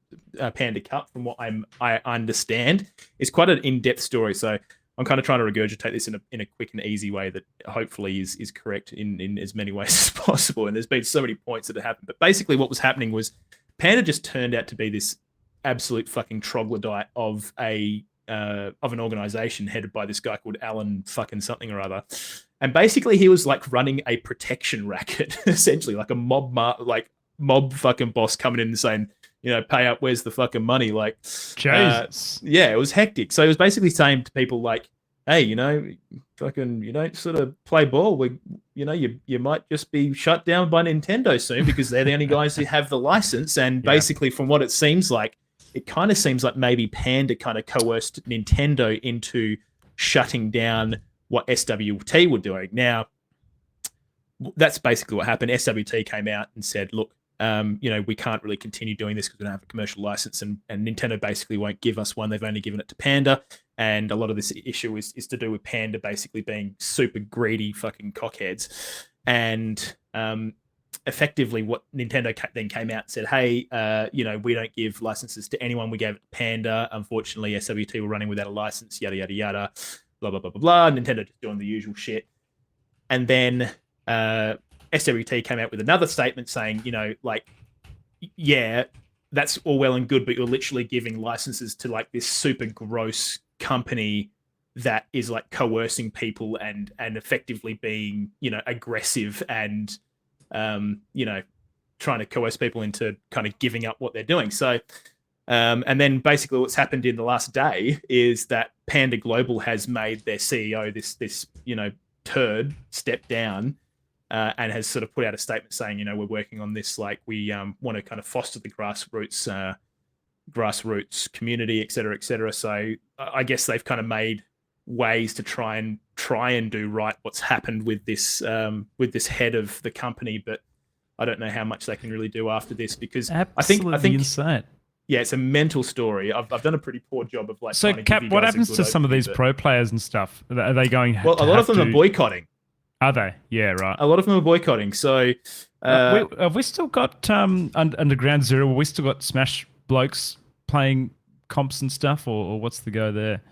Panda Cup. From what I understand, it's quite an in-depth story. So I'm kind of trying to regurgitate this in a quick and easy way that hopefully is correct in as many ways as possible. And there's been so many points that have happened, but basically what was happening was Panda just turned out to be this absolute fucking troglodyte of an organization headed by this guy called Alan fucking something or other. And basically he was like running a protection racket, essentially like a mob fucking boss coming in and saying, you know, pay up, where's the fucking money? Like, Jesus. Yeah, it was hectic. So he was basically saying to people like, hey, you know, fucking, you don't sort of play ball. You might just be shut down by Nintendo soon because they're the only guys who have the license. And basically from what it seems like, it kind of seems like maybe Panda kind of coerced Nintendo into shutting down what SWT were doing. Now, that's basically what happened. SWT came out and said, look, you know, we can't really continue doing this because we don't have a commercial license, and Nintendo basically won't give us one. They've only given it to Panda, and a lot of this issue is to do with Panda basically being super greedy fucking cockheads. And effectively what Nintendo then came out and said, hey, you know, we don't give licenses to anyone. We gave it to Panda. Unfortunately, SWT were running without a license, yada, yada, yada, blah, blah, blah, blah, blah. Nintendo just doing the usual shit. And then SWT came out with another statement saying, you know, like, yeah, that's all well and good, but you're literally giving licenses to like this super gross company that is like coercing people and effectively being, you know, aggressive and, you know, trying to coerce people into kind of giving up what they're doing. So, and then basically what's happened in the last day is that Panda Global has made their CEO, this, you know, turd, step down, and has sort of put out a statement saying, you know, we're working on this, like we want to kind of foster the grassroots community, et cetera, et cetera. So I guess they've kind of made ways to try and do right what's happened with this head of the company, but I don't know how much they can really do after this, because Absolutely I think insane. Yeah, it's a mental story. I've done a pretty poor job of like. So, Cap, what happens to some of these pro players and stuff? Are they going? Well, a lot of them are boycotting. Are they? Yeah, right. A lot of them are boycotting. So, have we still got Underground Zero? Have we still got Smash blokes playing comps and stuff, or what's the go there?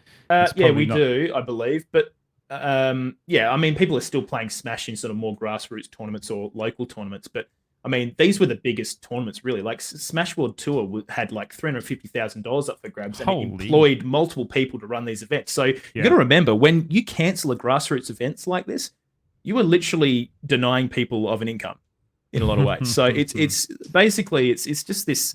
Yeah, we do, I believe. But yeah, I mean, people are still playing Smash in sort of more grassroots tournaments or local tournaments. But I mean, these were the biggest tournaments, really. Like Smash World Tour had like $350,000 up for grabs, and it employed multiple people to run these events. So you got to remember, when you cancel a grassroots events like this, you are literally denying people of an income. in a lot of ways. So it's basically it's just this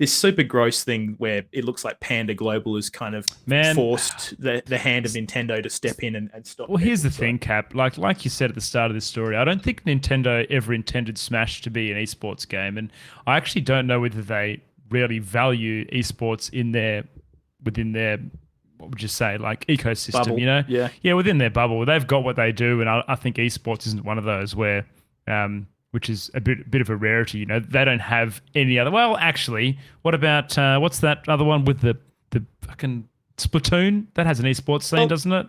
super gross thing where it looks like Panda Global has kind of forced the hand of Nintendo to step in and stop. Well, here's the thing, Cap. Like you said at the start of this story, I don't think Nintendo ever intended Smash to be an esports game, and I actually don't know whether they really value esports within their what would you say, like ecosystem, bubble. You know? Yeah, within their bubble. They've got what they do, and I think esports isn't one of those where, which is a bit of a rarity, you know. They don't have any other. Well, actually, what about, what's that other one with the fucking Splatoon? That has an esports scene, doesn't it?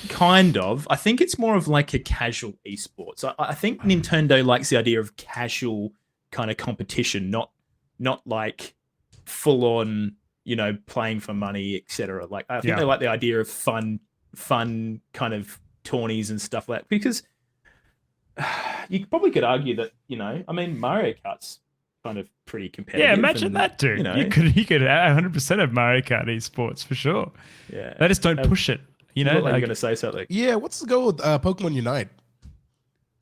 Kind of. I think it's more of like a casual esports. I think Nintendo likes the idea of casual kind of competition, not like full on, you know, playing for money, etc. Like I think they like the idea of fun kind of tourneys and stuff like that, because you probably could argue that, you know, I mean, Mario Kart's kind of pretty competitive. Yeah, imagine that, dude. You know, you could 100% have Mario Kart esports for sure. Yeah, they just don't push it. You know, like you're going to say something. Yeah, what's the goal with Pokemon Unite?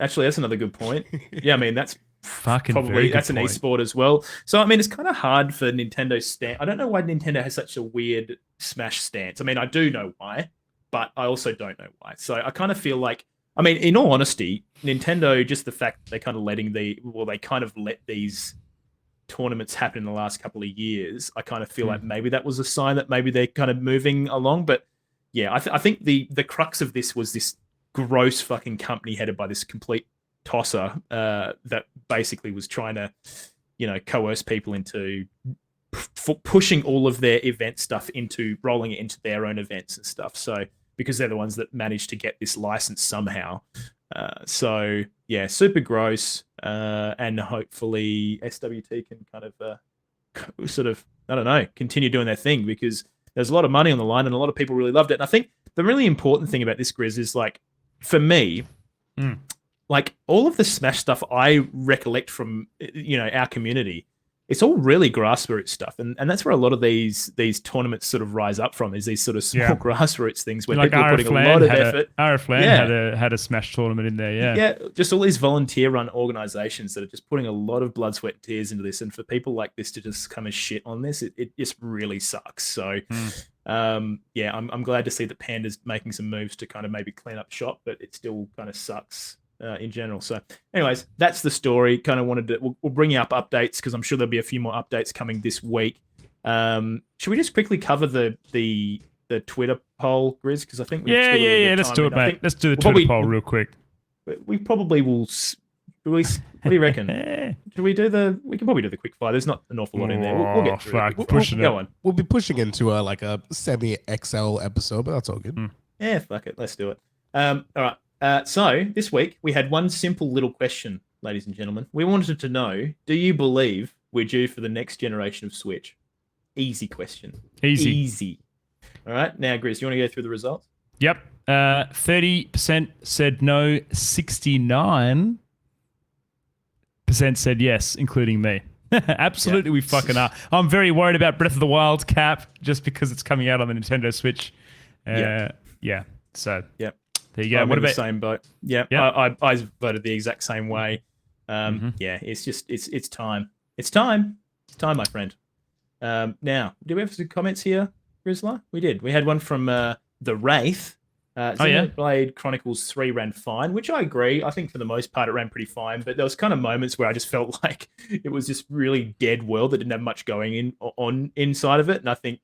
Actually, that's another good point. Yeah, I mean, that's fucking probably that's an esport as well. So I mean, it's kind of hard for Nintendo's stance. I don't know why Nintendo has such a weird Smash stance. I mean, I do know why, but I also don't know why. So I kind of feel like, I mean, in all honesty, Nintendo, just the fact that they kind of they kind of let these tournaments happen in the last couple of years, I kind of feel like maybe that was a sign that maybe they're kind of moving along. But yeah, I think the crux of this was this gross fucking company headed by this complete tosser that basically was trying to, you know, coerce people into pushing all of their event stuff into rolling it into their own events and stuff. So because they're the ones that managed to get this license somehow. So yeah, super gross. And hopefully SWT can kind of sort of, I don't know, continue doing their thing, because there's a lot of money on the line and a lot of people really loved it. And I think the really important thing about this, Grizz, is like, for me, like all of the Smash stuff I recollect from, you know, our community, it's all really grassroots stuff, and that's where a lot of these tournaments sort of rise up from, is these sort of small grassroots things where people are putting a lot of effort. RF had a Smash tournament in there, yeah, just all these volunteer-run organizations that are just putting a lot of blood, sweat, and tears into this, and for people like this to just come and shit on this, it just really sucks. So, yeah, I'm glad to see that Panda's making some moves to kind of maybe clean up shop, but it still kind of sucks. In general. So anyways, that's the story. Kind of wanted to, we'll bring you up updates, because I'm sure there'll be a few more updates coming this week. Should we just quickly cover the Twitter poll, Grizz? Because I think let's do it, mate. Let's do the Twitter poll real quick. We probably will. What do you reckon? We can probably do the quick fire. There's not an awful lot in there. We'll get through it. Go on. We'll be pushing into like a semi-XL episode, but that's all good. Yeah, fuck it. Let's do it. All right. So this week we had one simple little question, ladies and gentlemen. We wanted to know, do you believe we're due for the next generation of Switch? Easy question. Easy. All right. Now, Grizz, you want to go through the results? Yep. 30% said no, 69% said yes, including me. Absolutely, we fucking are. I'm very worried about Breath of the Wild, Cap, just because it's coming out on the Nintendo Switch. Yeah. So. Yep. There you go. What about the same boat? Yeah, yep. I voted the exact same way. Yeah, it's just it's time. It's time, my friend. Now, do we have some comments here, Grizzler? We did. We had one from the Wraith. Xenoblade Chronicles 3 ran fine, which I agree. I think for the most part it ran pretty fine, but there was kind of moments where I just felt like it was just really dead world that didn't have much going on inside of it, and I think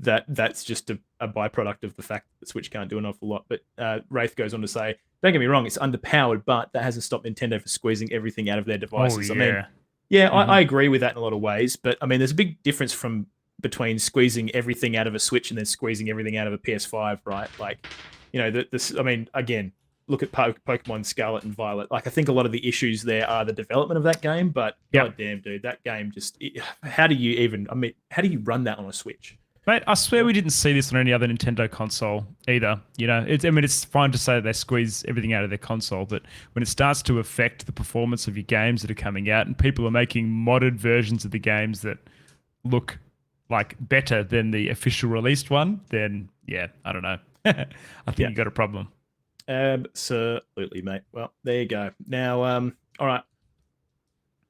that's just a byproduct of the fact that Switch can't do an awful lot. But Wraith goes on to say, don't get me wrong, it's underpowered, but that hasn't stopped Nintendo from squeezing everything out of their devices. I agree with that in a lot of ways, but I mean, there's a big difference between squeezing everything out of a Switch and then squeezing everything out of a PS5, right? Like, you know, I mean, again, look at Pokemon Scarlet and Violet. Like, I think a lot of the issues there are the development of that game, but goddamn, dude, that game just, how do you run that on a Switch? Mate, I swear we didn't see this on any other Nintendo console either. You know, it's fine to say that they squeeze everything out of their console, but when it starts to affect the performance of your games that are coming out, and people are making modded versions of the games that look like better than the official released one, then yeah, I don't know. I think you got a problem. Absolutely, mate. Well, there you go. Now, all right.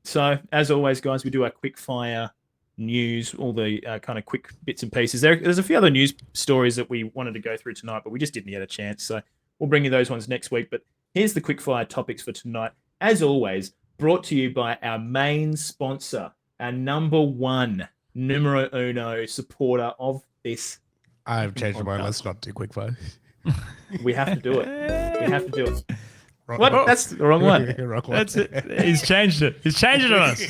So, as always, guys, we do our quick fire news, all the kind of quick bits and pieces. There's a few other news stories that we wanted to go through tonight, but we just didn't get a chance. So, we'll bring you those ones next week. But here's the quick fire topics for tonight. As always, brought to you by our main sponsor, our number one, numero uno supporter of this. I've changed my mind. Let's not do quick fire. We have to do it. We have to do it. Wrong- What? That's the wrong one. Wrong one. That's it. He's changed it. He's changed it on us.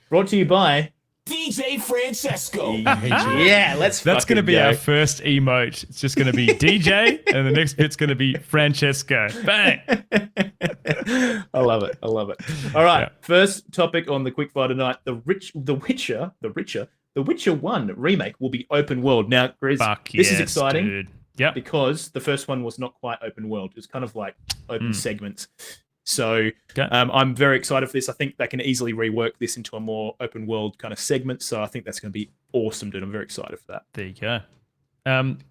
Brought to you by. DJ Francesco. Yeah, let's. That's going to fucking be go. our first emote. It's just going to be DJ, and the next bit's going to be Francesco. Bang. I love it. I love it. All right. Yeah. First topic on the quickfire tonight: The Witcher 1 remake will be open world. Now, Grizz, Fuck this is yes, exciting dude. Yep. because the first one was not quite open world. It was kind of like open segments. So Okay. I'm very excited for this. I think they can easily rework this into a more open world kind of segment. So I think that's going to be awesome, dude. I'm very excited for that. There you go.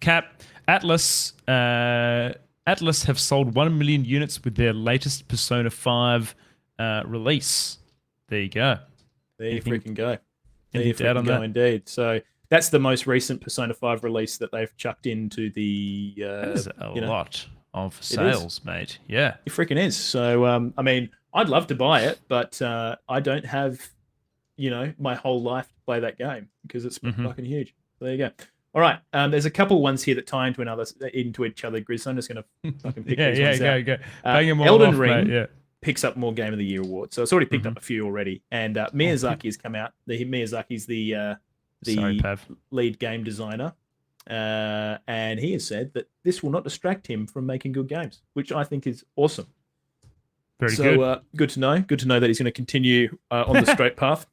Cap, Atlas have sold 1 million units with their latest Persona 5 release. There you go. There you Anything- freaking go. There you anything to add freaking on go, that? indeed. So that's the most recent Persona 5 release that they've chucked into the. That is a you know, lot of sales, mate. Yeah. It freaking is. So, I mean, I'd love to buy it, but I don't have, my whole life to play that game because it's Mhm. fucking huge. So there you go. All right. There's a couple ones here that tie into each other, Grizz. So I'm just going to fucking pick these ones out. Go. Bang 'em all Elden off, Ring mate. Yeah. picks up more Game of the Year awards. So it's already Mm-hmm. picked up a few already. And Miyazaki has come out. Miyazaki's the Sorry, Pav. lead game designer. And he has said that this will not distract him from making good games, which I think is awesome. Very So good. good to know. Good to know that he's going to continue on the straight path.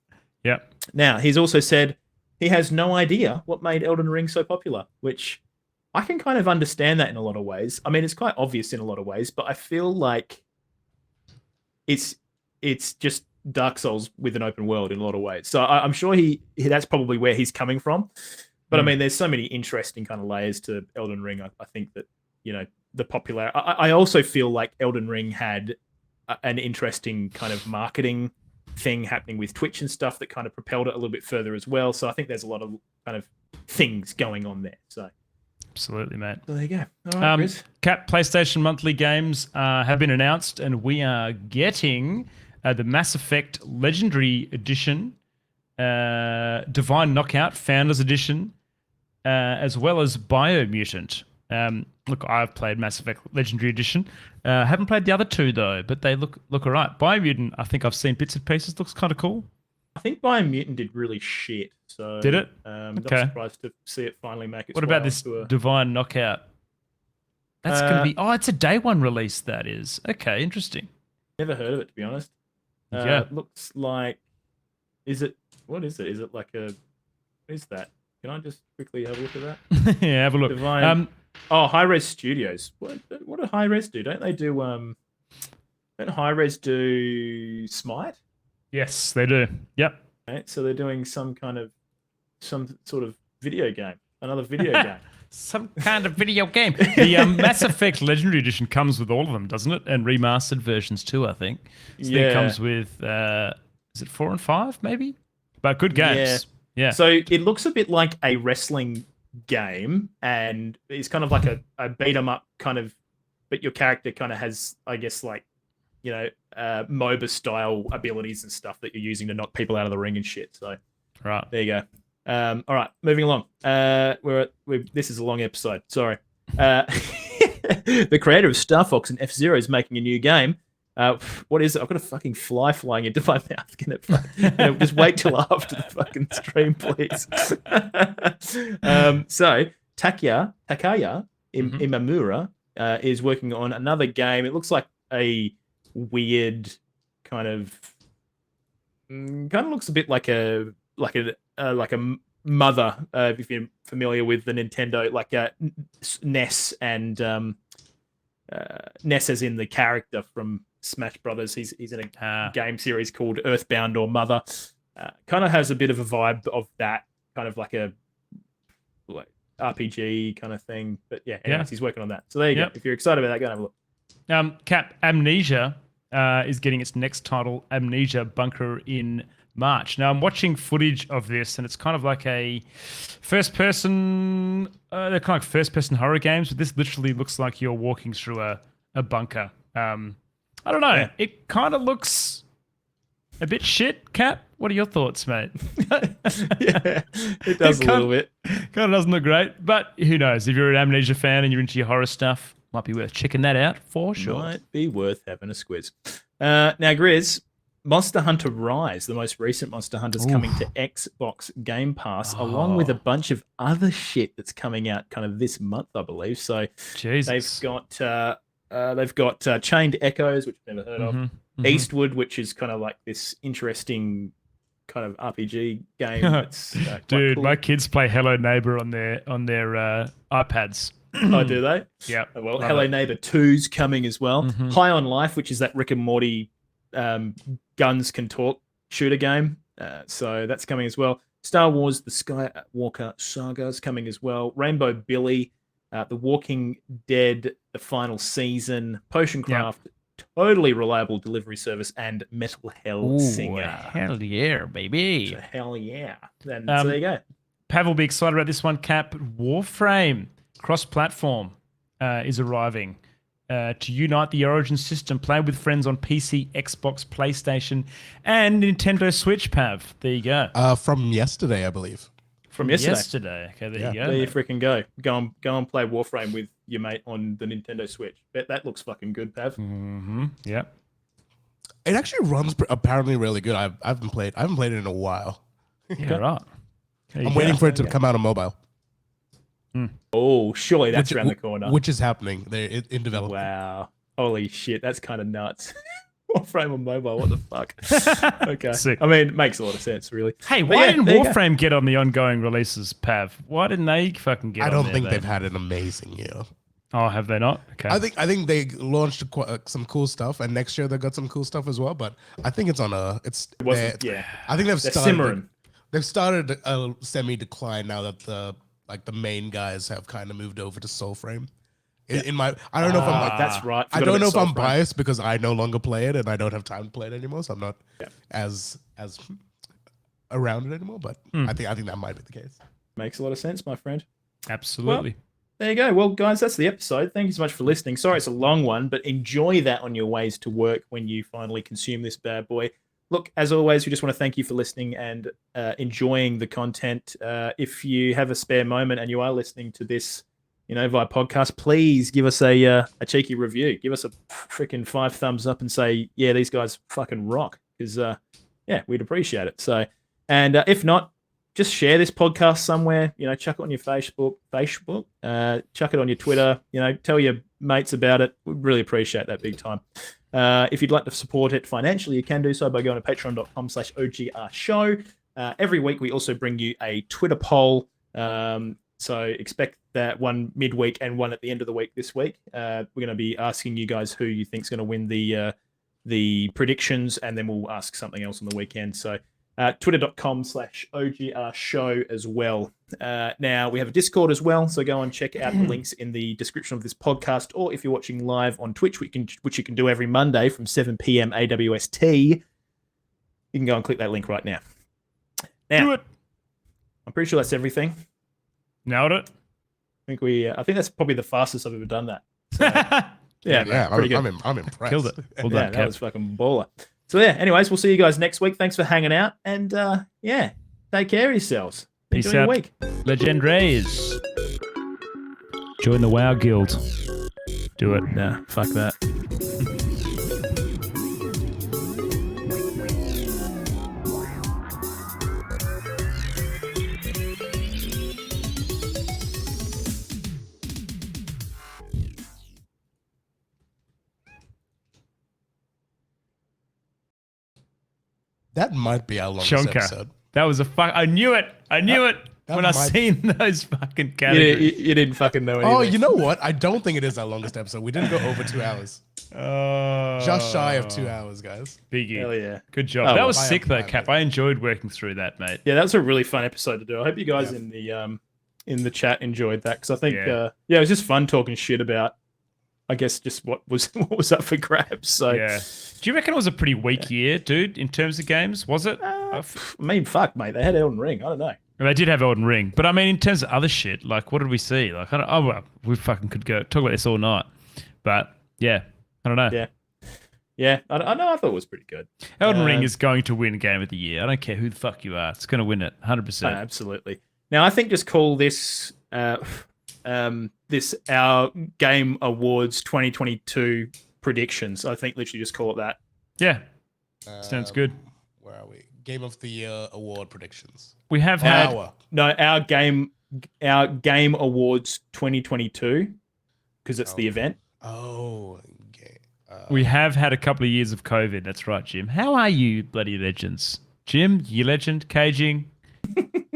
Yeah. Now, he's also said he has no idea what made Elden Ring so popular, which I can kind of understand that in a lot of ways. I mean, it's quite obvious in a lot of ways, but I feel like it's just Dark Souls with an open world in a lot of ways. So I'm sure that's probably where he's coming from. But I mean, there's so many interesting kind of layers to Elden Ring. I think that, the popular. I also feel like Elden Ring had an interesting kind of marketing thing happening with Twitch and stuff that kind of propelled it a little bit further as well. So I think there's a lot of kind of things going on there. So Absolutely, mate. there you go. All right, Chris. Cap PlayStation monthly games have been announced, and we are getting the Mass Effect Legendary Edition, Divine Knockout Founders Edition, as well as Biomutant. Look, I've played Mass Effect Legendary Edition. Haven't played the other two though, but they look all right. Biomutant, I think I've seen bits and pieces. Looks kind of cool. I think Biomutant did really shit. So Did it? Not Okay. surprised to see it finally make its What way about this onto a- Divine Knockout? That's going to be. Oh, it's a day one release. That is okay. Interesting. Never heard of it, to be honest. Yeah. It looks like. What is it? Is it like a. What is that? Can I just quickly have a look at that? Yeah, have a look. Divine. Oh, High Res Studios. What do High Res do? Don't they do Don't High Res do Smite? Yes, they do. Yep. Right? So they're doing some sort of video game, another video game. Some kind of video game. The Mass Effect Legendary Edition comes with all of them, doesn't it? And remastered versions too, I think. So Yeah. it comes with, is it 4 and 5 maybe? But good games. Yeah. So it looks a bit like a wrestling game, and it's kind of like a beat 'em up kind of, but your character kind of has, I guess, like, MOBA style abilities and stuff that you're using to knock people out of the ring and shit. So Right. there you go. All right, moving along. This is a long episode. Sorry. The creator of Star Fox and F-Zero is making a new game. What is it? I've got a fucking fly flying into my mouth. Just wait till after the fucking stream, please. So Takaya Imamura is working on another game. It looks like a weird kind of looks a bit like a mother, if you're familiar with the Nintendo, like Ness and Ness as in the character from Smash Brothers. He's in a game series called Earthbound or Mother. Kind of has a bit of a vibe of that, kind of like a RPG kind of thing. But yeah, anyways, he's working on that. So there you go. If you're excited about that, go and have a look. Cap Amnesia is getting its next title, Amnesia Bunker, in March. Now, I'm watching footage of this, and it's kind of like a first-person. They're kind of like first-person horror games, but this literally looks like you're walking through a bunker. I don't know. Yeah. It kind of looks a bit shit. Cap, what are your thoughts, mate? Yeah, it does a little bit. Kind of doesn't look great, but who knows? If you're an Amnesia fan and you're into your horror stuff, might be worth checking that out for sure. Might be worth having a squiz. Now, Grizz, Monster Hunter Rise, the most recent Monster Hunter, is coming to Xbox Game Pass, along with a bunch of other shit that's coming out kind of this month, I believe. So Jesus. they've got Chained Echoes, which I've never heard of. Eastwood, which is kind of like this interesting kind of RPG game. That's, dude, cool. My kids play Hello Neighbor on their iPads. Oh, do they? Yeah. Well, Hello Neighbor 2's coming as well. High on Life, which is that Rick and Morty guns can talk shooter game. So that's coming as well. Star Wars, the Skywalker Saga is coming as well. Rainbow Billy, The Walking Dead, the final season, Potioncraft, totally reliable delivery service, and Metal Hellsinger. Hell yeah, baby. So hell yeah. Then so there you go. Pav will be excited about this one, Cap. Warframe cross-platform is arriving to unite the Origin system. Play with friends on PC, Xbox, PlayStation, and Nintendo Switch, Pav. There you go. From yesterday, I believe. From yesterday. Okay, there you go. There you freaking go. Go and play Warframe with your mate on the Nintendo Switch. Bet that looks fucking good, Pav. Yeah. It actually runs apparently really good. I haven't played it in a while. Yeah, right. I'm waiting for it to come out on mobile. Oh, surely that's around the corner. Which is happening. They're in development. Wow. Holy shit, that's kind of nuts. Warframe on mobile, what the fuck? Okay. Sick. I mean, it makes a lot of sense, really. Hey, why didn't Warframe get on the ongoing releases, Pav? Why didn't they fucking get on there? I don't think they've had an amazing year. Oh, have they not? Okay. I think they launched some cool stuff, and next year they got some cool stuff as well. But I think it's on a. I think they've started. Simmering. They've started a semi-decline now that the main guys have kind of moved over to Soulframe. I don't know if I'm that's right. I don't know if I'm biased because I no longer play it and I don't have time to play it anymore, so I'm not as around it anymore. But I think that might be the case. Makes a lot of sense, my friend. Absolutely. Well, there you go. Well, guys, that's the episode. Thank you so much for listening. Sorry it's a long one, but enjoy that on your ways to work when you finally consume this bad boy. Look, as always, we just want to thank you for listening and enjoying the content. If you have a spare moment and you are listening to this, via podcast, please give us a cheeky review. Give us a freaking 5 thumbs up and say, yeah, these guys fucking rock. Because, we'd appreciate it. So, and if not, just share this podcast somewhere. Chuck it on your Facebook. Chuck it on your Twitter. Tell your mates about it. We'd really appreciate that big time. If you'd like to support it financially, you can do so by going to patreon.com/OGR show. Every week, we also bring you a Twitter poll. So expect that one midweek and one at the end of the week this week. We're going to be asking you guys who you think is going to win the predictions, and then we'll ask something else on the weekend. So twitter.com/OGR show as well. Now, we have a Discord as well, so go and check out the links in the description of this podcast, or if you're watching live on Twitch, which you can do every Monday from 7 p.m. AWST, you can go and click that link right now. Do it. I'm pretty sure that's everything. Nailed it. I think that's probably the fastest I've ever done that. So, pretty good. I'm impressed. Killed it. Well done, that was fucking baller. So anyways, we'll see you guys next week. Thanks for hanging out, and take care of yourselves. Peace Enjoy your out, week. Legendaries. Join the WoW Guild. Do it. Nah, fuck that. That might be our longest Shonka. episode. That was I knew it. I knew it when I seen those fucking categories. You didn't fucking know anything. Oh, you know what? I don't think it is our longest episode. We didn't go over 2 hours. Just shy of 2 hours, guys. Biggie. Hell yeah. Good job. Oh, that was well. sick though, Cap. I enjoyed working through that, mate. Yeah, that was a really fun episode to do. I hope you guys in the chat enjoyed that, because I think it was just fun talking shit about I guess just what was up for grabs. So Yeah. Do you reckon it was a pretty weak year, dude, in terms of games? Was it? I mean, fuck, mate. They had Elden Ring. I don't know. They did have Elden Ring, but I mean, in terms of other shit, like what did we see? Like, well, we fucking could go talk about this all night, but yeah, I don't know. Yeah. I know. I thought it was pretty good. Elden Ring is going to win Game of the Year. I don't care who the fuck you are; it's going to win it, 100%. Absolutely. Now, I think just call this this our Game Awards 2022 predictions. I think literally just call it that. Yeah, sounds good. Where are we? Game of the Year award predictions. We have had Our Game Awards 2022 because it's the event. Oh, okay. we have had a couple of years of COVID. That's right, Jim. How are you, bloody legends? Jim, you legend, Caging,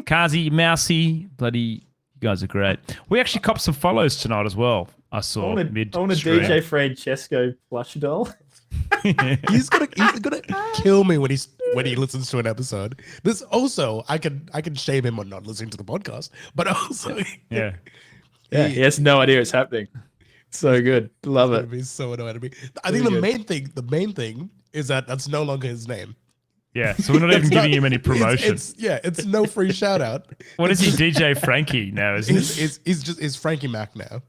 Kazi, Mousy, bloody, you guys are great. We actually copped some follows tonight as well. I saw mid. I want a DJ Francesco plush doll. he's gonna kill me when he listens to an episode. This also I can shame him on not listening to the podcast, but also Yeah. He has no idea it's happening. So good, love it. He's so annoyed at me. I think the main thing is that that's no longer his name. Yeah, so we're not even giving him any promotion. It's no free shout out. What is he, DJ Frankie now? Is he He's Frankie Mac now.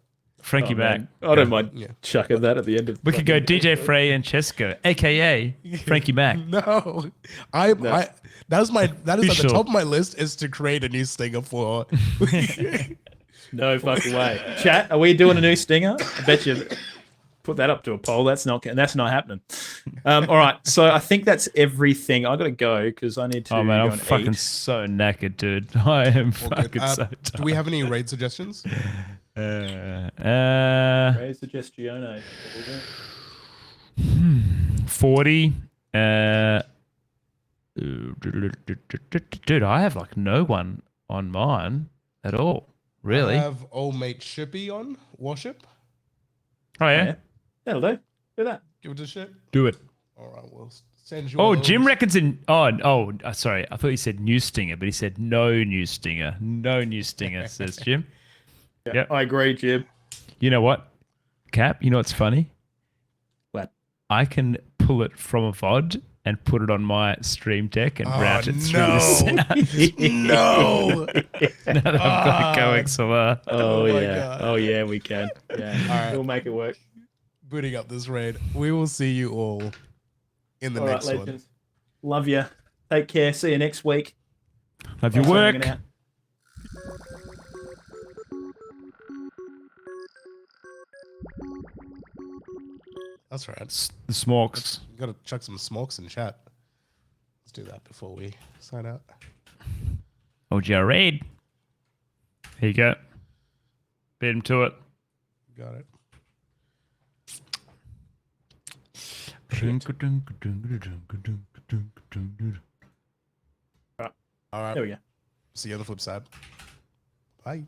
Frankie Mac? Man. I don't mind chucking that at the end of. We could go DJ Francesco, aka Frankie Mac. No, that is at the top of my list is to create a new stinger for. No fucking way. Chat, are we doing a new stinger? I bet you put that up to a poll. That's not happening. All right, so I think that's everything. I got to go because I need to. Oh man, go I'm and fucking eat. so knackered, dude. I am fucking so tired. Do we have any raid suggestions? Raise the Gestione. 40. Dude, I have like no one on mine at all. Really? I have old mate Shippy on Worship. Oh yeah? Yeah. That'll do. Do that. Give it a shit. Do it. All right, we'll send you. Oh, all Jim those. reckons sorry. I thought he said new stinger, but he said no new stinger. No new stinger, says Jim. Yeah, Yep. I agree, Jim. You know what, Cap? You know what's funny? What? I can pull it from a VOD and put it on my stream deck and route it through the sound. No. Now that I've got it going, so Oh, my yeah. God. Oh yeah, we can. Yeah. All right. We'll make it work. Booting up this raid. We will see you all in the All right, next one. legends. Love you. Take care. See you next week. have your Thanks for work. hanging out. That's right. The smokes. You gotta chuck some smokes in chat. Let's do that before we sign out. Oh, Jared. Here you go. Beat him to it. Got it. All right. There we go. See you on the flip side. Bye.